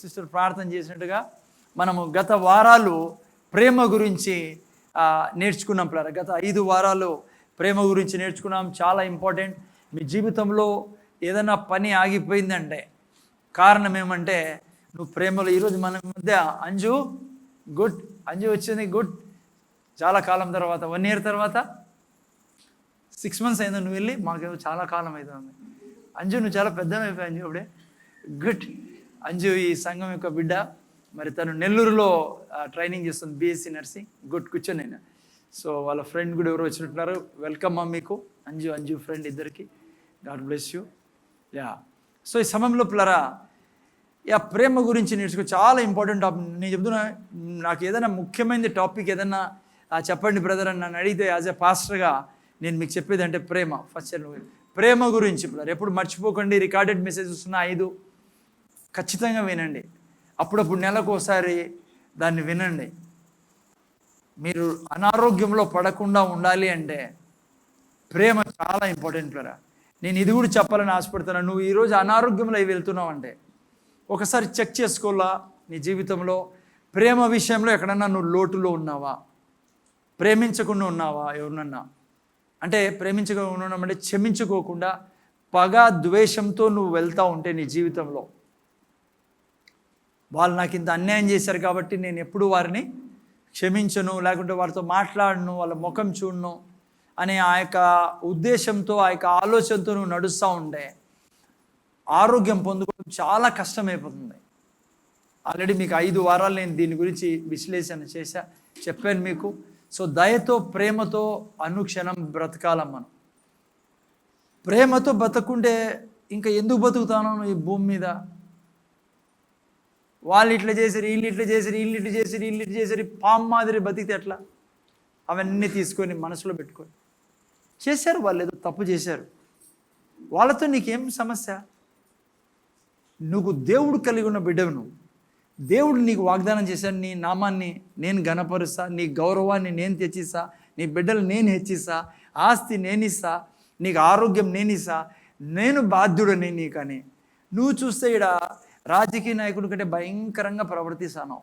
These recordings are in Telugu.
సిస్టర్ ప్రార్థన చేసినట్టుగా మనము గత వారాలు ప్రేమ గురించి నేర్చుకున్నాం పిల్లరా. గత 5 వారాలు ప్రేమ గురించి నేర్చుకున్నాం. చాలా ఇంపార్టెంట్. మీ జీవితంలో ఏదైనా పని ఆగిపోయిందంటే కారణం ఏమంటే నువ్వు ప్రేమలో. ఈరోజు మన మధ్య అంజు వచ్చింది. గుడ్. చాలా కాలం తర్వాత, 1 year తర్వాత, 6 months అయింది నువ్వు వెళ్ళి. మాకేమో చాలా కాలం అవుతుంది. అంజు నువ్వు చాలా పెద్దమైపోయావు అంజు అప్పుడే. గుడ్. అంజు ఈ సంఘం యొక్క బిడ్డ. మరి తను నెల్లూరులో ట్రైనింగ్ చేస్తుంది, BSc నర్సింగ్. గుడ్. కూర్చొని నేను. సో వాళ్ళ ఫ్రెండ్ కూడా ఎవరు వచ్చినట్టున్నారు. వెల్కమ్ మీకు అంజు ఫ్రెండ్ ఇద్దరికి. God bless you. Yeah. So ఈ సమయంలో పిల్లరా ప్రేమ గురించి నేర్చుకో. చాలా ఇంపార్టెంట్ టాపిక్. నేను చెప్తున్నా, నాకు ఏదైనా ముఖ్యమైన టాపిక్ ఏదైనా చెప్పండి బ్రదర్ అని నన్ను అడిగితే యాజ్ ఎ పాస్టర్గా నేను మీకు చెప్పేది అంటే ప్రేమ. ఫస్ట్ ప్రేమ గురించి పిల్లలు ఎప్పుడు మర్చిపోకండి. రికార్డెడ్ మెసేజెస్ ఉన్న 5 ఖచ్చితంగా వినండి. అప్పుడప్పుడు నెలకు ఒకసారి దాన్ని వినండి. మీరు అనారోగ్యంలో పడకుండా ఉండాలి అంటే ప్రేమ చాలా ఇంపార్టెంట్ పిల్లరా. నేను ఇది కూడా చెప్పాలని ఆశపడుతున్నాను. నువ్వు ఈరోజు అనారోగ్యంలో వెళ్తున్నావు అంటే ఒకసారి చెక్ చేసుకోవాలా. నీ జీవితంలో ప్రేమ విషయంలో ఎక్కడన్నా నువ్వు లోటులో ఉన్నావా? ప్రేమించకుండా ఉన్నావా? ఎవరినన్నా అంటే ప్రేమించకుండా ఉన్నామంటే క్షమించుకోకుండా పగ ద్వేషంతో నువ్వు వెళ్తూ ఉంటే నీ జీవితంలో, వాళ్ళు నాకు ఇంత అన్యాయం చేశారు కాబట్టి నేను ఎప్పుడు వారిని క్షమించను, లేకుంటే వారితో మాట్లాడను, వాళ్ళ ముఖం చూడను అనే ఆ యొక్క ఉద్దేశంతో, ఆ యొక్క ఆలోచనతో నువ్వు నడుస్తూ ఉంటే ఆరోగ్యం పొందుకోవడం చాలా కష్టమైపోతుంది. ఆల్రెడీ మీకు 5 వారాలు నేను దీని గురించి విశ్లేషణ చెప్పాను మీకు. సో దయతో, ప్రేమతో అనుక్షణం బ్రతకాలం. మనం ప్రేమతో బతకుంటే ఇంకా ఎందుకు బతుకుతాను ఈ భూమి మీద? వాళ్ళు ఇట్లా చేశారు, వీళ్ళు ఇట్లా చేశారు, పాము మాదిరి బతికితే ఎట్లా? అవన్నీ తీసుకొని మనసులో పెట్టుకొని చేశారు. వాళ్ళు ఏదో తప్పు చేశారు, వాళ్ళతో నీకేం సమస్య? నువ్వు దేవుడు కలిగి ఉన్న బిడ్డవు. నువ్వు దేవుడు నీకు వాగ్దానం చేశాడు, నీ నామాన్ని నేను ఘనపరుస్తా, నీ గౌరవాన్ని నేను తెచ్చిస్తా, నీ బిడ్డలు నేను హెచ్చిస్తా, ఆస్తి నేను ఇస్తా, నీకు ఆరోగ్యం నేను ఇస్తా, నేను బాధ్యుడని నీకని. నువ్వు చూస్తే ఇక్కడ రాజకీయ నాయకుడి కంటే భయంకరంగా ప్రవర్తిస్తాను.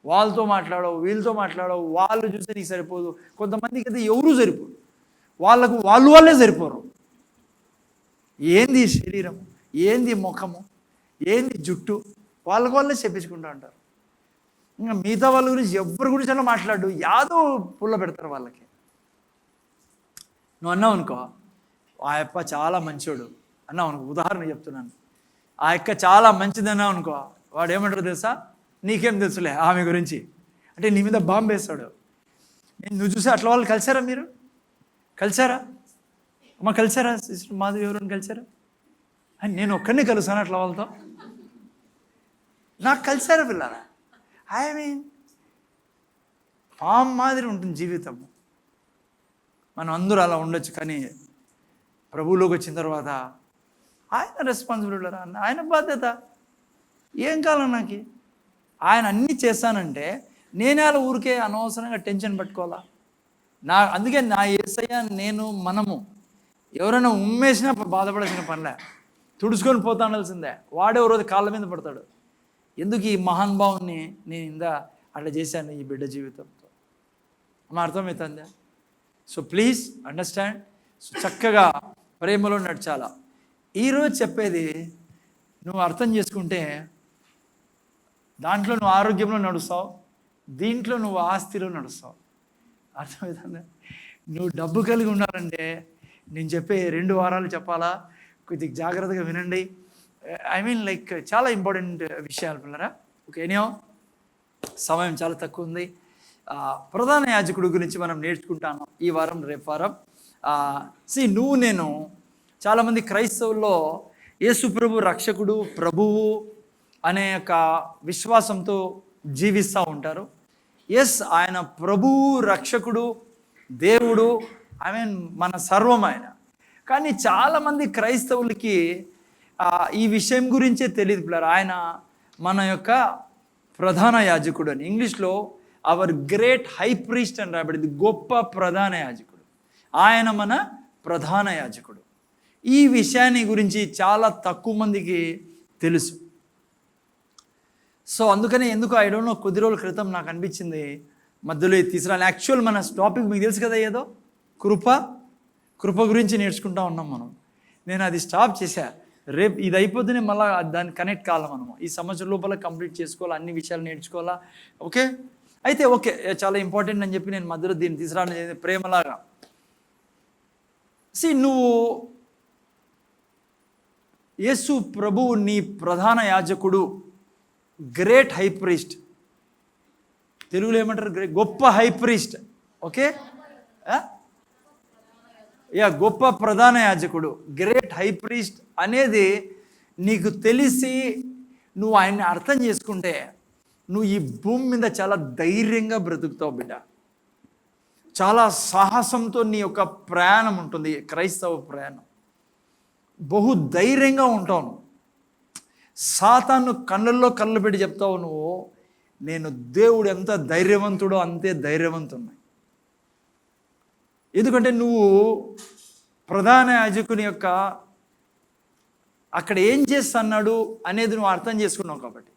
వాళ్ళతో మాట్లాడవు, వీళ్ళతో మాట్లాడవు. వాళ్ళు చూస్తే నీకు సరిపోదు. కొంతమందికి అయితే ఎవరూ సరిపోదు, వాళ్ళే సరిపోరు. ఏంది శరీరం, ఏంది ముఖము, ఏంది జుట్టు, వాళ్ళే చెప్పించుకుంటూ ఉంటారు. ఇంకా మిగతా వాళ్ళ గురించి ఎవరి గురించి అలా మాట్లాడు, యాదో పుల్ల పెడతారు వాళ్ళకి. నువ్వు అన్నావు అనుకో, ఆ యప్ప చాలా మంచోడు అన్నావు అనుకో, ఉదాహరణ చెప్తున్నాను, ఆ యక్క చాలా మంచిది అన్నావు అనుకో, వాడు ఏమంటారు తెలుసా? నీకేం తెలుసులే ఆమె గురించి అంటే నీ మీద బాంబు వేస్తాడు. నువ్వు చూసి అట్లా వాళ్ళు కలిసారా? మీరు కలిసారా? అమ్మ కలిసారా? సిస్టర్ మాధవి ఎవరైనా కలిసారా? అని నేను ఒక్కరిని కలుసాను అట్లా వాళ్ళతో. నాకు కలిసారా పిల్లరా? ఐ మీన్ పాము మాదిరి ఉంటుంది జీవితం. మనం అందరూ అలా ఉండొచ్చు, కానీ ప్రభువులోకి వచ్చిన తర్వాత ఆయన రెస్పాన్సిబిలిటీ, ఆయన బాధ్యత. ఏం కాలం నాకు? ఆయన అన్నీ చేస్తానంటే నేనే అలా ఊరికే అనవసరంగా టెన్షన్ పట్టుకోవాలా? అందుకే నా యేసయ్య మనము ఎవరైనా ఉమ్మేసినా బాధపడాల్సిన పనిలే, తుడుచుకొని పోతా ఉండాల్సిందే. వాడే ఓ రోజు కాళ్ళ మీద పడతాడు. ఎందుకు ఈ మహానుభావుని నేను అట్లా చేశాను ఈ బిడ్డ జీవితంతో? మా అర్థమవుతుందా? So please understand. సో చక్కగా ప్రేమలో నడిచాలా. ఈరోజు చెప్పేది నువ్వు అర్థం చేసుకుంటే దాంట్లో నువ్వు ఆరోగ్యంలో నడుస్తావు, దీంట్లో నువ్వు ఆస్తిలో నడుస్తావు. అర్థమవుతుందా? నువ్వు డబ్బు కలిగి ఉండాలంటే నేను చెప్పే 2 వారాలు చెప్పాలా? కొద్దిగా జాగ్రత్తగా వినండి. ఐ మీన్ లైక్ చాలా ఇంపార్టెంట్ విషయాలు పిల్లరా. ఓకే, ఎనియో సమయం చాలా తక్కువ ఉంది. ప్రధాన యాజకుడు గురించి మనం నేర్చుకుంటాను ఈ వారం, రేపు వారం. నేను చాలామంది క్రైస్తవుల్లో యేసు ప్రభు రక్షకుడు, ప్రభువు అనే యొక్క విశ్వాసంతో జీవిస్తూ ఉంటారు. ఆయన ప్రభువు, రక్షకుడు, దేవుడు, ఐ మీన్ మన సర్వం ఆయన. కానీ చాలామంది క్రైస్తవులకి ఈ విషయం గురించే తెలియదు పిల్లలు. ఆయన మన యొక్క ప్రధాన యాజకుడు అని, ఇంగ్లీష్లో అవర్ గ్రేట్ హై ప్రీస్ట్ అని రాబడింది. గొప్ప ప్రధాన యాజకుడు ఆయన, మన ప్రధాన యాజకుడు. ఈ విషయాన్ని గురించి చాలా తక్కువ మందికి తెలుసు. సో అందుకనే ఎందుకు ఐ డోంట్ నో, కొద్ది రోజుల క్రితం నాకు అనిపించింది మధ్యలో ఇది తీసుకురాలి. యాక్చువల్ మన టాపిక్ మీకు తెలుసు కదా, ఏదో కృప గురించి నేర్చుకుంటా ఉన్నాం మనం. నేను అది స్టాప్ చేశా. రేపు ఇది అయిపోతేనే మళ్ళీ దాన్ని కనెక్ట్ కావాలి. మనము ఈ సంవత్సరం లోపల కంప్లీట్ చేసుకోవాలా, అన్ని విషయాలు నేర్చుకోవాలా. ఓకే, అయితే ఓకే, చాలా ఇంపార్టెంట్ అని చెప్పి నేను మధ్యలో దీన్ని తీసుకురావడం ప్రేమలాగా. నువ్వు యేసు ప్రభువు నీ ప్రధాన యాజకుడు, గ్రేట్ హై ప్రీస్ట్. తెలుగులో ఏమంటారు? గొప్ప హై ప్రీస్ట్. ఓకే, గొప్ప ప్రధాన యాజకుడు, గ్రేట్ హై ప్రీస్ట్ అనేది నీకు తెలిసి నువ్వు ఆయన్ని అర్థం చేసుకుంటే నువ్వు ఈ భూమి మీద చాలా ధైర్యంగా బ్రతుకుతావు బిడ్డ. చాలా సాహసంతో నీ యొక్క ప్రయాణం ఉంటుంది, క్రైస్తవ ప్రయాణం. బహు ధైర్యంగా ఉంటావు. సాతాను కళ్ళల్లో కళ్ళు పెట్టి చెప్తావు నువ్వు, నేను దేవుడు ఎంత ధైర్యవంతుడో అంతే ధైర్యవంతున్నా. ఎందుకంటే నువ్వు ప్రధాన యాజకుని యొక్క అక్కడ ఏం చేస్తున్నాడు అనేది నువ్వు అర్థం చేసుకున్నావు కాబట్టి.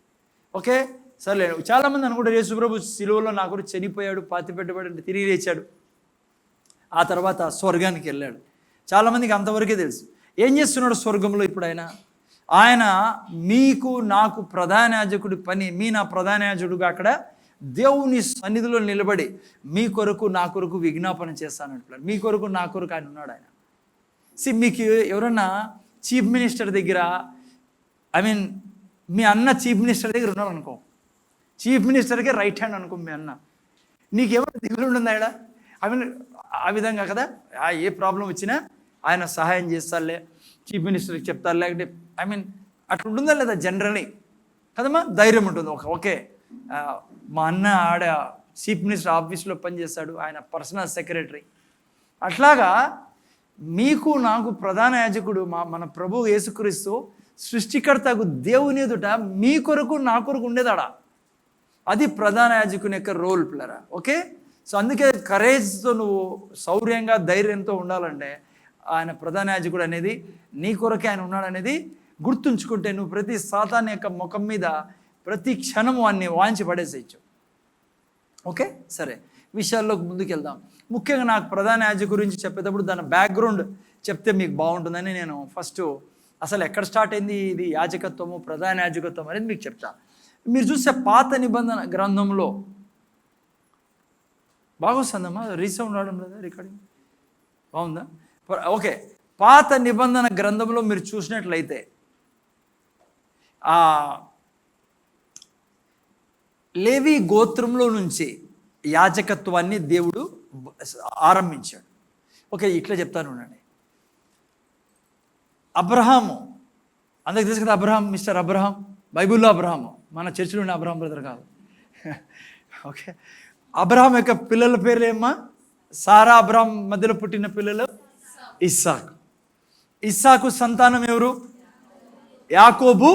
ఓకే, సరే. చాలామంది అనుకుంటారు యేసుప్రభు సిలువలో నా గురించి చనిపోయాడు, పాతి పెట్టబడి తిరిగి లేచాడు, ఆ తర్వాత స్వర్గానికి వెళ్ళాడు. చాలామందికి అంతవరకే తెలుసు. ఏం చేస్తున్నాడు స్వర్గంలో ఇప్పుడు ఆయన మీకు నాకు ప్రధాన యాజకుడి పని, నా ప్రధాన యాజకుడుగా అక్కడ దేవుని సన్నిధిలో నిలబడి మీ కొరకు నా కొరకు విజ్ఞాపన చేస్తానంటున్నాడు. మీ కొరకు నా కొరకు ఆయన ఉన్నాడు. ఆయన మీకు ఎవరన్నా చీఫ్ మినిస్టర్ దగ్గర, మీ అన్న చీఫ్ మినిస్టర్ దగ్గర ఉన్నాడు అనుకో, చీఫ్ మినిస్టర్కే రైట్ హ్యాండ్ అనుకో మీ అన్న, నీకేమైనా దిగులు ఉంటుంది ఆడ. ఆ విధంగా కదా, ఏ ప్రాబ్లం వచ్చినా ఆయన సహాయం చేస్తారులే, చీఫ్ మినిస్టర్కి చెప్తారు, లేకపోతే అట్లా ఉంటుందా లేదా జనరల్లీ కదమ్మా, ధైర్యం ఉంటుంది. ఓకే, మా అన్న ఆడ చీఫ్ మినిస్టర్ ఆఫీస్లో పనిచేస్తాడు, ఆయన పర్సనల్ సెక్రటరీ. అట్లాగా మీకు నాకు ప్రధాన యాజకుడు మన ప్రభు యేసుక్రీస్తు సృష్టికర్తకు దేవుని ఎదుట మీ కొరకు నా కొరకు ఉండేదాడా. అది ప్రధాన యాజకుని యొక్క రోల్ పిల్లరా. ఓకే, సో అందుకే కరేజ్తో నువ్వు శౌర్యంగా ధైర్యంతో ఉండాలంటే ఆయన ప్రధాన యాజకుడు అనేది నీ కొరకే ఆయన ఉన్నాడు అనేది గుర్తుంచుకుంటే నువ్వు ప్రతి సాతాను యొక్క ముఖం మీద ప్రతి క్షణము అన్ని వాంచి పడేసేయచ్చు. ఓకే, సరే, విషయాల్లోకి ముందుకు వెళ్దాం. ముఖ్యంగా నాకు ప్రధాన యాజకుడి గురించి చెప్పేటప్పుడు దాని బ్యాక్గ్రౌండ్ చెప్తే మీకు బాగుంటుందని నేను ఫస్ట్ అసలు ఎక్కడ స్టార్ట్ అయింది ఇది యాజకత్వము, ప్రధాన యాజకత్వం అనేది మీకు చెప్తా. మీరు చూస్తే పాత నిబంధన గ్రంథంలో బాగొస్తుందమ్మా, రీసౌండ్ రావడం లేదా, రికార్డింగ్ బాగుందా? ఓకే, పాత నిబంధన గ్రంథంలో మీరు చూసినట్లయితే లేవి గోత్రంలో నుంచి యాజకత్వాన్ని దేవుడు ఆరంభించాడు. ఓకే, ఇట్లా చెప్తాను ఉండండి. అబ్రహాము, అందరికి తెలుసు కదా, మిస్టర్ అబ్రహాం, బైబిల్లో అబ్రహాము, మన చర్చిలో ఉన్న అబ్రహాం బ్రదర్ కాదు. ఓకే, అబ్రహాం యొక్క పిల్లల పేర్లు ఏమ్మా? సారా, అబ్రహాం మధ్యలో పుట్టిన పిల్లలు ఇస్సాకు. ఇస్సాకు సంతానం ఎవరు? యాకోబు,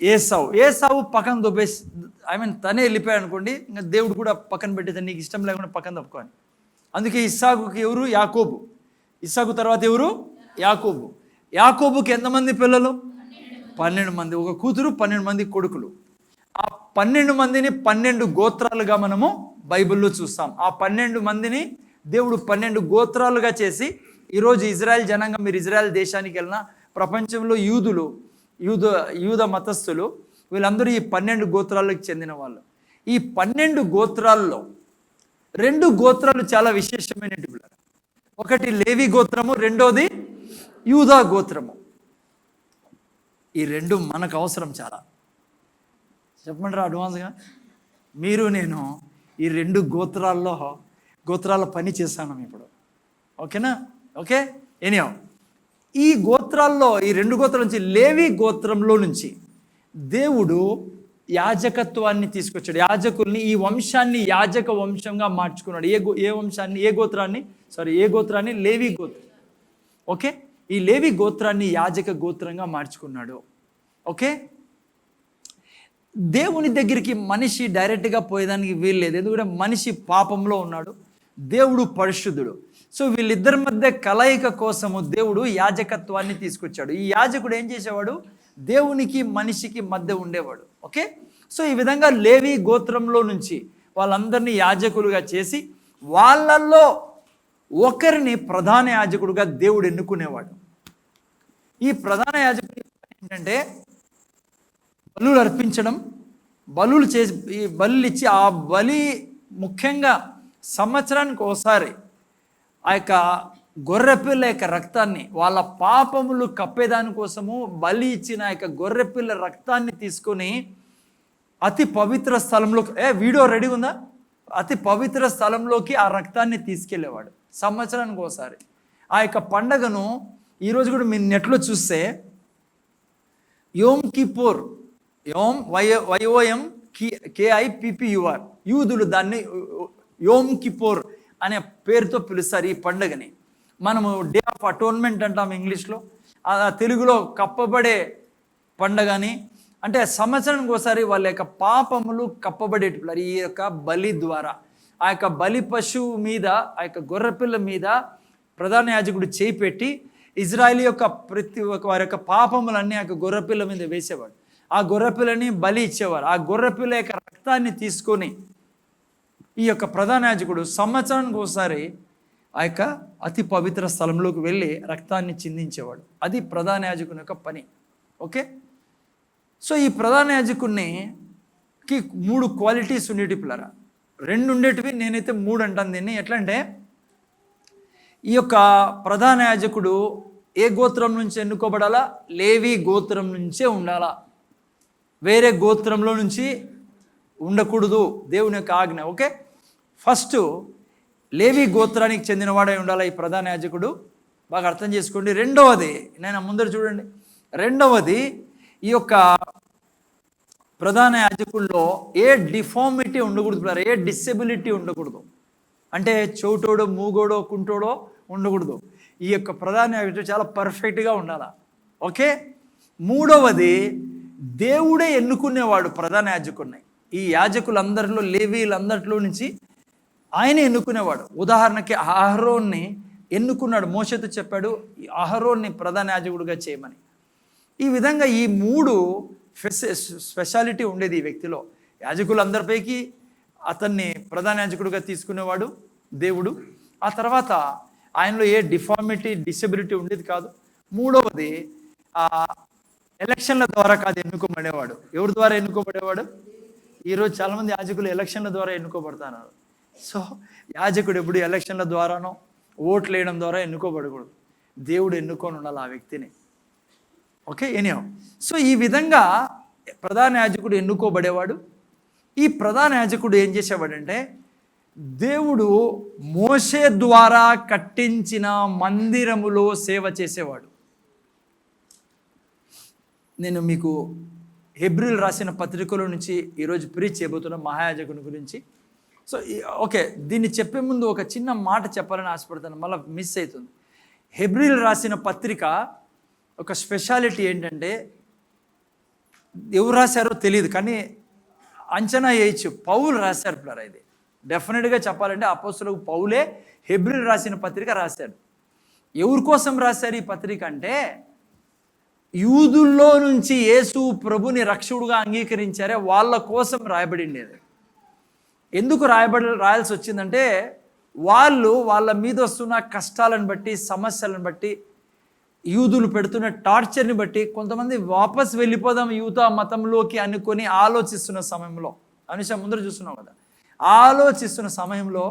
ఏసావు. ఏసావు పక్కన దొబ్బేసి తనే వెళ్ళిపోయాడు అనుకోండి, ఇంకా దేవుడు కూడా పక్కన పెట్టేది, నీకు ఇష్టం లేకుండా పక్కన తప్పుకోని. అందుకే ఇస్సాకుకి ఎవరు? యాకోబు. ఇస్సాకు తర్వాత ఎవరు? యాకోబు. యాకోబుకి ఎంతమంది పిల్లలు? 12 మంది. ఒక కూతురు, 12 మంది కొడుకులు. ఆ 12 మందిని 12 గోత్రాలుగా మనము బైబిల్లో చూస్తాం. ఆ 12 మందిని దేవుడు 12 గోత్రాలుగా చేసి ఈరోజు ఇజ్రాయెల్ జనాంగం, మీరు ఇజ్రాయెల్ దేశానికి వెళ్ళినా ప్రపంచంలో యూద మతస్థులు వీళ్ళందరూ ఈ 12 గోత్రాలకు చెందిన వాళ్ళు. ఈ 12 గోత్రాల్లో 2 గోత్రాలు చాలా విశేషమైనవి. ఒకటి లేవి గోత్రము, రెండోది యూదా గోత్రము. ఈ 2 మనకు అవసరం చాలా. చెప్పమంటారా అడ్వాన్స్గా? మీరు నేను ఈ 2 గోత్రాల పని చేస్తాను ఇప్పుడు. ఓకేనా? ఓకే, ఎనియో ఈ గోత్రాల్లో, ఈ 2 గోత్రాల నుంచి, లేవి గోత్రంలో నుంచి దేవుడు యాజకత్వాన్ని తీసుకొచ్చాడు. యాజకుల్ని, ఈ వంశాన్ని యాజక వంశంగా మార్చుకున్నాడు. ఏ గోత్రాన్ని? లేవి గోత్రం. ఓకే, ఈ లేవి గోత్రాన్ని యాజక గోత్రంగా మార్చుకున్నాడు. ఓకే, దేవుని దగ్గరికి మనిషి డైరెక్ట్గా పోయేదానికి వీల్లేదు, ఎందుకంటే మనిషి పాపంలో ఉన్నాడు, దేవుడు పరిశుద్ధుడు. సో వీళ్ళిద్దరి మధ్య కలయిక కోసము దేవుడు యాజకత్వాన్ని తీసుకొచ్చాడు. ఈ యాజకుడు ఏం చేసేవాడు? దేవునికి మనిషికి మధ్య ఉండేవాడు. ఓకే, సో ఈ విధంగా లేవి గోత్రంలో నుంచి వాళ్ళందరినీ యాజకులుగా చేసి వాళ్ళల్లో ఒకరిని ప్రధాన యాజకుడుగా దేవుడు ఎన్నుకునేవాడు. ఈ ప్రధాన యాజకుడు ఏంటంటే బలులు అర్పించడం, బలులు చేసి ఈ బలులు ఇచ్చి ఆ బలి ముఖ్యంగా సంవత్సరానికి ఒకసారి ఆ యొక్క గొర్రెపిల్ల యొక్క రక్తాన్ని వాళ్ళ పాపములు కప్పేదానికోసము బలి ఇచ్చిన ఆ యొక్క గొర్రెపిల్ల రక్తాన్ని తీసుకొని అతి పవిత్ర స్థలంలోకి వీడియో రెడీ ఉందా, అతి పవిత్ర స్థలంలోకి ఆ రక్తాన్ని తీసుకెళ్ళేవాడు సంవత్సరానికి ఒకసారి. ఆ యొక్క పండగను ఈరోజు కూడా మీరు నెట్లో చూస్తే యోమ్ కిప్పూర్, యోమ్ వైఓఎం KIPPUR, యూదులు దాన్ని యోమ్ కిప్పూర్ అనే పేరుతో పిలుస్తారు ఈ పండుగని. మనము డే ఆఫ్ అటోన్మెంట్ అంటాం ఇంగ్లీష్లో, తెలుగులో కప్పబడే పండగని. అంటే సంవత్సరానికి ఒకసారి వాళ్ళ యొక్క పాపములు కప్పబడేటప్పుడు ఈ యొక్క బలి ద్వారా ఆ యొక్క బలి పశువు మీద, ఆ యొక్క గొర్రెపిల్ల మీద ప్రధాన యాజకుడు చేయి పెట్టి ఇజ్రాయేల్ యొక్క ప్రతి ఒక్క వారి యొక్క పాపములన్నీ ఆ యొక్క గొర్రెపిల్ల మీద వేసేవాడు. ఆ గొర్రెపిల్లని బలి ఇచ్చేవారు. ఆ గొర్రెపిల్ల యొక్క రక్తాన్ని తీసుకొని ఈ యొక్క ప్రధాన యాజకుడు సంవత్సరానికి ఒకసారి ఆ యొక్క అతి పవిత్ర స్థలంలోకి వెళ్ళి రక్తాన్ని చిందించేవాడు. అది ప్రధాన యాజకుని యొక్క పని. ఓకే, సో ఈ ప్రధాన యాజకునికి 3 క్వాలిటీస్ ఉండేటి పిల్లరా, 2 ఉండేటివి, నేనైతే 3 అంటాను దీన్ని. ఎట్లా అంటే ఈ యొక్క ప్రధాన యాజకుడు ఏ గోత్రం నుంచి ఎన్నుకోబడాలా? లేవి గోత్రం నుంచే ఉండాలా, వేరే గోత్రంలో నుంచి ఉండకూడదు, దేవుని యొక్క ఆజ్ఞ. ఓకే, ఫస్ట్ లేవి గోత్రానికి చెందినవాడై ఉండాలా ఈ ప్రధాన యాజకుడు, బాగా అర్థం చేసుకోండి. రెండవది, నేను ముందర చూడండి, రెండవది ఈ యొక్క ప్రధాన యాజకుల్లో ఏ డిఫార్మిటీ ఉండకూడదు, ఏ డిసెబిలిటీ ఉండకూడదు. అంటే చౌటోడో, మూగోడో, కుంటోడో ఉండకూడదు. ఈ యొక్క ప్రధాన యాజకుడు చాలా పర్ఫెక్ట్గా ఉండాలా. ఓకే, మూడవది దేవుడే ఎన్నుకునేవాడు ప్రధాన యాజకుడిని. ఈ యాజకులందరిలో, లేవీలందరిలో నుంచి ఆయన ఎన్నుకునేవాడు. ఉదాహరణకి అహరోన్ని ఎన్నుకున్నాడు, మోషేతో చెప్పాడు అహరోన్ని ప్రధాన యాజకుడిగా చేయమని. ఈ విధంగా ఈ 3 స్పెషాలిటీ ఉండేది ఈ వ్యక్తిలో. యాజకులందరిపైకి అతన్ని ప్రధాన యాజకుడిగా తీసుకునేవాడు దేవుడు. ఆ తర్వాత ఆయనలో ఏ డిఫార్మిటీ, డిసెబిలిటీ ఉండేది కాదు. మూడవది ఎలక్షన్ల ద్వారా కాదు ఎన్నుకోబడేవాడు. ఎవరి ద్వారా ఎన్నుకోబడేవాడు? ఈరోజు చాలామంది యాజకులు ఎలక్షన్ల ద్వారా ఎన్నుకోబడతారు. సో యాజకుడు ఎప్పుడు ఎలక్షన్ల ద్వారానో ఓట్లు వేయడం ద్వారా ఎన్నుకోబడకూడదు, దేవుడు ఎన్నుకొని ఉండాలి ఆ వ్యక్తిని. ఓకే, ఎనియో, సో ఈ విధంగా ప్రధాన యాజకుడు ఎన్నుకోబడేవాడు. ఈ ప్రధాన యాజకుడు ఏం చేసేవాడంటే దేవుడు మోషే ద్వారా కట్టించిన మందిరములో సేవ చేసేవాడు. నేను మీకు హెబ్రీలు రాసిన పత్రికలో నుంచి ఈరోజు ప్రీచ్ చేయబోతున్న మహాయాజకుని గురించి. సో ఓకే, దీన్ని చెప్పే ముందు ఒక చిన్న మాట చెప్పాలని ఆశపడతాను, మళ్ళీ మిస్ అవుతుంది. హెబ్రీలు రాసిన పత్రిక ఒక స్పెషాలిటీ ఏంటంటే, ఎవరు రాశారో తెలియదు కానీ అంచనా వేయచ్చు, పౌలు రాశారు పిల్లరా. ఇది డెఫినెట్గా చెప్పాలంటే అపోస్తలుడు పౌలే హెబ్రీలు రాసిన పత్రిక రాశాడు. ఎవరి కోసం రాశారు ఈ పత్రిక అంటే, యూదుల్లో నుంచి యేసు ప్రభుని రక్షకుడుగా అంగీకరించారే వాళ్ళ కోసం రాయబడిండేది. ఎందుకు రాయాల్సి వచ్చిందంటే, వాళ్ళ మీద వస్తున్న కష్టాలను బట్టి, సమస్యలను బట్టి, యూదులు పెడుతున్న టార్చర్ని బట్టి కొంతమంది వాపస్ వెళ్ళిపోదాం యూదా మతంలోకి అనుకొని ఆలోచిస్తున్న సమయంలో, అనుష ముందర చూస్తున్నాం కదా, ఆలోచిస్తున్న సమయంలో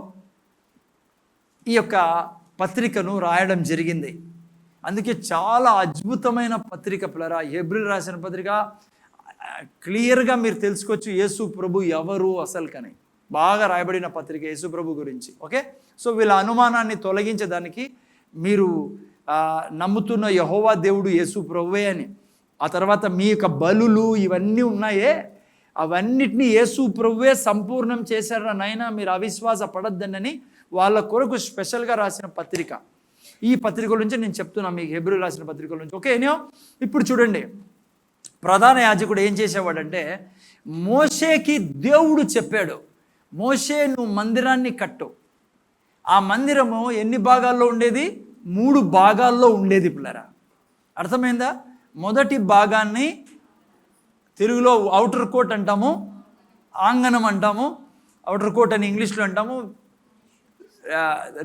ఈ యొక్క పత్రికను రాయడం జరిగింది. అందుకే చాలా అద్భుతమైన పత్రిక పిల్లరా హెబ్రీలు రాసిన పత్రిక. క్లియర్గా మీరు తెలుసుకోవచ్చు యేసు ప్రభు ఎవరు అసలు కానీ, బాగా రాయబడిన పత్రిక యేసు ప్రభు గురించి. ఓకే, సో వీళ్ళ అనుమానాన్ని తొలగించడానికి మీరు నమ్ముతున్న యెహోవా దేవుడు యేసు ప్రభువే అని, ఆ తర్వాత మీ యొక్క బలులు ఇవన్నీ ఉన్నాయే అవన్నిటినీ యేసు ప్రభువే సంపూర్ణం చేశారు నైనా, మీరు అవిశ్వాస పడొద్దని వాళ్ళ కొరకు స్పెషల్గా రాసిన పత్రిక. ఈ పత్రికల నుంచి నేను చెప్తున్నా మీకు, హెబ్రీలు రాసిన పత్రికల నుంచి. ఓకే, ఇప్పుడు చూడండి, ప్రధాన యాజకుడు ఏం చేసేవాడంటే, మోషేకి దేవుడు చెప్పాడు, మోషే నువ్వు మందిరాన్ని కట్టు. ఆ మందిరము ఎన్ని భాగాల్లో ఉండేది? 3 భాగాల్లో ఉండేది పిల్లరా. అర్థమైందా? మొదటి భాగాన్ని తెలుగులో ఔటర్ కోట్ అంటాము, ఆంగణం అంటాము, ఔటర్ కోట్ అని ఇంగ్లీష్లో అంటాము.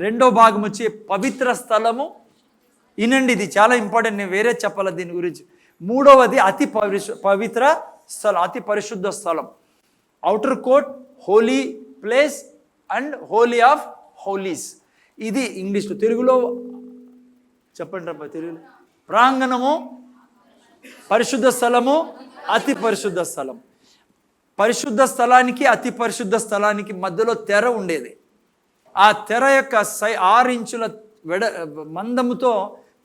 రెండో భాగం వచ్చి పవిత్ర స్థలము. ఇనండి, ఇది చాలా ఇంపార్టెంట్, నేను వేరే చెప్పాలి దీని గురించి. మూడవది అతి పవిత్ర స్థలం, అతి పరిశుద్ధ స్థలం. Outer court, holy place and holy of holies. ఇది ఇంగ్లీష్లో. తెలుగులో చెప్పండి రబ్బా, తెలుగులో ప్రాంగణము, పరిశుద్ధ స్థలము, అతి పరిశుద్ధ స్థలం. పరిశుద్ధ స్థలానికి అతి పరిశుద్ధ స్థలానికి మధ్యలో తెర ఉండేది. ఆ తెర యొక్క 6 ఇంచుల మందముతో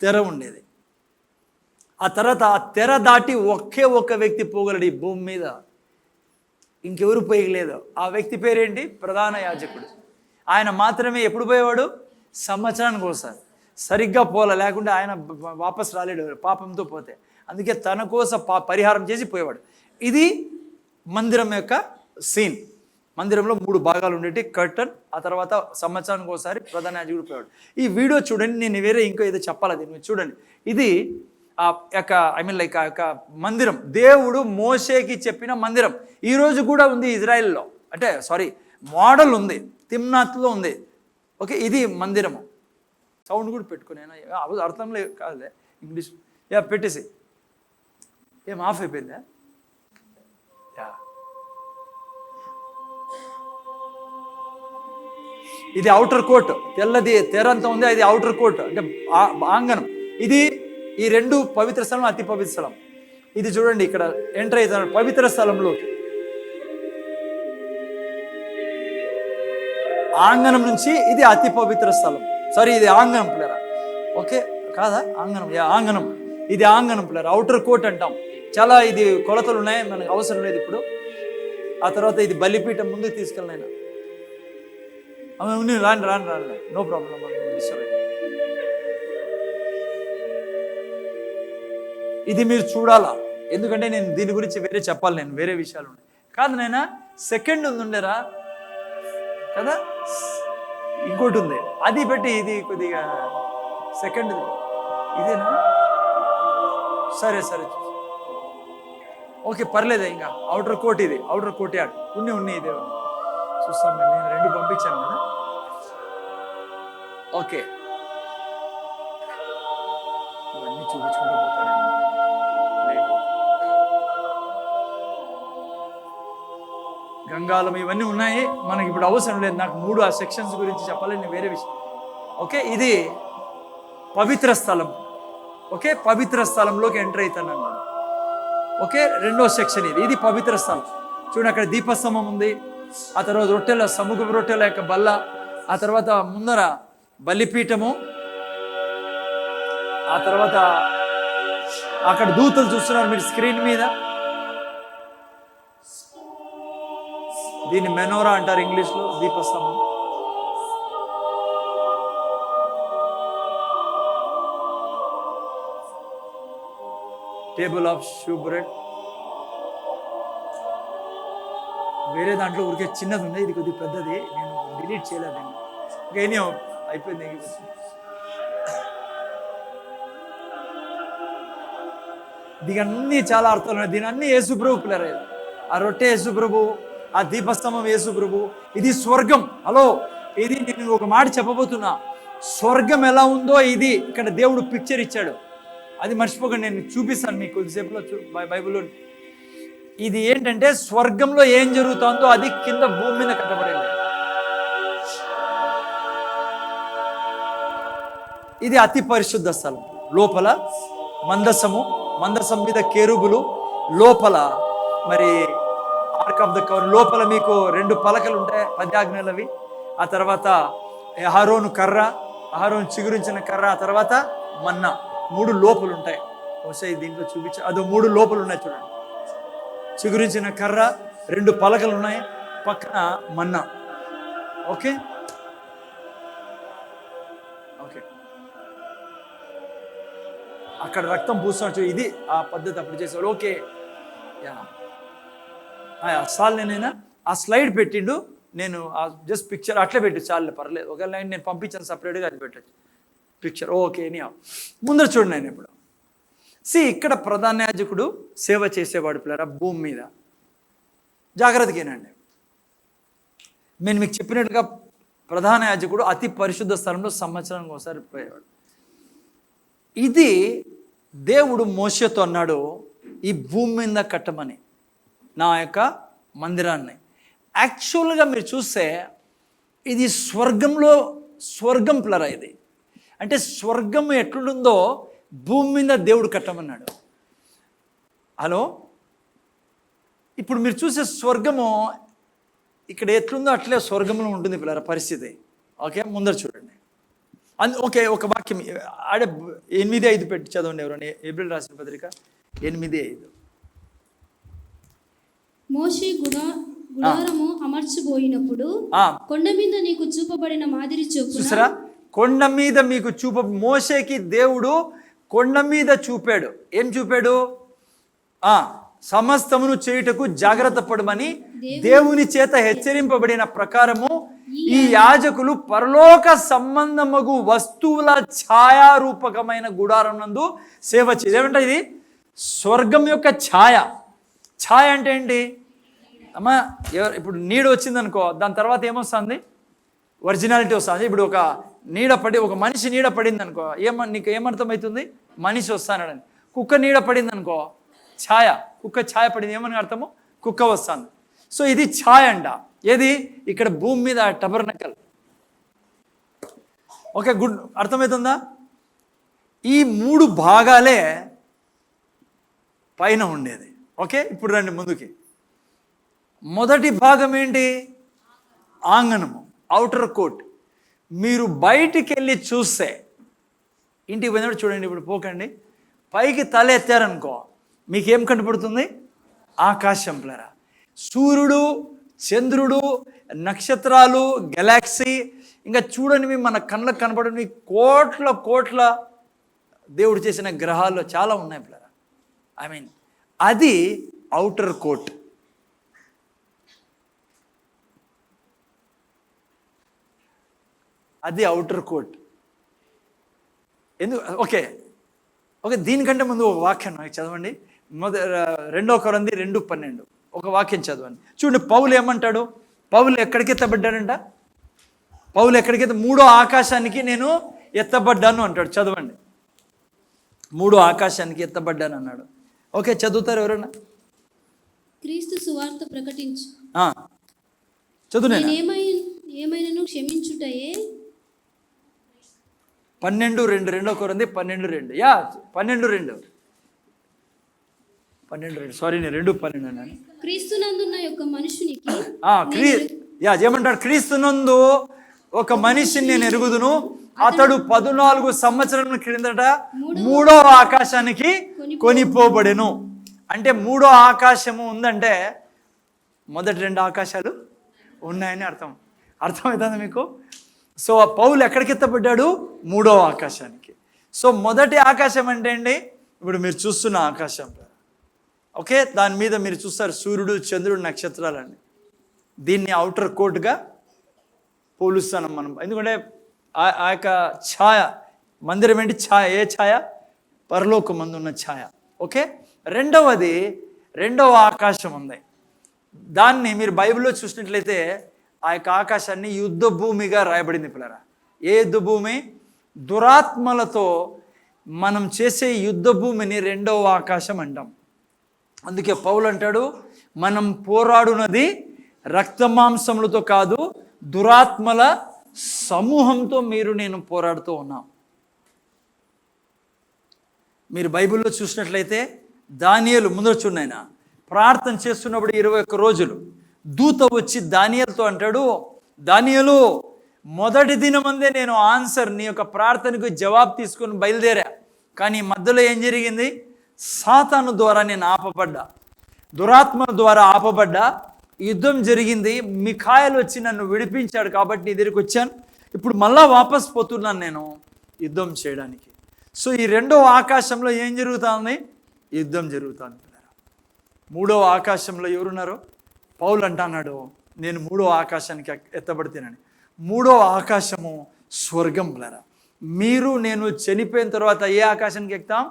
తెర ఉండేది. ఆ తర్వాత ఆ తెర దాటి ఒకే ఒక వ్యక్తి పోగలడు ఈ భూమి మీద, ఇంకెవరు పోయలేదు. ఆ వ్యక్తి పేరేంటి? ప్రధాన యాజకుడు. ఆయన మాత్రమే ఎప్పుడు పోయేవాడు? సంవత్సరానికి ఒకసారి. సరిగ్గా పోలే, లేకుంటే ఆయన వాపస్ రాలేడు పాపంతో పోతే. అందుకే తన కోసం పరిహారం చేసి పోయేవాడు. ఇది మందిరం యొక్క సీన్. మందిరంలో 3 భాగాలు ఉండేవి, కర్టన్, ఆ తర్వాత సంవత్సరానికి ఒకసారి ప్రధాన యాజకుడు పోయేవాడు. ఈ వీడియో చూడండి, నేను వేరే ఇంకో ఏదో చెప్పాలి, దీన్ని చూడండి. ఇది ఆ యొక్క లైక్ ఆ యొక్క మందిరం, దేవుడు మోషేకి చెప్పిన మందిరం. ఈరోజు కూడా ఉంది ఇజ్రాయెల్లో, అంటే మోడల్ ఉంది, తిమ్నాత్లో ఉంది. ఓకే, ఇది మందిరము. సౌండ్ కూడా పెట్టుకునేనా, అర్థంలో కాదులే ఇంగ్లీష్. పెట్టేసి ఏం ఆఫ్ అయిపోయిందా? ఇది ఔటర్ కోట్, తెల్లది తెర అంతా ఉంది, అది ఔటర్ కోట్ అంటే ఆంగణం. ఇది ఈ 2 పవిత్ర స్థలం, అతి పవిత్ర స్థలం. ఇది చూడండి, ఇక్కడ ఎంటర్ అవుతున్నాడు పవిత్ర స్థలంలో. ఆంగణం నుంచి ఇది అతి పవిత్ర స్థలం. ఇది ఆంగణం పిల్లరా. ఓకే కాదా? ఆంగణం, ఆంగణం. ఇది ఆంగణం పిల్లరా, ఔటర్ కోట్ అంటాం. చాలా ఇది కొలతలు ఉన్నాయి, మనకు అవసరం లేదు ఇప్పుడు. ఆ తర్వాత ఇది బలిపీఠం, ముందుకు తీసుకెళ్ళిన రాండి రాండి రాండి, నో ప్రాబ్లం. ఇది మీరు చూడాలా, ఎందుకంటే నేను దీని గురించి వేరే చెప్పాలి, నేను వేరే విషయాలు ఉన్నాయి కాదు. నైనా సెకండ్ ఉండేరా కదా, ఇంకోటి ఉంది, అది పెట్టి ఇది కొద్దిగా సెకండ్ ఇదేనా? సరే ఓకే పర్లేదు. ఇంకా ఔటర్ కోట్, ఇది ఔటర్ కోట్ యాడ్ ఉన్నాయి ఇదే చూస్తాం. నేను 2 పంపించాను కదా. ఓకే, ఇవన్నీ చూపించుకుంటూ పోతాడు. గంగాలం ఇవన్నీ ఉన్నాయి, మనకి ఇప్పుడు అవసరం లేదు. నాకు 3 ఆ సెక్షన్స్ గురించి చెప్పాలి, నేను వేరే విషయం. ఓకే, ఇది పవిత్ర స్థలం. ఓకే, పవిత్ర స్థలంలోకి ఎంటర్ అవుతాను అన్నాడు. ఓకే, 2వ సెక్షన్ ఇది పవిత్ర స్థలం. చూడండి, అక్కడ దీపస్తంభం ఉంది, ఆ తర్వాత సముఖపు రొట్టెల యొక్క బల్ల, ఆ తర్వాత ముందర బలిపీఠము, ఆ తర్వాత అక్కడ దూతలు చూస్తున్నారు మీరు స్క్రీన్ మీద. దీన్ని మెనోరా అంటారు ఇంగ్లీష్లో, దీపస్తంభం. Table of షూబ్రెడ్. వేరే దాంట్లో ఊరికే చిన్నది ఉంది, ఇది కొద్దిగా పెద్దది, నేను డిలీట్ చేయలేదు. నేను అయిపోయింది. దీని అన్నీ చాలా అర్థాలు ఉన్నాయి. దీని అన్ని యేసుప్రభు పిల్లర. ఆ రొట్టె యేసుప్రభు, ఆ దీపస్తంభం యేసుప్రభు. ఇది స్వర్గం. హలో, ఇది నేను ఒక మాట చెప్పబోతున్నా. స్వర్గం ఎలా ఉందో ఇది ఇక్కడ దేవుడు పిక్చర్ ఇచ్చాడు. అది మర్చిపోకండి, నేను చూపిస్తాను మీకు కొద్దిసేపులో బైబిల్లో. ఇది ఏంటంటే స్వర్గంలో ఏం జరుగుతుందో అది కింద భూమి మీద కట్టబడింది. ఇది అతి పరిశుద్ధ స్థలం. లోపల మందసం మీద కేరుబులు, లోపల మరి ఆర్క్ ఆఫ్ ద కవర్, లోపల మీకు 2 పలకలు ఉంటాయి, 10 ఆజ్ఞలవి. ఆ తర్వాత అహరోను కర్ర, అహరోను చిగురించిన కర్ర, ఆ తర్వాత మన్నా. 3 లోపలు ఉంటాయి. బహుశా దీంట్లో అదో 3 లోపలు ఉన్నాయి చూడండి. చిగురించిన కర్ర, 2 పలకలు ఉన్నాయి, పక్కన మన్నా. ఓకే అక్కడ రక్తం పూస్తున్నాడు. ఇది ఆ పద్ధతి అప్పుడు చేసేవాడు. ఓకే చాలు. ఆ స్లైడ్ పెట్టిండు, నేను జస్ట్ పిక్చర్ అట్లే పెట్టి చాలు, పర్లేదు. ఒక లైన్ నేను పంపించాను సపరేట్గా, అది పెట్టచ్చు పిక్చర్. ఓకే ముందర చూడండి. నేను ఇప్పుడు ఇక్కడ ప్రధాన యాజకుడు సేవ చేసేవాడు పిల్లరా భూమి మీద. జాగ్రత్తగానండి, నేను మీకు చెప్పినట్టుగా ప్రధాన యాజకుడు అతి పరిశుద్ధ స్థలంలో సంవత్సరానికి ఒకసారి పోయేవాడు. ఇది దేవుడు మోషేతో అన్నాడు, ఈ భూమి మీద కట్టమని నా యొక్క మందిరాన్ని. యాక్చువల్గా మీరు చూస్తే ఇది స్వర్గం పిల్లరా. ఇది అంటే స్వర్గం ఎట్లుందో భూమి మీద దేవుడు కట్టమన్నాడు. హలో, ఇప్పుడు మీరు చూసే స్వర్గము ఇక్కడ ఎట్లుందో అట్లే స్వర్గంలో ఉంటుంది పిల్లరా పరిస్థితి. ఓకే, ముందర చూడండి. ఓకే, ఒక వాక్యం ఆడే 8:5 పెట్టి చదవండి ఎవరండి. ఏప్రిల్ రాసిన పత్రిక 8:5. మోషే గుడారము అమర్చబోయినప్పుడు కొండ మీద నీకు చూపబడిన మాదిరి చొప్పున. చూసారా, కొండ మీద మీకు మోషేకి దేవుడు కొండ మీద చూపాడు. ఏం చూపాడు? సమస్తమును చేయుటకు జాగ్రత్త పడమని దేవుని చేత హెచ్చరింపబడిన ప్రకారము ఈ యాజకులు పరలోక సంబంధమగు వస్తువుల ఛాయారూపకమైన గుడారం నందు సేవ చేయాలి. ఏమంటే ఇది స్వర్గం యొక్క ఛాయ. ఛాయ అంటే ఏంటి అమ్మా? ఇప్పుడు నీడ వచ్చిందనుకో, దాని తర్వాత ఏమొస్తుంది? ఒరిజినాలిటీ వస్తుంది. ఇప్పుడు ఒక నీడ పడి, ఒక మనిషి నీడ పడింది అనుకో, నీకు ఏమర్థమవుతుంది? మనిషి వస్తానని. కుక్క నీడ పడింది అనుకో, ఛాయ. కుక్క ఛాయ పడింది, ఏమని అర్థము? కుక్క వస్తుంది. సో ఇది ఛాయ అంట. ఏది? ఇక్కడ భూమి మీద టబర్నకల్. ఓకే, గుడ్, అర్థమవుతుందా? ఈ 3 భాగాలే పైన ఉండేది. ఓకే, ఇప్పుడు రండి ముందుకి. మొదటి భాగం ఏంటి? ఆంగణము, అవుటర్ కోట్. మీరు బయటికి వెళ్ళి చూస్తే, ఇంటికి పోయినప్పుడు చూడండి, ఇప్పుడు పోకండి, పైకి తల ఎత్తారనుకో మీకేం కనపడుతుంది? ఆకాశం పిల్లరా. సూర్యుడు, చంద్రుడు, నక్షత్రాలు, గెలాక్సీ, ఇంకా చూడనివి మన కళ్ళకు కనపడనివి కోట్ల దేవుడు చేసిన గ్రహాల్లో చాలా ఉన్నాయి పిల్లరా. అది అవుటర్ కోట్. అది అవుటర్ కోట్. ఎందుకు? ఓకే, దీనికంటే ముందు ఒక వాక్యం నాకు చదవండి. 2 కొరింథీ 2:12 ఒక వాక్యం చదవండి. చూడండి, పౌలు ఏమంటాడు? పౌలు ఎక్కడికి ఎత్తబడ్డాడంట? పౌలు ఎక్కడికైతే 3వ ఆకాశానికి నేను ఎత్తబడ్డాను అంటాడు. చదవండి, 3వ ఆకాశానికి ఎత్తబడ్డాను అన్నాడు. ఓకే, చదువుతారు ఎవరన్నా? క్రీస్తు సువార్త ప్రకటించు. చదువు. ఏమైనాను క్షమించుటయే. 12:2 2 కొరింథీ 12:2. 12:2 సారీ, నేను 2:12 అన్నాను. క్రీస్తునందున్న యొక్క మనుషునికి ఏమంటాడు? క్రీస్తునందు ఒక మనిషిని నేను ఎరుగుదును, అతడు 14 సంవత్సరాల క్రిందట 3వ ఆకాశానికి కొనిపోబడెను. అంటే 3వ ఆకాశము ఉందంటే మొదటి 2 ఆకాశాలు ఉన్నాయని అర్థమవుతుంది మీకు? సో పౌలు ఎక్కడికి ఎత్తబడ్డాడు? 3వ ఆకాశానికి. సో మొదటి ఆకాశం అంటే అండి ఇప్పుడు మీరు చూస్తున్న ఆకాశం. ఓకే, దాని మీద మీరు చూస్తారు సూర్యుడు, చంద్రుడు, నక్షత్రాలని. దీన్ని అవుటర్ కోట్గా పోలుస్తాం మనం. ఎందుకంటే ఆ యొక్క ఛాయ, మందిరం ఏంటి? ఛాయ. ఏ ఛాయ? పరలోకమందు ఉన్న ఛాయ. ఓకే, రెండవది 2వ ఆకాశం ఉంది. దాన్ని మీరు బైబిల్లో చూసినట్లయితే ఆ యొక్క ఆకాశాన్ని యుద్ధ భూమిగా రాయబడింది పిల్లరా. ఏ యుద్ధ భూమి? దురాత్మలతో మనం చేసే యుద్ధ భూమిని 2వ ఆకాశం అంటాం. అందుకే పౌలు అంటాడు, మనం పోరాడునది రక్తమాంసములతో కాదు, దురాత్మల సమూహంతో నేను పోరాడుతూ ఉన్నాం. మీరు బైబిల్లో చూసినట్లయితే దానియేలు ముందర చూడైనా ప్రార్థన చేస్తున్నప్పుడు 21 రోజులు దూత వచ్చి దానియేలుతో అంటాడు, దానియేలు మొదటి దినమందే నేను నీ యొక్క ప్రార్థనకు జవాబు తీసుకొని బయలుదేరా. కానీ మధ్యలో ఏం జరిగింది? సాతాను ద్వారా నేను ఆపబడ్డా, దురాత్మ ద్వారా ఆపబడ్డా, యుద్ధం జరిగింది. మిఖాయేలు వచ్చి నన్ను విడిపించాడు కాబట్టి నీ దగ్గరికి వచ్చాను. ఇప్పుడు మళ్ళా వాపస్ పోతున్నాను నేను యుద్ధం చేయడానికి. సో ఈ 2వ ఆకాశంలో ఏం జరుగుతుంది? యుద్ధం జరుగుతుంది. 3వ ఆకాశంలో ఎవరున్నారు? పౌలు అంటున్నాడు, నేను 3వ ఆకాశానికి ఎత్తబడితేనని. 3వ ఆకాశము స్వర్గం పిల్లరా. మీరు నేను చనిపోయిన తర్వాత ఏ ఆకాశానికి ఎక్కుతాం?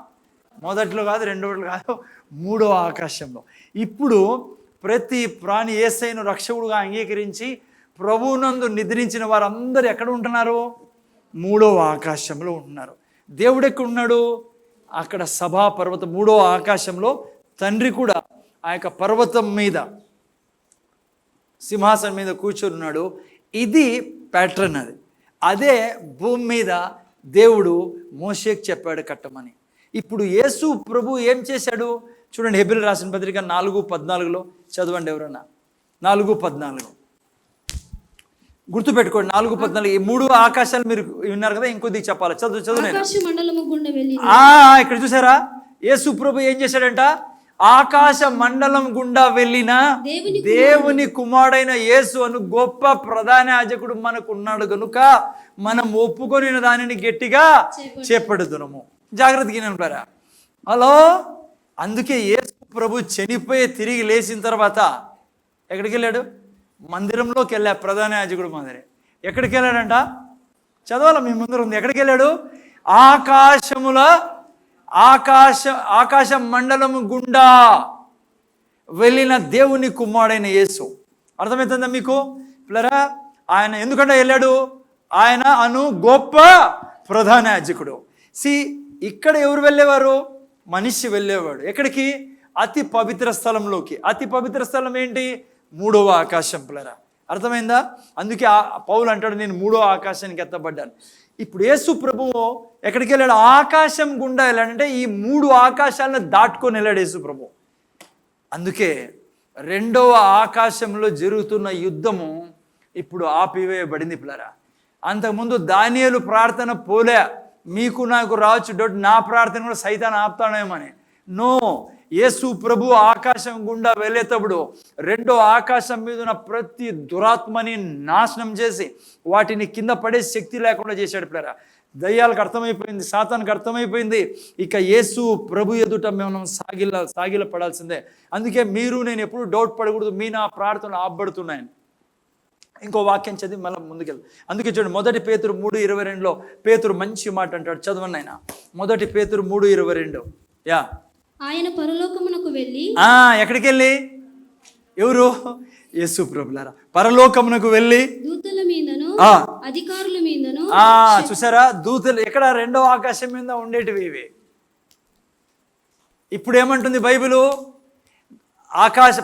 మొదట్లో కాదు, రెండోట్లు కాదు, మూడో ఆకాశంలో. ఇప్పుడు ప్రతి ప్రాణి యేసయ్యను రక్షకుడుగా అంగీకరించి ప్రభువునందు నిద్రించిన వారందరూ ఎక్కడ ఉంటున్నారు? మూడో ఆకాశంలో ఉంటున్నారు. దేవుడు ఎక్కడ ఉన్నాడు? అక్కడ సభా పర్వతం, మూడో ఆకాశంలో తండ్రి కూడా ఆ యొక్క పర్వతం మీద సింహాసనం మీద కూర్చొని ఉన్నాడు. ఇది ప్యాటర్న్. అదే భూమి మీద దేవుడు మోషేకి చెప్పాడు కట్టమని. ఇప్పుడు యేసు ప్రభు ఏం చేశాడు చూడండి. హెబ్రీయులకు రాసిన పత్రిక 4:14 చదవండి ఎవరన్నా. 4:14 గుర్తుపెట్టుకోండి. 4:14 ఈ మూడు ఆకాశాలు మీరు విన్నారు కదా, ఇంకొద్ది చెప్పాలి. చదువు ఇక్కడ చూసారా? యేసు ప్రభు ఏం చేశాడంట? ఆకాశ మండలం గుండా వెళ్ళిన దేవుని కుమారుడైన యేసు అను గొప్ప ప్రధాన యాజకుడు మనకు ఉన్నాడు కనుక మనం ఒప్పుకొనిన దానిని గట్టిగా చేపడుతున్నాము. జాగ్రత్తగా వినండి. హలో, అందుకే యేసు ప్రభు చనిపోయి తిరిగి లేచిన తర్వాత ఎక్కడికి వెళ్ళాడు? మందిరంలోకి వెళ్ళా. ప్రధాన యాజకుడు మందిరం. ఎక్కడికి వెళ్ళాడంట? చదవాలి, మీ ముందర ఉంది. ఎక్కడికి వెళ్ళాడు? ఆకాశ మండలము గుండా వెళ్ళిన దేవుని కుమారుడైన యేసు. అర్థమవుతుందా మీకు పిల్లరా? ఆయన ఎందుకంటే వెళ్ళాడు? ఆయన అను గొప్ప ప్రధాన యాజకుడు. ఇక్కడ ఎవరు వెళ్ళేవారు? మనిషి వెళ్ళేవాడు. ఎక్కడికి? అతి పవిత్ర స్థలంలోకి. అతి పవిత్ర స్థలం ఏంటి? మూడవ ఆకాశం పిల్లరా. అర్థమైందా? అందుకే పౌలు అంటాడు, నేను మూడో ఆకాశానికి ఎత్తబడ్డాను. ఇప్పుడు యేసు ప్రభువు ఎక్కడికి వెళ్ళాడు? ఆకాశం గుండా వెళ్ళాడంటే ఈ మూడు ఆకాశాలను దాటుకొని వెళ్ళాడు యేసు ప్రభు. అందుకే రెండవ ఆకాశంలో జరుగుతున్న యుద్ధము ఇప్పుడు ఆపివేయబడింది పిల్లరా. అంతకుముందు దానియేలు ప్రార్థన పోలే, మీకు నాకు రావచ్చు డౌట్, నా ప్రార్థన కూడా సైతాన్ ఆపుతాడేమని. నో, యేసు ప్రభు ఆకాశం గుండా వెళ్ళేటప్పుడు రెండో ఆకాశం మీద ఉన్న ప్రతి దురాత్మని నాశనం చేసి వాటిని కింద పడే శక్తి లేకుండా చేశాడు పిల్లరా. దయ్యాలకు అర్థమైపోయింది, సాతానికి అర్థమైపోయింది, ఇక యేసు ప్రభు ఎదుట మేము సాగిల పడాల్సిందే. అందుకే మీరు నేను ఎప్పుడు డౌట్ పడకూడదు, మీ నా ప్రార్థనలు ఆపబడుతున్నాయని. ఇంకో వాక్యం చదివి మళ్ళీ ముందుకెళ్ళి. అందుకే చూడండి, 1 పేతురు 3:22 పేతురు మంచి మాట అంటాడు. చదవండి ఆయన. 1 పేతురు 3:22. ఆయన పరలోకమునకు వెళ్ళి. ఎక్కడికి వెళ్ళి? ఎవరు? యేసు ప్రభులారా. పరలోకమునకు వెళ్ళి దూతల మీదను అధికారుల మీదను. చూసారా? దూతలు ఎక్కడ? రెండో ఆకాశం మీద ఉండేటివి ఇవి. ఇప్పుడు ఏమంటుంది బైబిలు?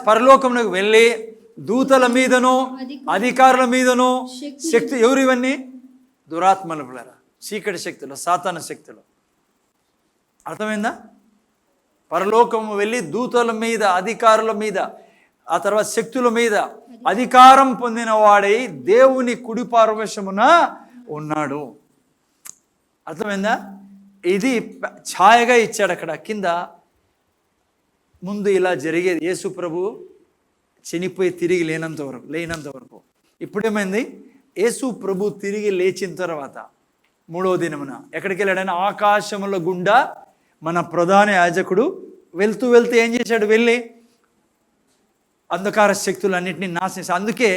పరలోకమునకు వెళ్ళి దూతల మీదను అధికారుల మీదను శక్తి. ఎవరు ఇవన్నీ? దురాత్మల పిల్లరా, చీకటి శక్తులు, సాతాన శక్తులు. అర్థమైందా? పరలోకము వెళ్ళి దూతల మీద అధికారుల మీద ఆ తర్వాత శక్తుల మీద అధికారం పొందిన వాడై దేవుని కుడి పార్శ్వమున ఉన్నాడు. అర్థమైందా? ఇది ఛాయగా ఇచ్చాడు అక్కడ కింద. ముందు ఇలా జరిగేది యేసు ప్రభు చనిపోయి తిరిగి లేనంత వరకు. ఇప్పుడేమైంది? యేసు ప్రభు తిరిగి లేచిన తర్వాత మూడవ దినమున ఎక్కడికి వెళ్ళాడని? ఆకాశముల గుండా మన ప్రధాన యాజకుడు వెళ్తూ ఏం చేశాడు? వెళ్ళి అంధకార శక్తులన్నింటినీ నాశనం. అందుకే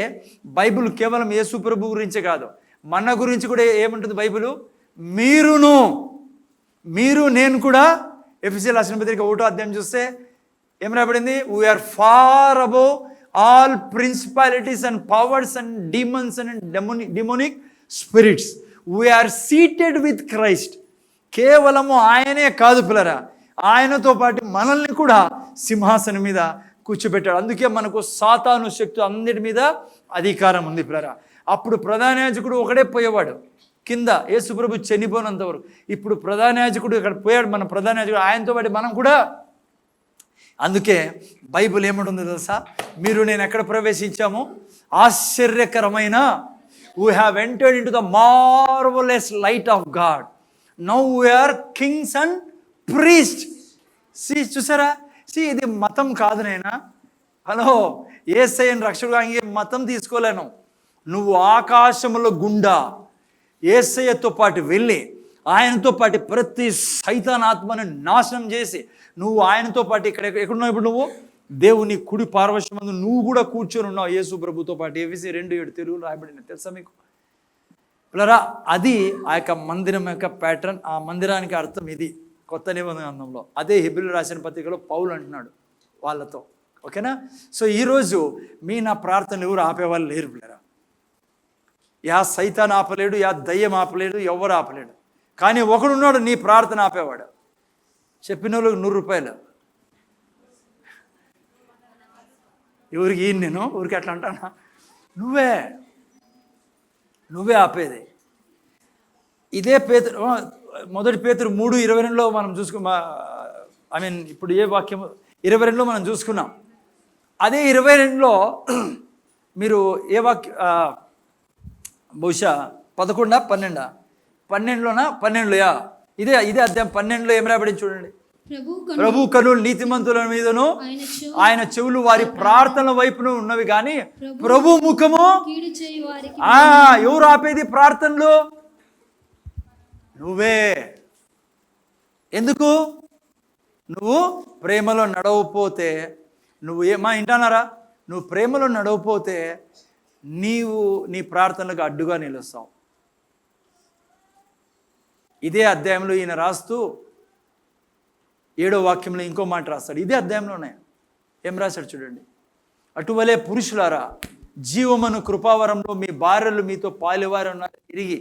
బైబిల్ కేవలం యేసు ప్రభు గురించే కాదు, మన గురించి కూడా ఏముంటుంది బైబిల్? మీరు నేను కూడా. ఎఫెసీయులకు రాసిన పత్రిక 1వ అధ్యాయం చూస్తే ఏం రాబడింది? We're far above all principalities and powers and demons and demonic spirits. We're seated with Christ. కేవలము ఆయనే కాదు పిల్లరా, ఆయనతో పాటు మనల్ని కూడా సింహాసనం మీద కూర్చోబెట్టాడు. అందుకే మనకు సాతాను శక్తి అన్నిటి మీద అధికారం ఉంది పిల్లరా. అప్పుడు ప్రధాన యాజకుడు ఒకడే పోయేవాడు కింద, యేసు ప్రభు చనిపోయినంత వరకు. ఇప్పుడు ప్రధాన యాజకుడు ఇక్కడ పోయాడు, మన ప్రధాన యాజకుడు, ఆయనతో పాటు మనం కూడా. అందుకే బైబిల్ ఏమంటుందో తెలుసా? మీరు నేను ఎక్కడ ప్రవేశించాము? ఆశ్చర్యకరమైన we have entered into the marvelous light of God. Now we are kings and priests. చూసారా? ఇది మతం కాదు నైనా. హలో, యేసయ్యను రక్షకుడుగా మతం తీసుకోలేను. నువ్వు ఆకాశముల గుండా యేసయ్యతో పాటు వెళ్ళి ఆయనతో పాటు ప్రతి సైతానాత్మను నాశనం చేసి నువ్వు ఆయనతో పాటు ఎక్కడున్నావు? ఇప్పుడు నువ్వు దేవుని కుడి పార్శ్వమందు నువ్వు కూడా కూర్చొని ఉన్నావు యేసు ప్రభుతో పాటు. ఎఫెసీ 2:7 తెలుగులో రాయబడింది, తెలుసా మీకు పిల్లరా? అది ఆ యొక్క మందిరం యొక్క ప్యాటర్న్. ఆ మందిరానికి అర్థం ఇది. కొత్త నిబంధన గ్రంథంలో. అదే హెబ్రీయులకు రాసిన పత్రికలో పౌలు అంటున్నాడు వాళ్ళతో. ఓకేనా? సో ఈరోజు నా ప్రార్థనలు ఎవరు ఆపేవాళ్ళు లేరు పిల్లరా. యా సైతాన్ ఆపలేడు, యా దయ్యం ఆపలేడు, ఎవరు ఆపలేడు. కానీ ఒకడున్నాడు నీ ప్రార్థన ఆపేవాడు. చెప్పిన వాళ్ళకి 100 రూపాయలు. ఎవరికి నేను ఊరికి అట్లా అంటానా? నువ్వే ఆపేది. ఇదే మొదటి పేతురు 3:22 మనం ఇప్పుడు ఏ వాక్యం 22 మనం చూసుకున్నాం. అదే 22 మీరు ఏ వాక్య బహుశా 11, 12, 12 ఇదే అధ్యాయం 12 ఏం రాబడింది చూడండి. ప్రభు కనులు నీతిమంతుల మీదను ఆయన చెవులు వారి ప్రార్థనల వైపును ఉన్నవి కానీ ప్రభు ముఖము ఎవరు ఆపేది ప్రార్థనలు? నువ్వే. ఎందుకు? నువ్వు ప్రేమలో నడవపోతే వింటానారా? నువ్వు ప్రేమలో నడవపోతే నీ ప్రార్థనలకు అడ్డుగా నిలుస్తావు. ఇదే అధ్యాయంలో ఈయన రాస్తూ 7వ వాక్యంలో ఇంకో మాట రాస్తాడు. ఇదే అధ్యాయంలోనే ఏం రాశాడు చూడండి. అటువలే పురుషులారా, జీవమను కృపావరంలో మీ భార్యలు మీతో పాలువారు తిరిగి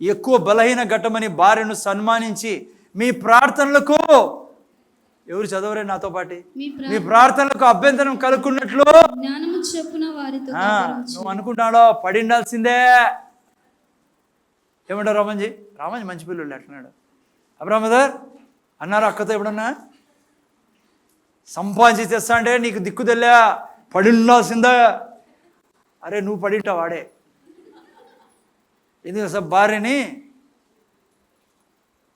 ఎక్కువ బలహీన ఘట్టమని భార్యను సన్మానించి మీ ప్రార్థనలకు ఎవరు చదవరే నాతో పాటి మీ ప్రార్థనలకు అభ్యంతరం కలుగుకున్నట్లు నువ్వు అనుకుంటాడో పడిండాల్సిందే. ఏమంటారు రామంజీ మంచి పిల్లలు ఎట్లన్నాడు అబ్రామదర్ అన్నారు అక్కతో ఎప్పుడన్నా సంపాదించి తెస్తా అంటే నీకు దిక్కు తెల్లా పడి ఉండాల్సిందా? అరే నువ్వు పడిటా వాడే. ఎందుకు సార్ భార్యని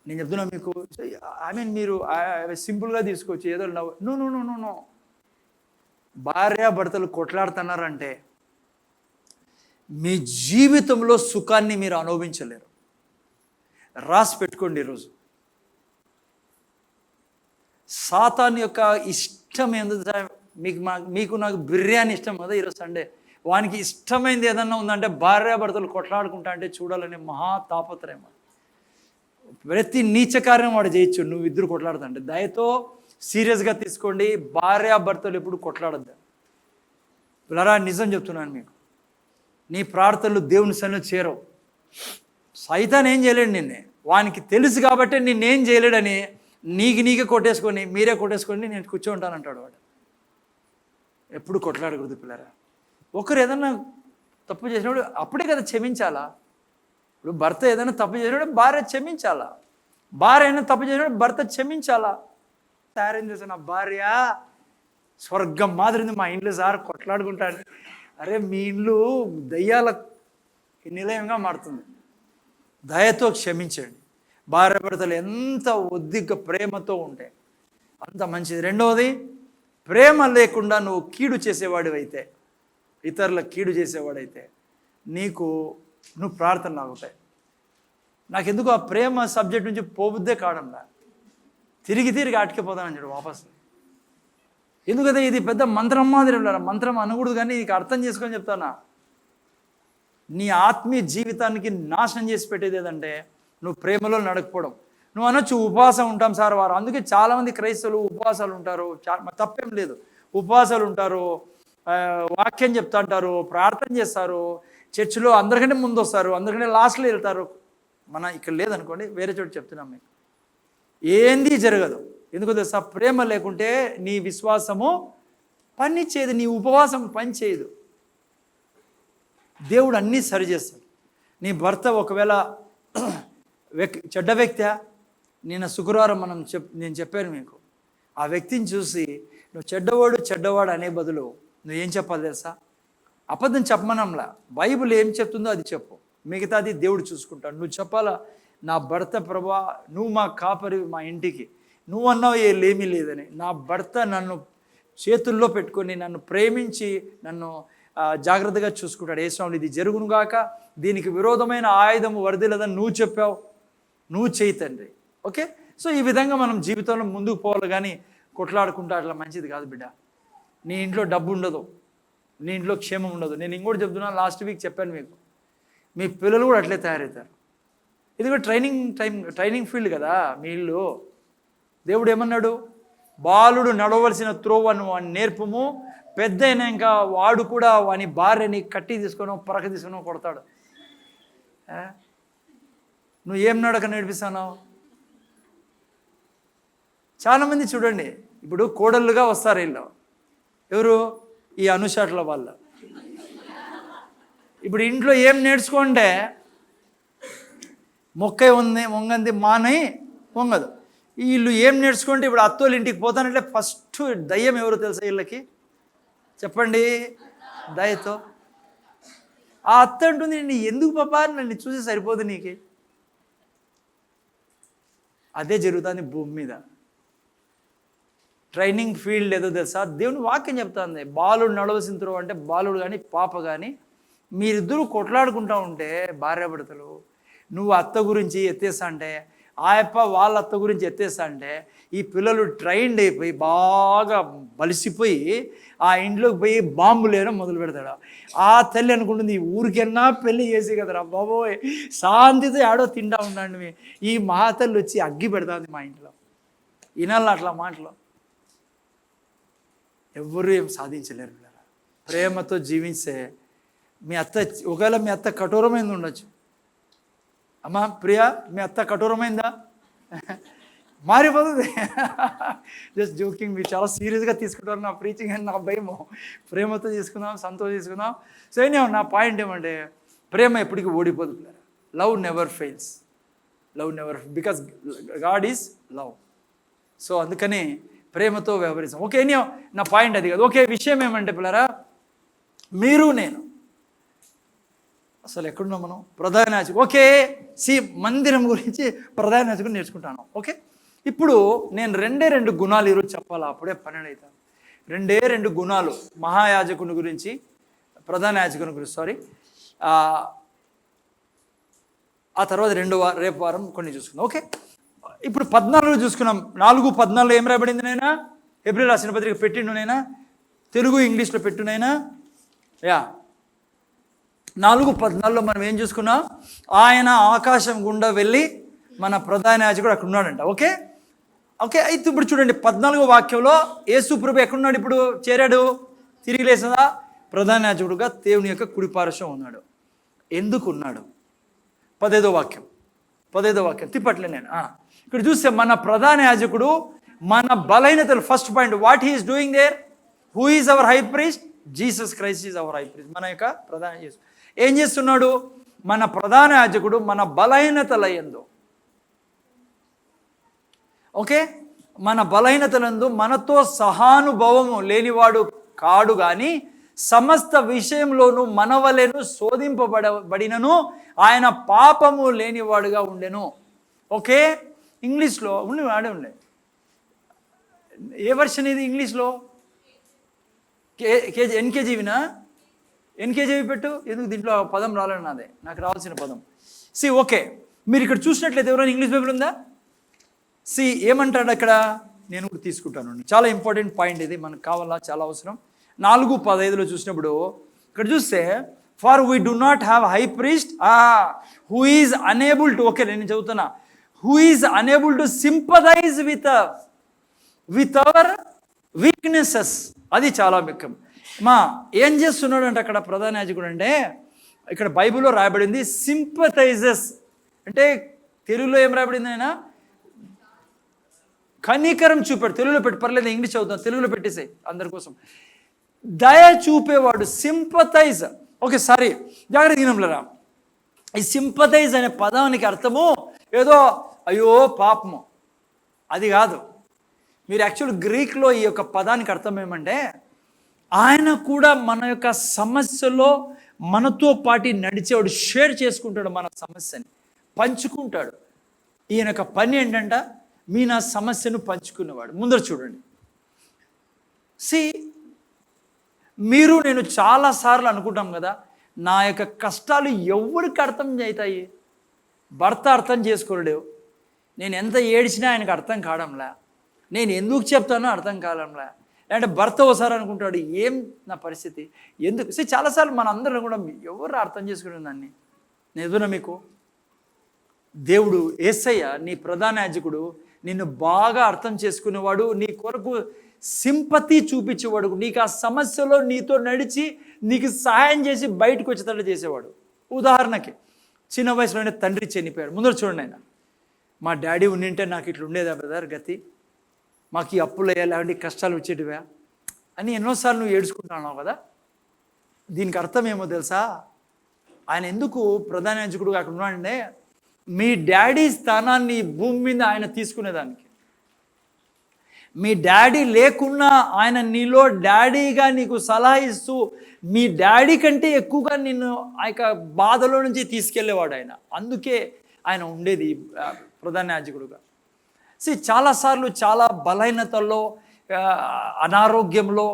నేను చెప్తున్నా మీకు, మీరు సింపుల్గా తీసుకోవచ్చు ఏదో నో. భార్యాభర్తలు కొట్లాడుతున్నారంటే మీ జీవితంలో సుఖాన్ని మీరు అనుభవించలేరు. రాసి పెట్టుకోండి. ఈరోజు సాతాను యొక్క ఇష్టం ఏంటంటే మీకు నాకు బిర్యానీ ఇష్టం కదా. ఈరోజు సండే వానికి ఇష్టమైంది ఏదన్నా ఉందంటే భార్యాభర్తలు కొట్లాడుకుంటా అంటే చూడాలనే మహా తాపత్రయం. ప్రతి నీచ కార్యం వాడు చేయొచ్చు. నువ్వు ఇద్దరు కొట్లాడుతుంటే దయతో సీరియస్గా తీసుకోండి. భార్యాభర్తలు ఎప్పుడు కొట్లాడద్దు పిల్లరా. నిజం చెప్తున్నాను మీకు, నీ ప్రార్థనలు దేవుని సన్నిధిలో చేరవు. సైతాన్ ఏం చేయలేడు నిన్నే. వానికి తెలుసు కాబట్టి నిన్నేం చేయలేడని నీకే కొట్టేసుకొని మీరే కొట్టేసుకొని నేను కూర్చోంటానంటాడు వాడు. ఎప్పుడు కొట్లాడకూడదు పిల్లరా. ఒకరు ఏదన్నా తప్పు చేసినప్పుడు అప్పుడే కదా క్షమించాలా. ఇప్పుడు భర్త ఏదైనా తప్పు చేసినప్పుడు భార్య క్షమించాలా. భార్య అయినా తప్పు చేసినప్పుడు భర్త క్షమించాలా. తయారేం చేశాను భార్య స్వర్గం మాదిరింది మా ఇంట్లో సార్ కొట్లాడుకుంటాను. అరే మీ ఇల్లు దయ్యాల నిలయంగా మారుతుంది. దయతో క్షమించండి. భార్యాభర్తలు ఎంత ఒద్దిగ్గా ప్రేమతో ఉంటే అంత మంచిది. రెండవది, ప్రేమ లేకుండా నువ్వు కీడు చేసేవాడివైతే, ఇతరులకు కీడు చేసేవాడైతే నువ్వు ప్రార్థనలు ఆగుతాయి. నాకెందుకు ఆ ప్రేమ సబ్జెక్ట్ నుంచి పోబుద్దే కాడంలా. తిరిగి ఆటికిపోతానని చెప్పి వాపస్. ఎందుకంటే ఇది పెద్ద మంత్రం మాదిరి. మంత్రం అనకూడదు కానీ నీకు అర్థం చేసుకొని చెప్తానా. నీ ఆత్మీయ జీవితానికి నాశనం చేసి పెట్టేది ఏదంటే నువ్వు ప్రేమలో నడకపోవడం. నువ్వు అనొచ్చు ఉపవాసం ఉంటాం సార్ వారు. అందుకే చాలామంది క్రైస్తవులు ఉపవాసాలు ఉంటారు. తప్పేం లేదు, ఉపవాసాలు ఉంటారు, వాక్యం చెప్తా అంటారు, ప్రార్థన చేస్తారు, చర్చిలో అందరికంటే ముందు వస్తారు, అందరికంటే లాస్ట్లో వెళ్తారు. మన ఇక్కడ లేదనుకోండి, వేరే చోటు చెప్తున్నాం మీకు. ఏంది జరగదు. ఎందుకు తెలుసా? ప్రేమ లేకుంటే నీ విశ్వాసము పని చేయదు, నీ ఉపవాసం పని చేయదు. దేవుడు అన్నీ సరిచేస్తాడు. నీ భర్త ఒకవేళ చెడ్డ వ్యక్తి, నిన్న శుక్రవారం నేను చెప్పాను మీకు. ఆ వ్యక్తిని చూసి నువ్వు చెడ్డవాడు అనే బదులు నువ్వేం చెప్పాలి తెలుసా? అబద్ధం చెప్పమనంలా. బైబిల్ ఏం చెప్తుందో అది చెప్పు, మిగతాది దేవుడు చూసుకుంటాడు. నువ్వు చెప్పాలా, నా భర్త ప్రభా నువ్వు మా కాపరి, మా ఇంటికి నువ్వు అన్నావు ఏమీ లేదని. నా భర్త నన్ను చేతుల్లో పెట్టుకొని నన్ను ప్రేమించి నన్ను జాగ్రత్తగా చూసుకుంటాడు. యేసునామములో ఇది జరుగునుగాక, దీనికి విరోధమైన ఆయుధము వర్ధిల్లదని నువ్వు చెప్పావు, నువ్వు చేయి తండ్రి. ఓకే. సో ఈ విధంగా మనం జీవితంలో ముందుకు పోవాలి. కానీ కొట్లాడుకుంటా అట్లా మంచిది కాదు బిడ్డ. నీ ఇంట్లో డబ్బు ఉండదు, నీ ఇంట్లో క్షేమం ఉండదు. నేను ఇంకోటి చెప్తున్నా, లాస్ట్ వీక్ చెప్పాను మీకు. మీ పిల్లలు కూడా అట్లే తయారవుతారు. ఇది కూడా ట్రైనింగ్ ఫీల్డ్ కదా మీ ఇల్లు. దేవుడు ఏమన్నాడు? బాలుడు నడవలసిన త్రోవను వాడిని నేర్పము, పెద్ద అయినాక వాడు కూడా వాని భార్యని కట్టి తీసుకొని పరక తీసుకొని కొడతాడు. నువ్వు ఏం నడక నేర్పిస్తున్నావు? చాలామంది చూడండి, ఇప్పుడు కోడళ్ళుగా వస్తారు వీళ్ళు. ఎవరు? ఈ అనుషాట్ల వాళ్ళ. ఇప్పుడు ఇంట్లో ఏం నేర్చుకుంటే మొక్క ఉంది వంగంది మానై వంగదు. వీళ్ళు ఏం నేర్చుకుంటే ఇప్పుడు అత్తోళ్ళు ఇంటికి పోతానంటే ఫస్ట్ దయ్యం ఎవరు తెలుసా వీళ్ళకి? చెప్పండి. దయతో ఆ అత్త అంటుంది, నీ ఎందుకు పాపా నన్ను చూసి సరిపోదు నీకు. అదే జరుగుతుంది భూమి మీద. ట్రైనింగ్ ఫీల్డ్ ఏదో తెలుసా? దేవుని వాక్యం చెప్తుంది, బాలుడు నడవలసిన త్రోవ అంటే బాలుడు కానీ పాప కానీ మీరిద్దరూ కొట్లాడుకుంటూ ఉంటే భార్యాభర్తలు, నువ్వు అత్త గురించి ఎత్తేస్తా అంటే ఆ యప్ప వాళ్ళ అత్త గురించి ఎత్తేస్తా అంటే ఈ పిల్లలు ట్రైన్డ్ అయిపోయి బాగా బలిసిపోయి ఆ ఇంట్లోకి పోయి బాంబులు వేయడం మొదలు పెడతాడు. ఆ తల్లి అనుకుంటుంది, ఈ ఊరికన్నా పెళ్ళి చేసి కదరా బాబోయ్, శాంతితో ఆడో తింటా ఉండండి. ఈ మహాతల్లి వచ్చి అగ్గి పెడతాంది మా ఇంట్లో. వినాలి అట్లా మాటలు. ఎవరు ఏం సాధించలేరు. ప్రేమతో జీవించే మీ అత్త, ఒకవేళ మీ అత్త కఠోరమైంది ఉండొచ్చు. అమ్మా ప్రియా, మీ అత్త కఠోరమైందా? మారిపోతుంది. Just joking. మీరు చాలా సీరియస్గా తీసుకుంటారు నా ప్రీచింగ్ అని నా భయము. ప్రేమతో తీసుకుందాం, సంతోషం తీసుకుందాం. సో నా పాయింట్ ఏమంటే, ప్రేమ ఎప్పటికీ ఓడిపోతుంది. Love never fails. Love never, because God is love. So అందుకని ప్రేమతో వ్యవహరిస్తాం. ఓకే, నా పాయింట్ అది కాదు. ఓకే, విషయం ఏమంటే పిల్లరా, మీరు నేను అసలు ఎక్కడున్నాం మనం? ప్రధాన యాజకుడు. ఓకే, మందిరం గురించి ప్రధాన యాజకుడు నేర్చుకుంటాను. ఓకే, ఇప్పుడు నేను రెండు గుణాలు ఈరోజు చెప్పాలా, అప్పుడే 12 అవుతాను. 2 గుణాలు మహాయాజకుని గురించి, ప్రధాన యాజకుని గురించి, సారీ. ఆ తర్వాత రేపు వారం కొన్ని చూసుకుందాం. ఓకే, ఇప్పుడు 14 చూసుకున్నాం. 4:14 ఏం రాయబడింది నైనా? హెబ్రీ రాసిన పత్రిక పెట్టిండు నైనా, తెలుగు ఇంగ్లీష్లో పెట్టునైనా. 4:14 మనం ఏం చూసుకున్నాం? ఆయన ఆకాశం గుండా వెళ్ళి మన ప్రధాన యాజకుడు అక్కడ ఉన్నాడంట. ఓకే ఓకే అయితే ఇప్పుడు చూడండి, 14వ వాక్యంలో యేసు ప్రభు ఎక్కడున్నాడు? ఇప్పుడు చేరాడు, తిరిగి లేసదా? ప్రధాన యాజకుడుగా దేవుని యొక్క కుడిపార్శ్వం ఉన్నాడు. ఎందుకు ఉన్నాడు? 15వ వాక్యం తిప్పట్లే నేను. ఇక్కడ చూస్తే మన ప్రధాన యాజకుడు మన బలహీనతలు, first point, what he is doing there? Who is our high priest? Jesus Christ is our high priest. మన యొక్క ప్రధాన యాజకుడు ఏం చేస్తున్నాడు? మన ప్రధాన యాజకుడు మన బలహీనతలందు, ఓకే, మన బలహీనతలందు మనతో సహానుభవము లేనివాడు కాడు కానీ సమస్త విషయంలోనూ మనవలెను శోధింపబడినను ఆయన పాపము లేనివాడుగా ఉండెను. ఓకే, ఇంగ్లీష్లో వాడే ఉండే. ఏ వర్షన్ ఇది ఇంగ్లీష్లో? ఎన్కేజీవినా? ఎన్కేజీవి పెట్టు. ఎందుకు దీంట్లో పదం రాలేదు నాదే, నాకు రావాల్సిన పదం. ఓకే, మీరు ఇక్కడ చూసినట్లయితే ఎవరైనా ఇంగ్లీష్ బైబిల్ ఉందా? ఏమంటాడు అక్కడ? నేను కూడా తీసుకుంటాను. చాలా ఇంపార్టెంట్ పాయింట్ ఇది, మనకు కావాలా, చాలా అవసరం. 4:15 చూసినప్పుడు ఇక్కడ చూస్తే, for we do not have high priest who is unable to, okay నేను చదువుతున్నా, who is unable to sympathise with our weaknesses. అది చాలా ముఖ్యం. ఏం చేస్తున్నాడు అంటే అక్కడ ప్రధాన యాజకుడు అంటే, ఇక్కడ బైబిల్లో రాయబడింది సింపథైజెస్ అంటే, తెలుగులో ఏం రాయబడింది? ఆయన కనికరం చూపాడు. తెలుగులో పెట్టి పర్లేదు, ఇంగ్లీష్ చదువుతాం, తెలుగులో పెట్టేసే అందరి కోసం. దయ చూపేవాడు, సింపథైజ్. ఓకే, సారీ, జాగ్రత్త దినంలరా. ఈ సింపథైజ్ అనే పదానికి అర్థము ఏదో అయ్యో పాపము అది కాదు. మీరు యాక్చువల్ గ్రీక్లో ఈ యొక్క పదానికి అర్థం ఏమంటే, ఆయన కూడా మన యొక్క సమస్యలో మనతో పాటు నడిచేవాడు, షేర్ చేసుకుంటాడు, మన సమస్యని పంచుకుంటాడు. ఈయన యొక్క పని ఏంటంట? నా సమస్యను పంచుకునేవాడు. ముందర చూడండి, మీరు నేను చాలాసార్లు అనుకుంటాం కదా, నా యొక్క కష్టాలు ఎవరికి అర్థం అవుతాయి? భర్త అర్థం చేసుకోలేడు. నేను ఎంత ఏడ్చినా ఆయనకు అర్థం కావడంలే, నేను ఎందుకు చెప్తానో అర్థం కావడంలే. లేదంటే భర్త ఒకసారి అనుకుంటాడు, ఏం నా పరిస్థితి ఎందుకు? చాలాసార్లు మన అందరం కూడా ఎవరు అర్థం చేసుకునే దాన్ని. నేను మీకు దేవుడు యేసయ్య నీ ప్రధాన యాజకుడు నిన్ను బాగా అర్థం చేసుకునేవాడు, నీ కొరకు సింపతి చూపించేవాడు, నీకు ఆ సమస్యలో నీతో నడిచి నీకు సహాయం చేసి బయటకు వచ్చేటట్లు చేసేవాడు. ఉదాహరణకి చిన్న వయసులోనే తండ్రి చనిపోయాడు. ముందర చూడండి, ఆయన మా డాడీ ఉండింటే నాకు ఇట్లా ఉండేదా బ్రదర్ గతి, మాకు ఈ అప్పులు వేయాలి, అలాంటి కష్టాలు వచ్చేటివా అని ఎన్నోసార్లు నువ్వు ఏడ్చుకుంటున్నావు కదా. దీనికి అర్థం ఏమో తెలుసా? ఆయన ఎందుకు ప్రధాన యాజకుడుగా అక్కడ ఉన్నాడంటే మీ డాడీ స్థానాన్ని భూమి మీద ఆయన తీసుకునేదానికి. మీ డాడీ లేకున్నా ఆయన నీలో డాడీగా నీకు సలహా ఇస్తూ మీ డాడీ కంటే ఎక్కువగా నిన్ను ఆ యొక్క బాధలో నుంచి తీసుకెళ్లేవాడు ఆయన. అందుకే ఆయన ఉండేది ప్రధాన యాజకుడుగా. చాలాసార్లు చాలా బలహీనతల్లో, అనారోగ్యంలో,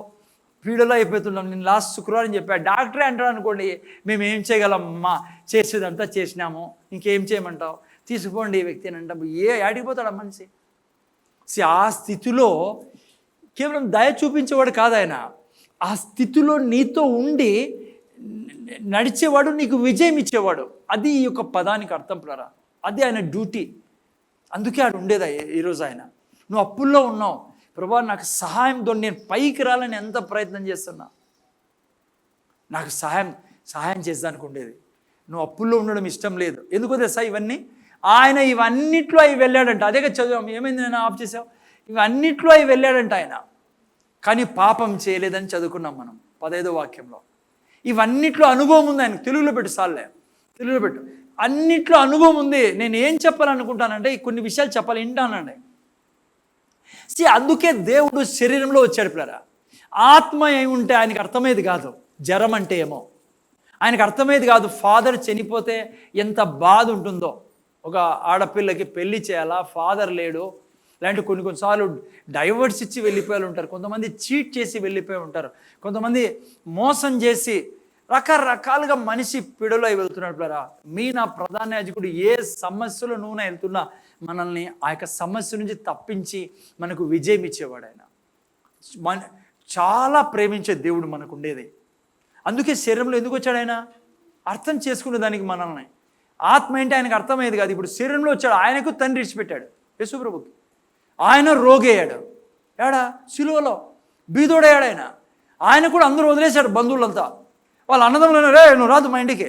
పీడలో అయిపోతున్నాం. నేను లాస్ట్ శుక్రవారం చెప్పాను, డాక్టరే అంటాడు అనుకోండి, మేము ఏం చేయగలమ్మా, చేసేదంతా చేసినాము, ఇంకేం చేయమంటావు, తీసుకోండి ఈ వ్యక్తి అని అంటాం. ఆడిపోతాడు మనిషి. ఆ స్థితిలో కేవలం దయ చూపించేవాడు కాదు ఆయన, ఆ స్థితిలో నీతో ఉండి నడిచేవాడు, నీకు విజయం ఇచ్చేవాడు. అది ఈ యొక్క పదానికి అర్థం ప్లరా, అది ఆయన డ్యూటీ. అందుకే ఆడు ఉండేదా ఈరోజు ఆయన. నువ్వు అప్పుల్లో ఉన్నావు, ప్రభా నాకు సహాయంతో నేను పైకి రాలని ఎంత ప్రయత్నం చేస్తున్నా, నాకు సహాయం చేసేదానికి ఉండేది. నువ్వు అప్పుల్లో ఉండడం ఇష్టం లేదు, ఎందుకో తెలుసా? ఆయన ఇవన్నిట్లో అవి వెళ్ళాడంట. అదే చదివాం. ఏమైంది నేను ఆఫ్ చేసావు? ఇవన్నిట్లో అవి వెళ్ళాడంట ఆయన, కానీ పాపం చేయలేదని చదువుకున్నాం మనం 15వ వాక్యంలో. ఇవన్నిట్లో అనుభవం ఉంది ఆయనకు. తెలుగులో పెట్టు సార్లే, తెలుగులో పెట్టు. అన్నిట్లో అనుభవం ఉంది. నేను ఏం చెప్పాలనుకుంటానంటే కొన్ని విషయాలు చెప్పాలి, వింటానండి. అందుకే దేవుడు శరీరంలో వచ్చాడు పిల్లరా. ఆత్మ ఏముంటే ఆయనకు అర్థమయ్యేది కాదు. జ్వరం అంటే ఏమో ఆయనకు అర్థమయ్యేది కాదు. ఫాదర్ చనిపోతే ఎంత బాధ ఉంటుందో. ఒక ఆడపిల్లకి పెళ్లి చేయాలా, ఫాదర్ లేడు, ఇలాంటి కొన్నిసార్లు డైవర్స్ ఇచ్చి వెళ్ళిపోయి ఉంటారు. కొంతమంది చీట్ చేసి వెళ్ళిపోయి ఉంటారు. కొంతమంది మోసం చేసి రకరకాలుగా మనిషి పిడలో వెళ్తున్నాడు పిల్లరా. నా ప్రధాన యాజకుడు ఏ సమస్యలో నువ్వు వెళ్తున్నా మనల్ని ఆ యొక్క సమస్య నుంచి తప్పించి మనకు విజయం ఇచ్చేవాడు ఆయన. చాలా ప్రేమించే దేవుడు మనకు ఉండేది. అందుకే శరీరంలో ఎందుకు వచ్చాడు ఆయన? అర్థం చేసుకునే దానికి మనల్ని. ఆత్మ ఏంటి ఆయనకు అర్థమయ్యేది కాదు. ఇప్పుడు శరీరంలో వచ్చాడు. ఆయనకు తండ్రి ఇచ్చిపెట్టాడు, యేసుప్రభుకి. ఆయన రోగయ్యాడు, ఏడా సిలువలో బీదోడయ్యాడు ఆయన. ఆయన కూడా అందరూ వదిలేశాడు, బంధువులంతా. వాళ్ళ అన్నదమ్ములు, రే నువ్వు రాదు మా ఇంటికి.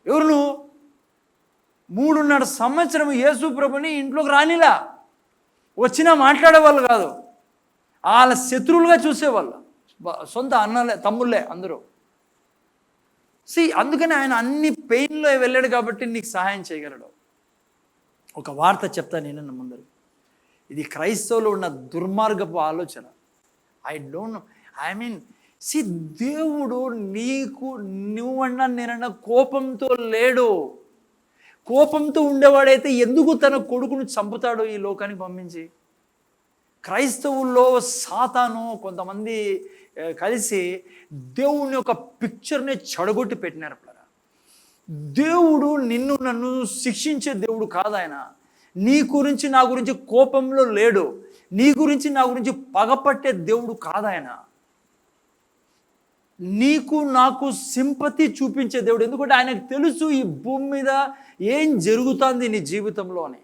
ఎవరు నువ్వు? 3.5 సంవత్సరం యేసుప్రభుని ఇంట్లోకి రానిలా. వచ్చినా మాట్లాడేవాళ్ళు కాదు, వాళ్ళ శత్రువులుగా చూసేవాళ్ళు, సొంత అన్నలే తమ్ముళ్ళే అందరూ. అందుకని ఆయన అన్ని పెయిన్లో వెళ్ళాడు కాబట్టి నీకు సహాయం చేయగలడు. ఒక వార్త చెప్తాను నేను ముందర. ఇది క్రైస్తవులు ఉన్న దుర్మార్గపు ఆలోచన. దేవుడు నీకు నువ్వన్నా నేనన్నా కోపంతో లేడు. కోపంతో ఉండేవాడైతే ఎందుకు తన కొడుకును చంపుతాడు ఈ లోకానికి పంపించి? క్రైస్తవుల్లో సాతాను కొంతమంది కలిసి దేవుని యొక్క పిక్చర్ని చెడగొట్టి పెట్టినారు. దేవుడు నిన్ను నన్ను శిక్షించే దేవుడు కాదు ఆయన. నీ గురించి నా గురించి కోపంలో లేడు. నీ గురించి నా గురించి పగపట్టే దేవుడు కాదు ఆయన. నీకు నాకు సింపతి చూపించే దేవుడు. ఎందుకంటే ఆయనకు తెలుసు ఈ భూమి మీద ఏం జరుగుతుంది నీ జీవితంలో అని.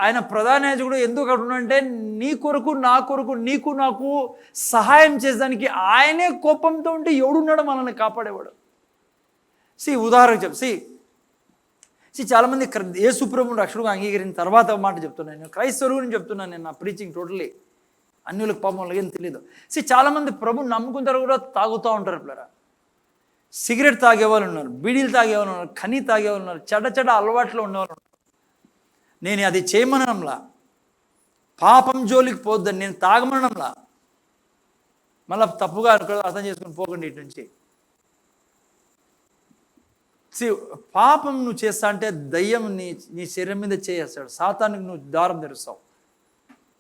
ఆయన ప్రధాన యాజకుడు ఎందుకు అక్కడ ఉన్నాడంటే నీ కొరకు నా కొరకు నీకు నాకు సహాయం చేసేదానికి. ఆయనే కోపంతో ఉంటే ఎవడున్నాడో మనల్ని కాపాడేవాడు. ఉదాహరణకు చెప్పి చాలామంది యేసుప్రభువుని రక్షకుడుగా అంగీకరించిన తర్వాత మాట చెప్తున్నాను నేను. క్రైస్తవుల గురించి చెప్తున్నాను నేను. నా ప్రీచింగ్ టోటల్లీ అన్యులకు పాపం ఏం తెలియదు. చాలామంది ప్రభుని నమ్ముకున్న తర్వాత కూడా తాగుతూ ఉంటారు పిల్లరా. సిగరెట్ తాగేవాళ్ళు ఉన్నారు, బీడీలు తాగేవాళ్ళు ఉన్నారు, కనీ తాగేవాళ్ళు ఉన్నారు, చెడ్డ అలవాట్లో ఉండేవాళ్ళు ఉన్నారు. నేను అది చేయమనడంలా, పాపం జోలికి పోద్దని నేను తాగమనడంలా. మళ్ళీ తప్పుగా అర్థం చేసుకుని పోకండి ఇటు నుంచి. పాపం నువ్వు చేస్తా అంటే దయ్యం నీ శరీరం మీద చేస్తాడు. సాతానికి నువ్వు దారం తెరుస్తావు